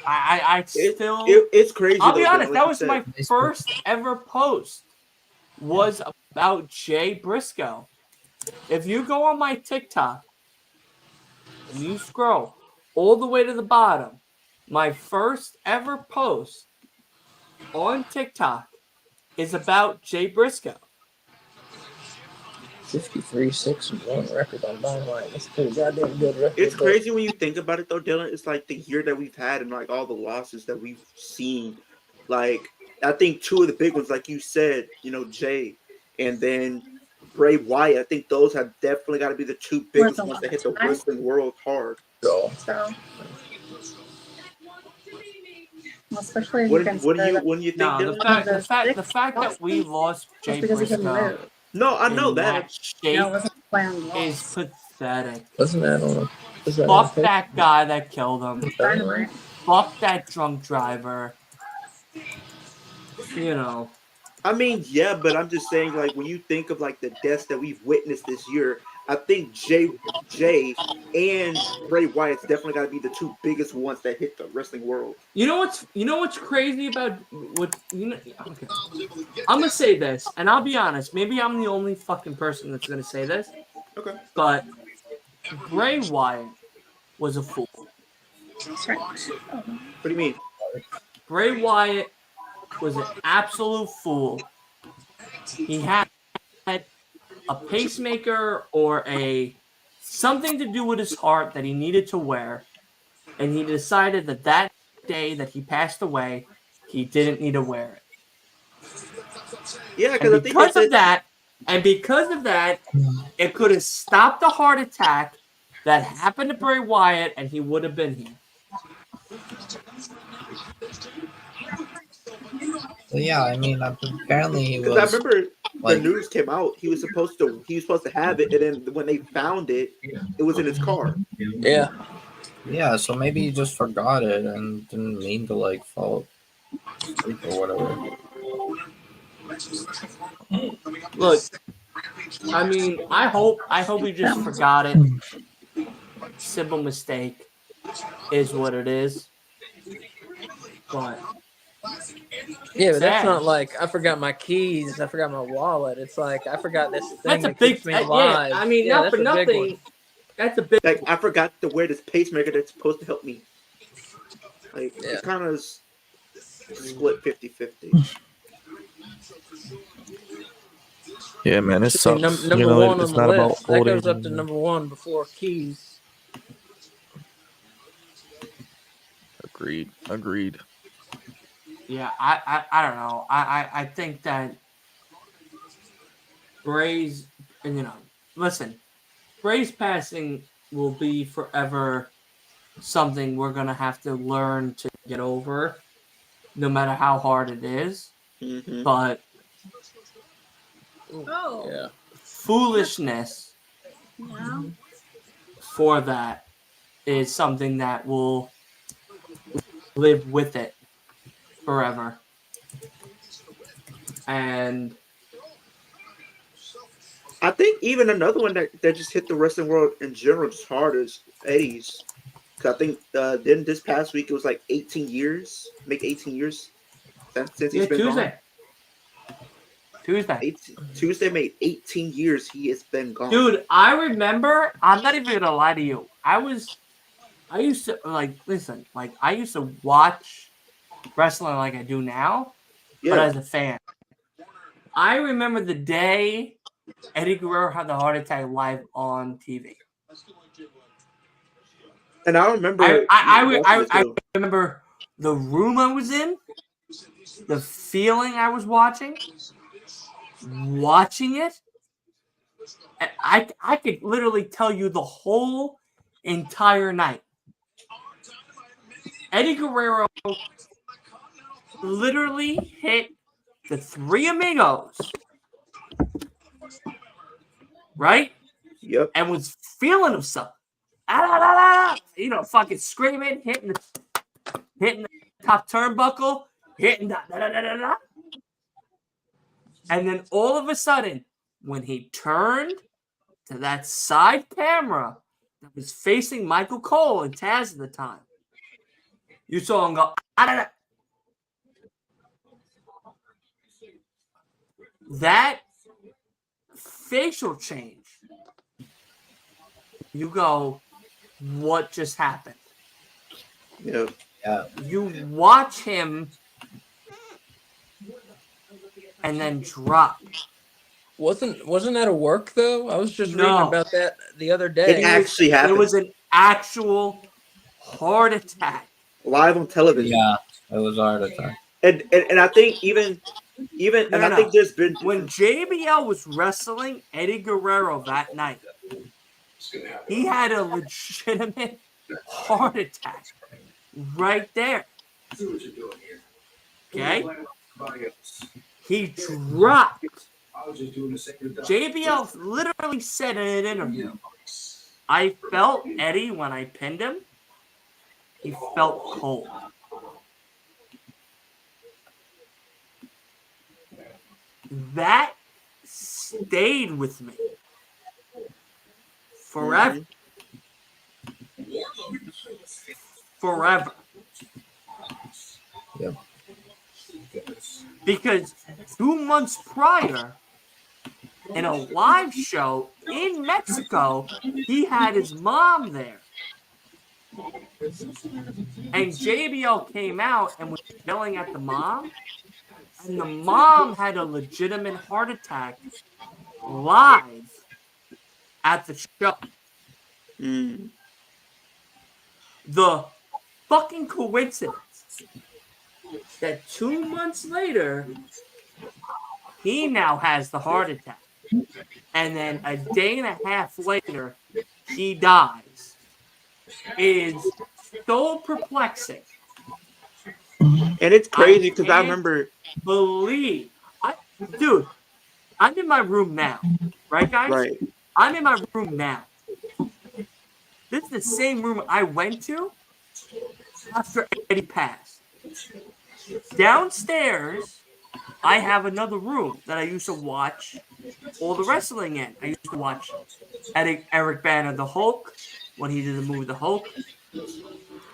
I still. It's crazy. I'll be though, honest. like That you was said. my first ever post. Was about Jay Briscoe. If you go on my TikTok and you scroll all the way to the bottom, my first ever post on TikTok is about Jay Briscoe. 53-6-1 record on Dynamite. That's a pretty goddamn good record. It's crazy when you think about it, though, Dylan. It's like the year that we've had and like all the losses that we've seen. Like, I think two of the big ones, like you said, you know, Jay, and then Bray Wyatt. I think those have definitely got to be the two biggest ones that hit the wrestling world hard. So, especially What do you think? No, Dylan? the fact that we lost Jay Briscoe No, I know in that. shape is pathetic. wasn't that on? Fuck that guy that killed him. Dynamite? Fuck that drunk driver. You know. I mean, yeah, but I'm just saying, like, when you think of like the deaths that we've witnessed this year, I think Jay and Bray Wyatt's definitely got to be the two biggest ones that hit the wrestling world. You know what's crazy about what you know? Okay. I'm gonna say this, and I'll be honest. Maybe I'm the only fucking person that's gonna say this. Okay. But Bray Wyatt was a fool. What do you mean? Bray Wyatt was an absolute fool. He had a pacemaker or something to do with his heart that he needed to wear, and he decided that day that he passed away, he didn't need to wear it. Yeah, because of that, it could have stopped the heart attack that happened to Bray Wyatt, and he would have been here. Well, yeah, I mean, apparently he was. Because I remember like, the news came out. He was supposed to have it, and then when they found it, it was in his car. Yeah. Yeah, so maybe he just forgot it and didn't mean to like fall asleep or whatever. Look, I mean, I hope he just forgot it. Simple mistake is what it is. But yeah, but that's not like I forgot my keys, I forgot my wallet. It's like I forgot this thing that keeps me alive. Yeah, I mean, not for nothing. That's a big. Like, I forgot to wear this pacemaker that's supposed to help me. Like, it's kind of split 50-50. Yeah, man, it sucks. Number one on the list. That goes up to number one before keys. Agreed. Yeah, I don't know. I think that Bray's, and you know, listen, Bray's passing will be forever something we're gonna have to learn to get over, no matter how hard it is. Mm-hmm. But Yeah, foolishness for that is something that will live with it forever. And I think even another one that just hit the wrestling world in general just hard is Eddie's. Cause I think then this past week it was like 18 years. Make 18 years since he's been gone. Tuesday made 18 years he has been gone. Dude, I remember, I'm not even gonna lie to you. I used to watch wrestling like I do now, but as a fan. I remember the day Eddie Guerrero had the heart attack live on TV. And I remember I remember the room I was in, the feeling I was watching it, And I could literally tell you the whole entire night. Eddie Guerrero literally hit the Three Amigos, right? Yep. And was feeling himself. You know, fucking screaming, hitting the top turnbuckle, hitting that. And then all of a sudden, when he turned to that side camera that was facing Michael Cole and Taz at the time, you saw him go, that facial change, you go, what just happened? Yep. Yeah. You watch him and then drop. Wasn't that a work though? I was just reading No. about that the other day. It actually happened. It was an actual heart attack. Live on television. Yeah, it was a heart attack. And I think even I think there's been when JBL was wrestling Eddie Guerrero that night, he had a legitimate heart attack right there. Okay? He dropped. JBL literally said in an interview, I felt Eddie when I pinned him. He felt cold. That stayed with me forever. Forever. Yep. Because 2 months prior, in a live show in Mexico, he had his mom there. And JBL came out and was yelling at the mom. And the mom had a legitimate heart attack live at the show. The fucking coincidence that 2 months later, he now has the heart attack. And then a day and a half later, he dies is so perplexing. And it's crazy because I remember. Dude, I'm in my room now. Right, guys? Right. I'm in my room now. This is the same room I went to after Eddie passed. Downstairs, I have another room that I used to watch all the wrestling in. I used to watch Eric Banner, the Hulk, when he did the movie The Hulk.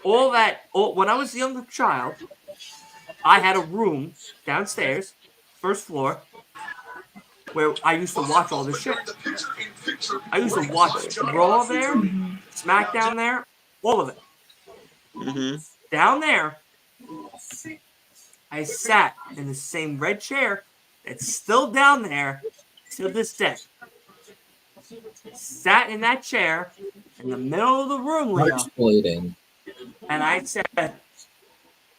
All that, when I was a younger child, I had a room downstairs, first floor, where I used to watch all this shit. I used to watch Raw there, SmackDown there, all of it. Mm-hmm. Down there, I sat in the same red chair that's still down there to this day. Sat in that chair in the middle of the room, Leo, Bleeding. and I said,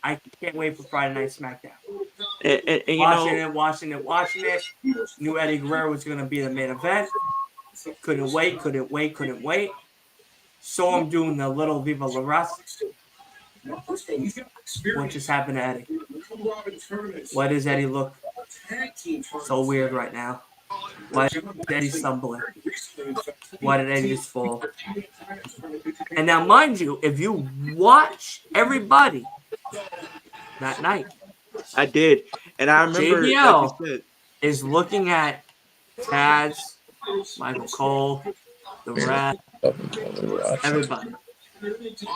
I can't wait for Friday Night SmackDown. And you watching it. Knew Eddie Guerrero was going to be the main event. Couldn't wait. Saw him doing the little Viva La Raza. What just happened to Eddie? Why does Eddie look so weird right now? Why did Eddie stumble? Why did Eddie just fall? And now, mind you, if you watch everybody that night, I did. And I remember JBL like you said, is looking at Taz, Michael Cole, the Rat, everybody.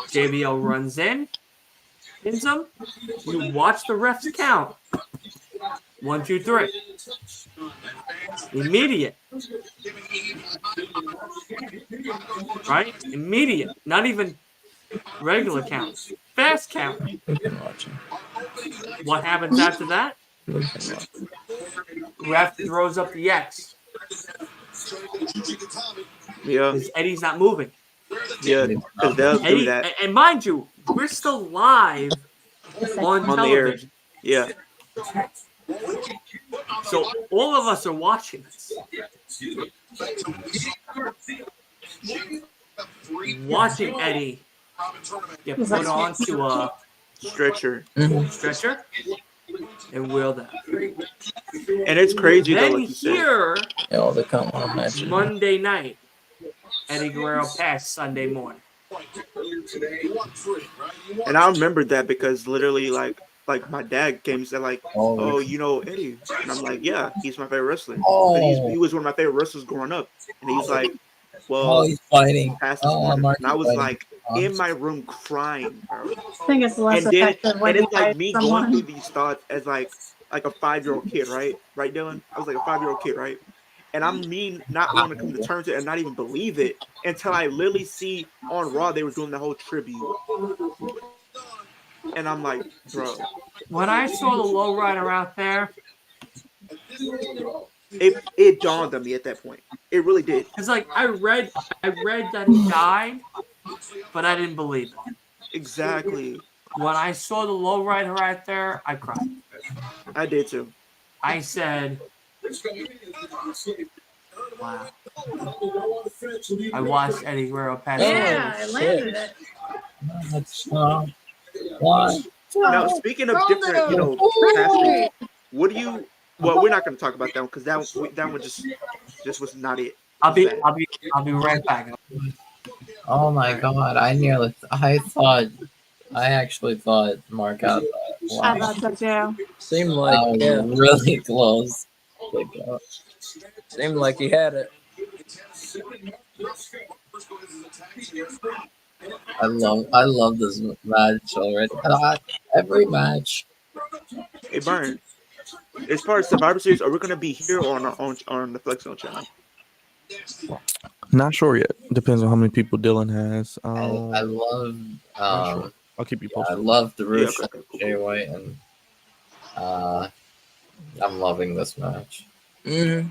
JBL runs in, pins him. You watch the refs count. 1, 2, 3. Immediate. Right? Immediate. Not even regular count. Fast count. What happens after that? Ref throws up the X. yeah, Because Eddie's not moving. yeah, because they'll do Eddie, that and mind you, we're still live on on the air. television. Yeah, So all of us are watching this. Watching Eddie get put onto a Stretcher. stretcher and wheeled out. And it's crazy though, Then like you said. here, Yeah, all the come on matches. Monday night, Eddie Guerrero passed Sunday morning. And I remember that because literally like my dad came and said like, oh, you know Eddie, and I'm like, yeah, he's my favorite wrestler. He was one of my favorite wrestlers growing up, and he's like, well, he's fighting. passed this morning. And I was like in my room crying, bro. I think it's less And then effective when and you it's like fight me someone. going through these thoughts as like a 5-year-old kid, right, Dylan? I was like a 5-year-old kid, right? And I'm not wanting to come to terms with it and not even believe it until I literally see on Raw they were doing the whole tribute. And I'm like, bro. When I saw the lowrider out there, it dawned on me at that point. It really did. it's like I read that he died, but I didn't believe it. Exactly. When I saw the lowrider out there, I cried. I did too. I said, wow. I watched Eddie Guerrero pass away. Yeah, I landed it. Why? Now, speaking of different, passing, what do you? Well, we're not going to talk about that one because that one just was not it. I'll be right back. Oh my god! I actually thought Mark had that. I thought so too. Seemed like really close. Seemed like he had it. I love this match already. Every match. Hey, Bryan, as far as Survivor Series, are we going to be here on the Flex Zone channel? Not sure yet. Depends on how many people Dylan has. I love. Sure. I'll keep you posted. I love the Rush Jay White, and I'm loving this match. Yeah.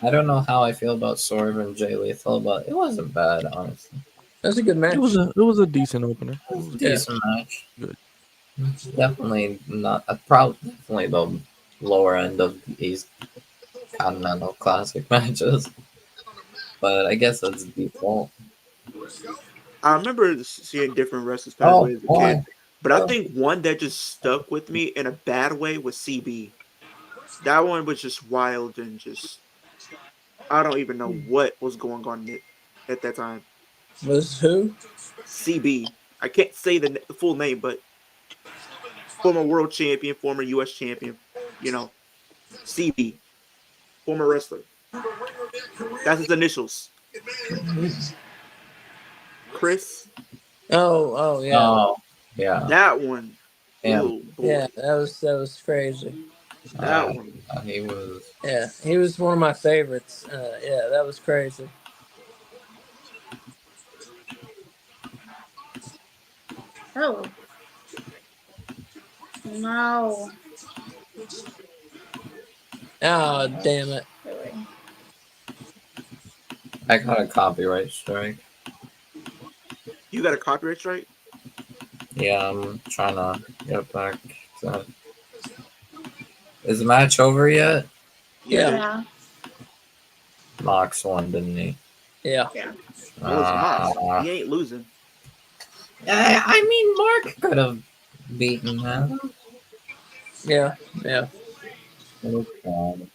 I don't know how I feel about Swerve and Jay Lethal, but it wasn't bad, honestly. That's a good match. It was a decent opener. It was a decent match. Good. It's definitely not definitely the lower end of these Continental Classic matches, but I guess that's default. I remember seeing different wrestlers pass away as a kid, but I think one that just stuck with me in a bad way was CB. That one was just wild and just I don't even know what was going on at that time. Was who? CB. I can't say the full name, but former world champion, former U.S. champion, CB, former wrestler. That's his initials. Chris. Oh yeah. Oh yeah. That one. Yeah. Oh, Yeah, that was crazy. That one. He was. Yeah, he was one of my favorites. Yeah, that was crazy. Oh. No. Oh, damn it. Really? I got a copyright strike. You got a copyright strike? Yeah, I'm trying to get back to that. Is the match over yet? Yeah. Mox won, didn't he? Yeah. He ain't losing. I mean, Mark could have beaten him. Yeah. Okay.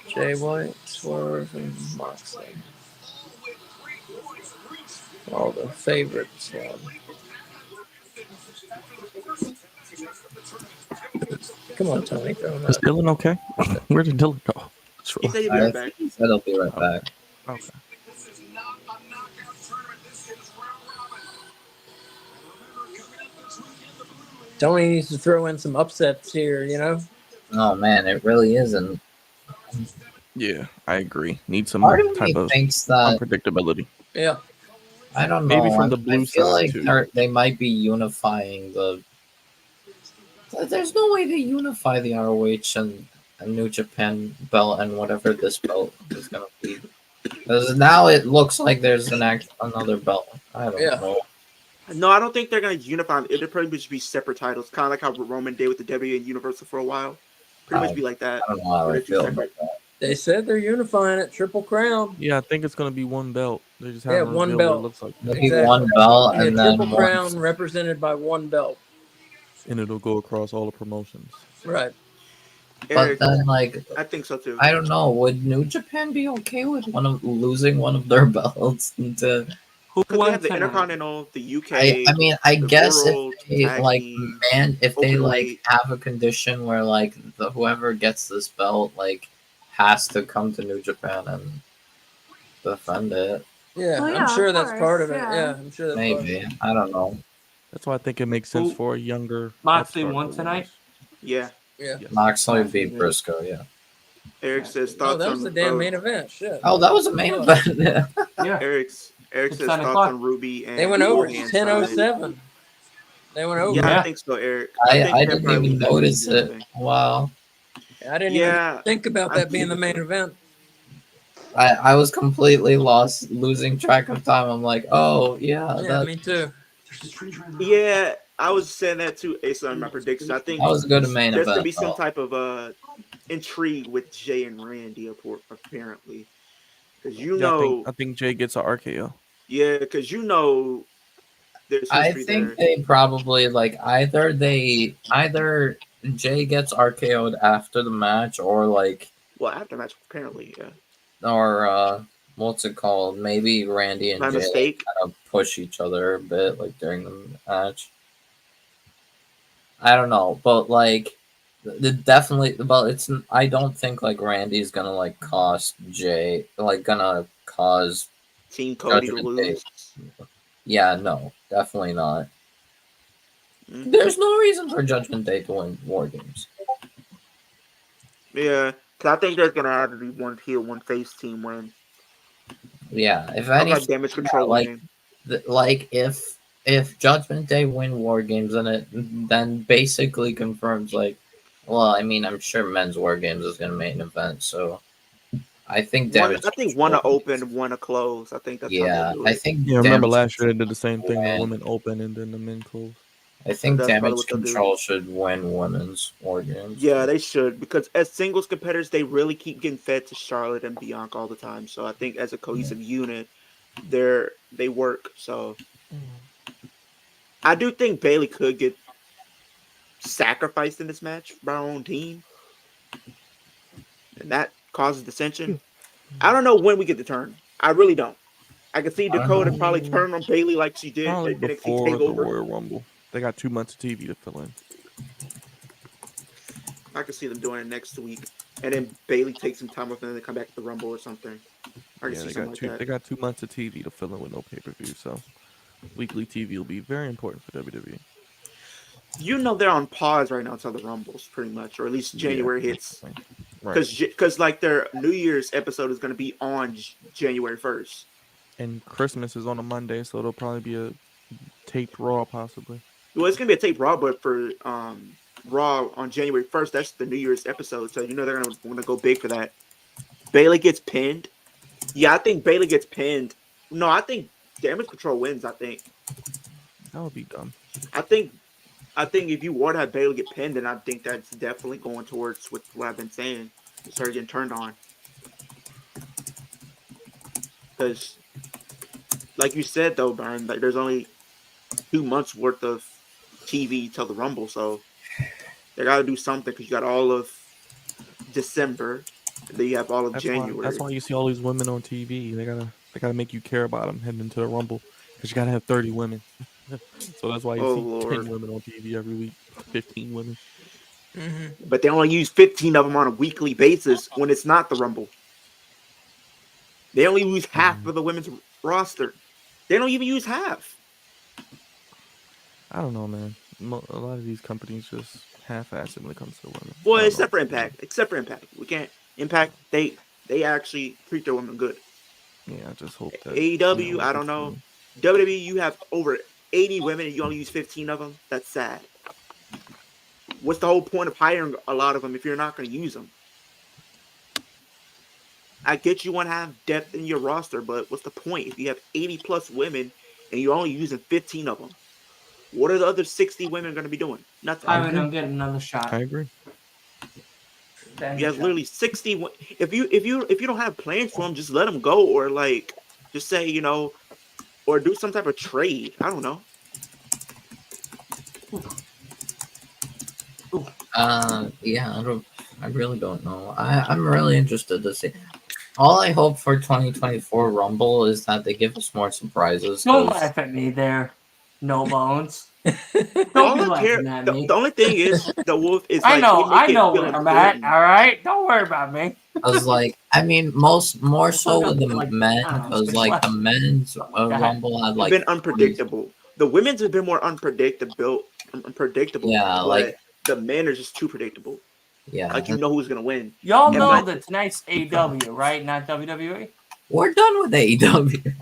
Jay White, Swerve, and Moxley. All the favorites. Come on, Tony. Is Dylan okay? Where did Dylan go? He said he'll be right back. He said he'll be right back. Okay. Tony needs to throw in some upsets here, Oh man, it really isn't. Yeah, I agree. Need some Part of type me of thinks that unpredictability. Yeah. I don't know. Maybe from the blue I feel side, like too. they might be unifying the. There's no way to unify the ROH and New Japan belt and whatever this belt is gonna be. Because now it looks like there's another belt. I don't know. No, I don't think they're going to unify. It'll probably just be separate titles, kind of like how Roman did with the W and Universal for a while. Pretty much be like that. I don't know how where I they're two feel separate. about that. They said they're unifying it, Triple Crown. Yeah, I think it's gonna be one belt. They just Yeah, haven't one revealed what it belt. looks like, Maybe Exactly. one belt And a and then Triple one. Crown represented by one belt. and it'll go across all the promotions. Right. But Eric, then, like, I think so too. I don't know. Would New Japan be okay with losing one of their belts into? Who Because they won have the tonight? Intercontinental, the UK. I mean, I the guess World if they Tag like Team, if they like Openweight. have a condition where like whoever gets this belt like has to come to New Japan and defend it. Yeah, Well, yeah, I'm sure of that's part of course, it. yeah. Yeah, I'm sure that's part of it. Maybe, I don't know. That's why I think it makes sense Who- for a younger Moxley upstart won to tonight? lose. Yeah. Yeah. Yes. Moxley Moxley, beat yeah. Briscoe. Yeah. Eric says Oh, thoughts that was on the damn main event. Shit. Oh, that was a main Oh. event. Yeah. Eric It's says 10 thoughts o'clock. on Ruby and They went over. Lohan It's side. 10:07. They went over. Yeah, Yeah. I think so, Eric. I think they're didn't probably even that notice easy it. thing. Wow. I didn't Yeah, even think about I that being the think main so. event. I was completely lost, losing track of time. I'm like, oh yeah, Yeah, that me too. Yeah, I was saying that too. Ace on my prediction. I think was a good main there's gonna event. be some though. type of intrigue with Jay and Randy apparently, because Yeah, I think Jay gets a RKO. yeah, because there's I history think there. they probably like either Jay gets RKO'd after the match or like Well, after match apparently, yeah. or what's it called? Maybe Randy and By Jay mistake. kind of push each other a bit like during the match. I don't know, but like definitely, but it's I don't think like Randy's gonna like cost Jay like gonna cause Team Cody to Judgment Day. lose. Yeah, no, definitely not. Mhm. There's no reason for Judgment Day to win War Games. Yeah, 'cause I think there's gonna have to be one heel, one face team win. Yeah, if I got anything, Damage Control like winning. like if Judgment Day win War Games, then it then basically confirms like, well, I mean, I'm sure Men's War Games is gonna make an event, so I think Damage. I think one to open, one to close. I think that's how Yeah, they do I it. think. Yeah, remember Damage last year they did the same thing. The win. women open and then the men close. I think That's probably Damage what they'll do. Control should win Women's War Games. Yeah, they should, because as singles competitors, they really keep getting fed to Charlotte and Bianca all the time. So I think as a cohesive unit, they work. So I do think Bayley could get sacrificed in this match by her own team, and that causes dissension. I don't know when we get the turn. I really don't. I can see Dakota probably turn on Bayley like she did Probably at NXT before the TakeOver. Royal Rumble. They got 2 months of TV to fill in. I can see them doing it next week, and then Bayley takes some time off and then they come back to the Rumble or something. I can Yeah, see they something got like two. that. They got 2 months of TV to fill in with no pay-per-view. So weekly TV will be very important for WWE. You know they're on pause right now until the Rumbles, pretty much, or at least January hits. Right. Because like their New Year's episode is going to be on January 1st. And Christmas is on a Monday, so it'll probably be a taped Raw, possibly. Well, it's going to be a tape Raw, but for Raw on January 1st, that's the New Year's episode. So you know they're going to want to go big for that. Bayley gets pinned. Yeah, I think Bayley gets pinned. No, I think Damage Control wins. I think That would be dumb. I think if you were to have Bayley get pinned, then I think that's definitely going towards what I've been saying. It's her getting turned on. Because, like you said, though, Brian, like there's only 2 months worth of TV till the Rumble, so they got to do something because you got all of December, and then you have all of January. That's why you see all these women on TV. They gotta make you care about them heading into the Rumble because you gotta have 30 women. So that's why you see 10 women on TV every week, 15 women. Mm-hmm. But they only use 15 of them on a weekly basis when it's not the Rumble. They only use half of the women's roster. They don't even use half. I don't know, man. A lot of these companies just half-ass it when it comes to women. Well, except for Impact. We can't. Impact, they actually treat their women good. Yeah, I just hope that AEW, I don't know. WWE, you have over 80 women and you only use 15 of them. That's sad. What's the whole point of hiring a lot of them if you're not going to use them? I get you want to have depth in your roster, but what's the point if you have 80 plus women and you're only using 15 of them? What are the other 60 women going to be doing? Nothing. I'm getting another shot. I agree. You have literally 60. If you don't have plans for them, just let them go, or like just say, you know, or do some type of trade. I don't know. Yeah, I really don't know. I'm really interested to see. All I hope for 2024 Rumble is that they give us more surprises. Don't laugh at me there, no bones. Don't All be I laughing care, at the, me. the only thing is the Wolf is. I Like, know he make it feel where I'm at. important. All right, don't worry about me. I was like, I mean, more so with the Like, men, I don't know, because six like left. the men's ahead. Rumble had It's like been unpredictable. The women's have been more unpredictable. Yeah, but like the men are just too predictable. yeah, Like you know who's gonna win. Y'all And know my- that tonight's AEW, right? Not WWE. we're done with AEW.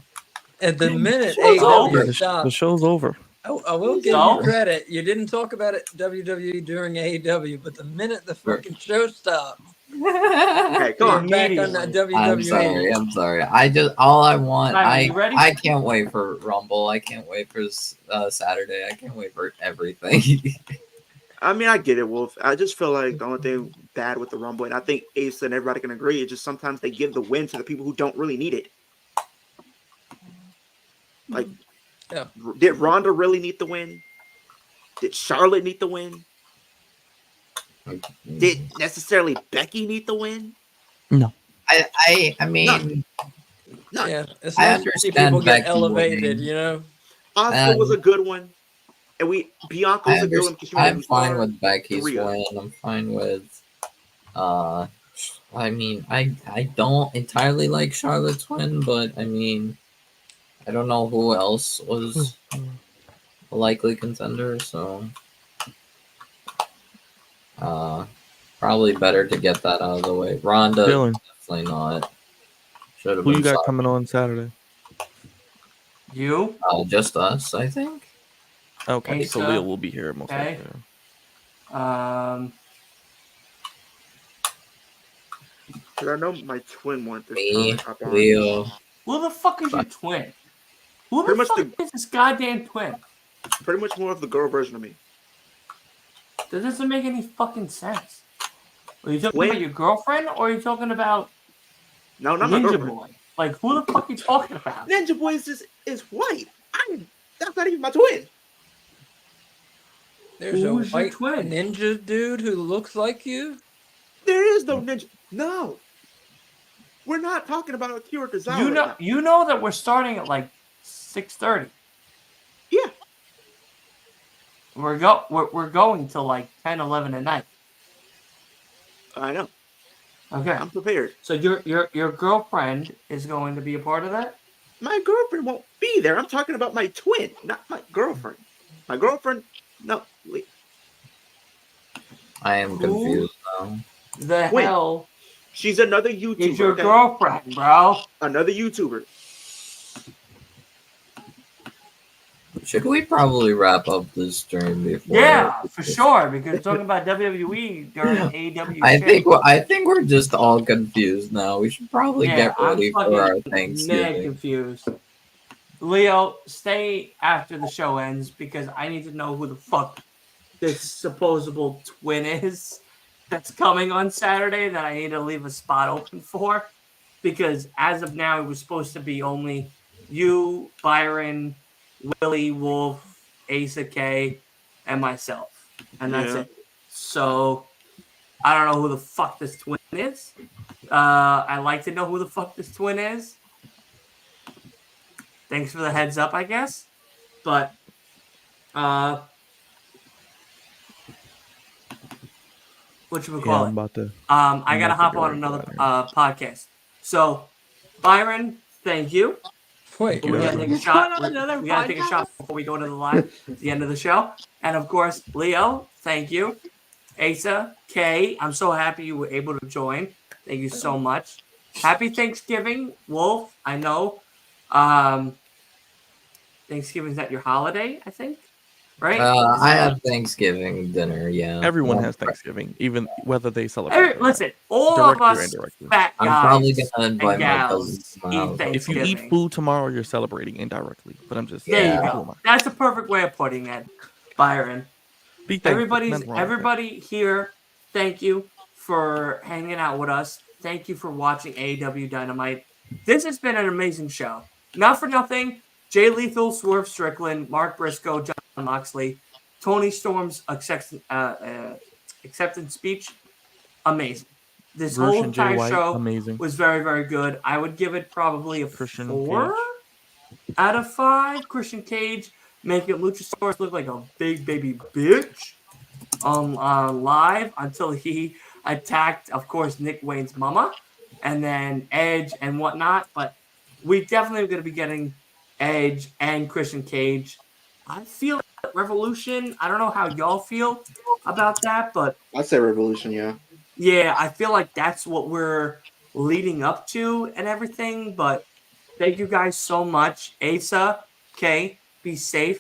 At the minute Show's over. AEW The stopped, show's over. I will give So? you credit. You didn't talk about it WWE during AEW, but the minute the fucking show stopped, Hey, come you're on. back on the WWE. I'm sorry. I just all I want. Ryan, you ready? I can't wait for Rumble. I can't wait for Saturday. I can't wait for everything. I mean, I get it, Wolf. I just feel like the only thing bad with the Rumble, and I think Ace and everybody can agree, is just sometimes they give the win to the people who don't really need it. Like, Yeah. did Ronda really need the win? Did Charlotte need the win? Did necessarily Becky need the win? I mean, No. Yeah, it's I nice to see understand people get Becky elevated, winning. you know. Asuka was a good one, and Bianca was a good one because she was a I'm new fine star. with Becky's Rhea. win. I'm fine with. I mean, I don't entirely like Charlotte's win, but I mean, I don't know who else was a likely contender, so probably better to get that out of the way. Ronda, Dylan, definitely not. Should have who been you got Sasha. coming on Saturday? You? Just us, I think. Okay, so Asa, Leo will be here most okay. likely. Because I know my twin wanted to Me, hop on. Leo. Who the fuck is your twin? Who the Pretty much fuck is this goddamn twin? Pretty much more of the girl version of me. That doesn't make any fucking sense. Are you talking Twin? about your girlfriend, or are you talking about No, not my Ninja girlfriend. Boy? Like, who the fuck are you talking about? Ninja Boy is white. That's not even my twin. There's Who's a your white twin? ninja dude who looks like you. There is no ninja. No. We're not talking about Akira Tozawa You know, right now. you know that we're starting at like 6:30. Yeah. We're going till like 10, 11 at night. I know. Okay. I'm prepared. So your girlfriend is going to be a part of that? My girlfriend won't be there. I'm talking about my twin, not my girlfriend. My girlfriend, no. Wait. I am confused now. The Wait. hell She's another YouTuber. is your okay? girlfriend, bro? Another YouTuber. Should we probably wrap up this stream before? Yeah, for sure. Because we're talking about WWE during AEW. I think we're just all confused now. We should probably get ready for our mad Thanksgiving. confused. Leo, stay after the show ends because I need to know who the fuck this supposable twin is that's coming on Saturday that I need to leave a spot open for. Because as of now, it was supposed to be only you, Byron, Willie, Wolf, Asa K, and myself. And that's Yeah. it. So I don't know who the fuck this twin is. I'd like to know who the fuck this twin is. Thanks for the heads up, I guess. But whatchamacallit? I'm about to. I gotta about to hop go on and another go out podcast. So, Byron, thank you. Wait, We gotta Yeah. take a shot. On another We gotta take a shot before we go to the live at the end of the show. And of course, Leo, thank you. Asa, Kay, I'm so happy you were able to join. Thank you so much. Happy Thanksgiving, Wolf. I know. Thanksgiving's not your holiday, I think. right? I have Thanksgiving dinner. Yeah, Everyone Well, has Thanksgiving, even whether they celebrate it or not. Listen, all of Directly or us indirectly. fat I'm probably guys gonna and invite my cousins gals to my eat house. If you eat Thanksgiving. food tomorrow, you're celebrating indirectly. But I'm just There you Yeah. who go. am I? That's a perfect way of putting it, Byron. Be thankful. Nothing wrong with that. Everybody here, thank you for hanging out with us. Thank you for watching AEW Dynamite. This has been an amazing show. Not for nothing, Jay Lethal, Swerve Strickland, Mark Briscoe, Jon Moxley, Tony Storm's acceptance speech, amazing. This Gersh whole and Jay entire White, show amazing. was very, very good. I would give it probably a Christian 4 Cage. out of 5. Christian Cage making Luchasaurus look like a big baby bitch live until he attacked, of course, Nick Wayne's mama and then Edge and whatnot. But we definitely are going to be getting Edge and Christian Cage. I feel like Revolution. I don't know how y'all feel about that, but I'd say Revolution, yeah. yeah, I feel like that's what we're leading up to and everything. But thank you guys so much. Asa, Kay, be safe.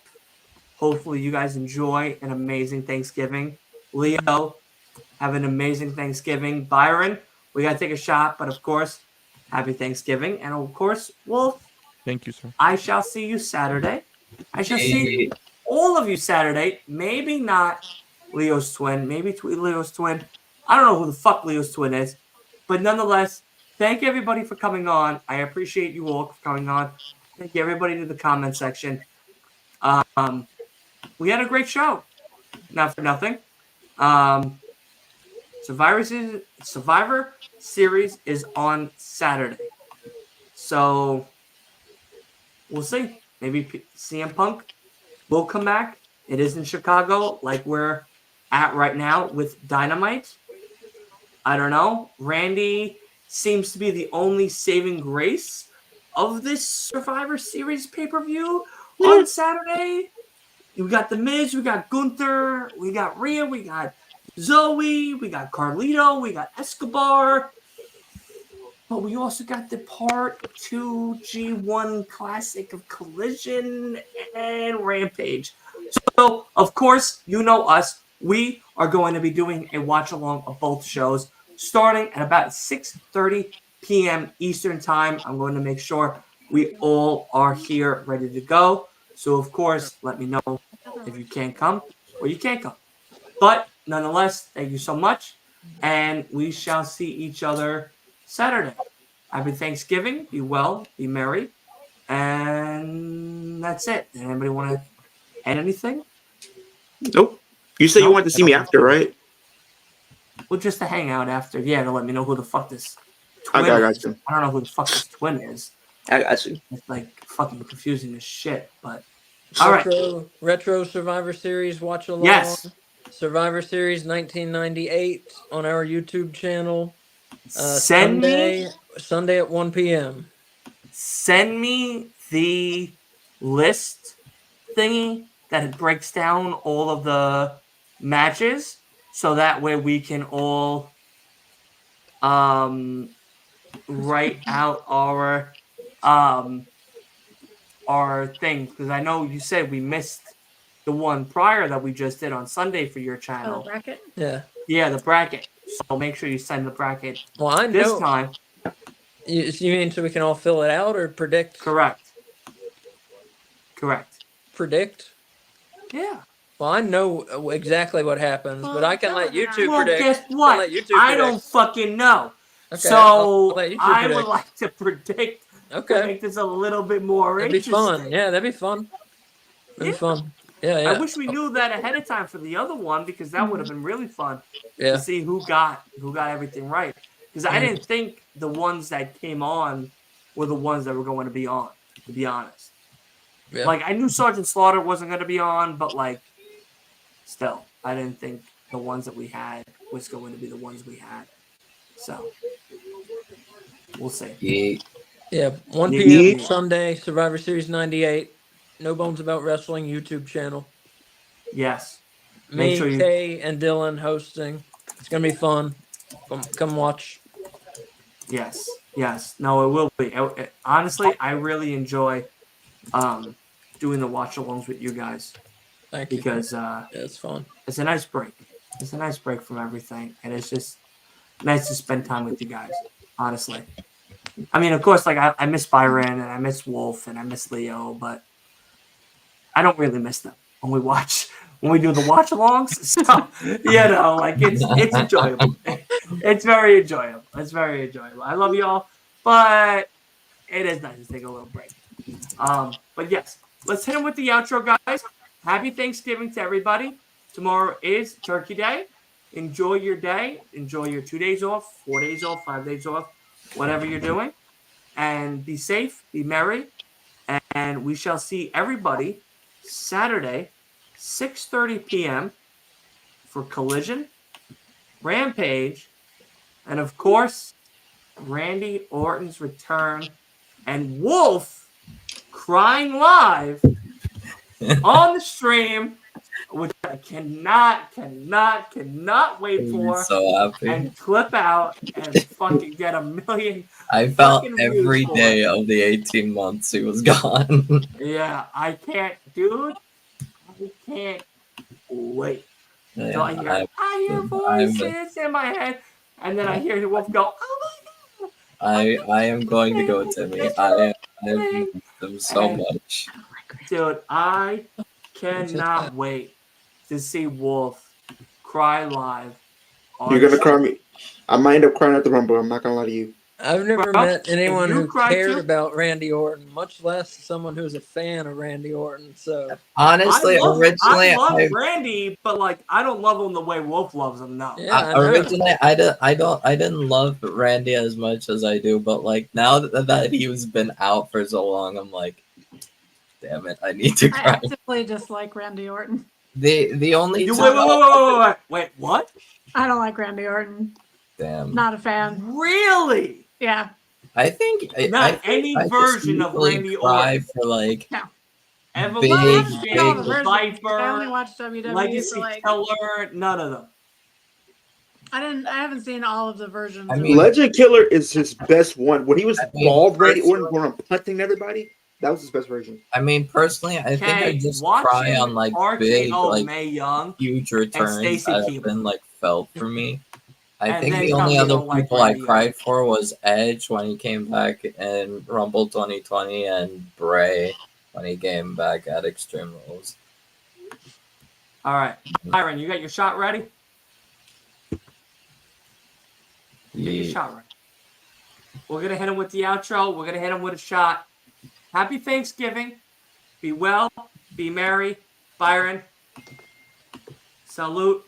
Hopefully you guys enjoy an amazing Thanksgiving. Leo, have an amazing Thanksgiving. Byron, we got to take a shot, but of course, happy Thanksgiving. And of course, Wolf, Thank you, sir. I shall see you Saturday. I shall see all of you Saturday. Maybe not Leo's twin. Maybe Leo's twin. I don't know who the fuck Leo's twin is. But nonetheless, thank everybody for coming on. I appreciate you all for coming on. Thank you everybody in the comment section. We had a great show. Not for nothing. Survivor Series is on Saturday. So we'll see. Maybe CM Punk will come back. It is in Chicago, like we're at right now with Dynamite. I don't know. Randy seems to be the only saving grace of this Survivor Series pay-per-view on Saturday. We got The Miz, we got Gunther, we got Rhea, we got Zoe, we got Carlito, we got Escobar. But we also got the Part 2 G1 Classic of Collision and Rampage. So, of course, you know us. We are going to be doing a watch-along of both shows starting at about 6:30 p.m. Eastern Time. I'm going to make sure we all are here ready to go. So, of course, let me know if you can't come or you can't come. But, nonetheless, thank you so much. And we shall see each other Saturday. Happy Thanksgiving. Be well. Be merry. And that's it. Anybody want to add anything? Nope. You said you wanted to see me after, right? Well, just to hang out after. Yeah, to let me know who the fuck this twin Okay, I got is. you. I don't know who the fuck this twin is. I got you. It's like fucking confusing as shit. But all right. Retro Survivor Series watch along. Yes. Survivor Series 1998 on our YouTube channel. Sunday at 1 p.m. Send me the list thingy that breaks down all of the matches, so that way we can all write out our things, because I know you said we missed the one prior that we just did on Sunday for your channel. Oh, the bracket? Yeah, the bracket. So make sure you send the bracket Well, this time. You mean so we can all fill it out or predict? Correct. Predict? Yeah. Well, I know exactly what happens, but I can let you two Well, predict. guess what? I don't fucking know. Okay, So I'll let you two I predict. would like to predict Okay. to make this a little bit more That'd be interesting. fun. Yeah, that'd be fun. That'd be fun. Yeah, yeah. I wish we knew that ahead of time for the other one, because that would have been really fun Yeah. to see who got everything right. Because I didn't think the ones that came on were the ones that were going to be on, to be honest. Yeah. Like, I knew Sergeant Slaughter wasn't going to be on, but like, still, I didn't think the ones that we had was going to be the ones we had. So we'll see. Yeah, 1 Yeah. p.m. Sunday, Survivor Series 98. No Bones About Wrestling YouTube channel. Yes. Me, Kay, and Dylan hosting. It's going to be fun. Come watch. Yes. No, it will be. Honestly, I really enjoy doing the watch-alongs with you guys. Thank you. because Yeah, it's fun. it's a nice break. It's a nice break from everything, and it's just nice to spend time with you guys. Honestly, I mean, of course, like I miss Byron and I miss Wolf and I miss Leo, but I don't really miss them when we do the watch-alongs. So like it's enjoyable. It's very enjoyable. It's very enjoyable. I love you all, but it is nice to take a little break. But yes, let's hit them with the outro, guys. Happy Thanksgiving to everybody. Tomorrow is Turkey Day. Enjoy your day. Enjoy your 2 days off, 4 days off, 5 days off, whatever you're doing. And be safe, be merry. And we shall see everybody Saturday, 6:30 p.m. for Collision, Rampage, and of course, Randy Orton's return and Wolf crying live on the stream, which I cannot wait for. So happy. And clip out and fucking get a million. I felt fucking every views day for it. of the 18 months he was gone. Yeah, I can't, dude. I can't wait. Yeah, So I hear voices in my head, and then I hear the Wolf go, "Oh my god!" I am going to go, Timmy. I miss them so much. Dude, I cannot wait to see Wolf cry live. You're gonna cry me. I might end up crying at the Rumble. I'm not gonna lie to you. I've never Bro, met anyone you who cried cared too? about Randy Orton, much less someone who's a fan of Randy Orton. So Honestly, originally, I love Randy, but like I don't love him the way Wolf loves him. No. yeah, I know. originally, I didn't love Randy as much as I do, but like now that he's been out for so long, I'm like, damn it, I need to I cry. actively dislike Randy Orton. The only You time- wait, what? I don't like Randy Orton. Damn. Not a fan. Really? Yeah. I think Not any I just version of usually Randy cry Orton. for like Evolution, big- All the versions. I only Viper, watched WWE Legacy for like. Killer, none of them. I haven't seen all of the versions. I of mean- Legend Killer is his best one. When he was I mean, bald, Randy Orton personally- going around punting everybody, that was his best version. I mean, personally, I think I just cry on like big, RKO like Mae Young. huge returns Stacey that Keebler. have been like felt for me. I And think then the some only people other like people I Randy cried for was Edge when he came back in Rumble 2020 and Bray when he came back at Extreme Rules. All right, Byron, you got your shot ready? Get your shot ready. We're gonna hit him with the outro. We're gonna hit him with a shot. Happy Thanksgiving. Be well. Be merry. Byron. Salute.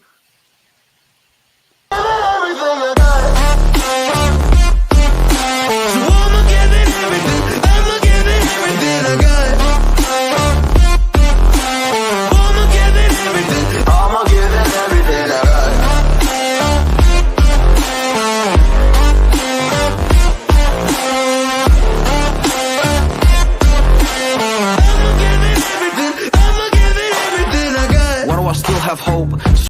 Everything I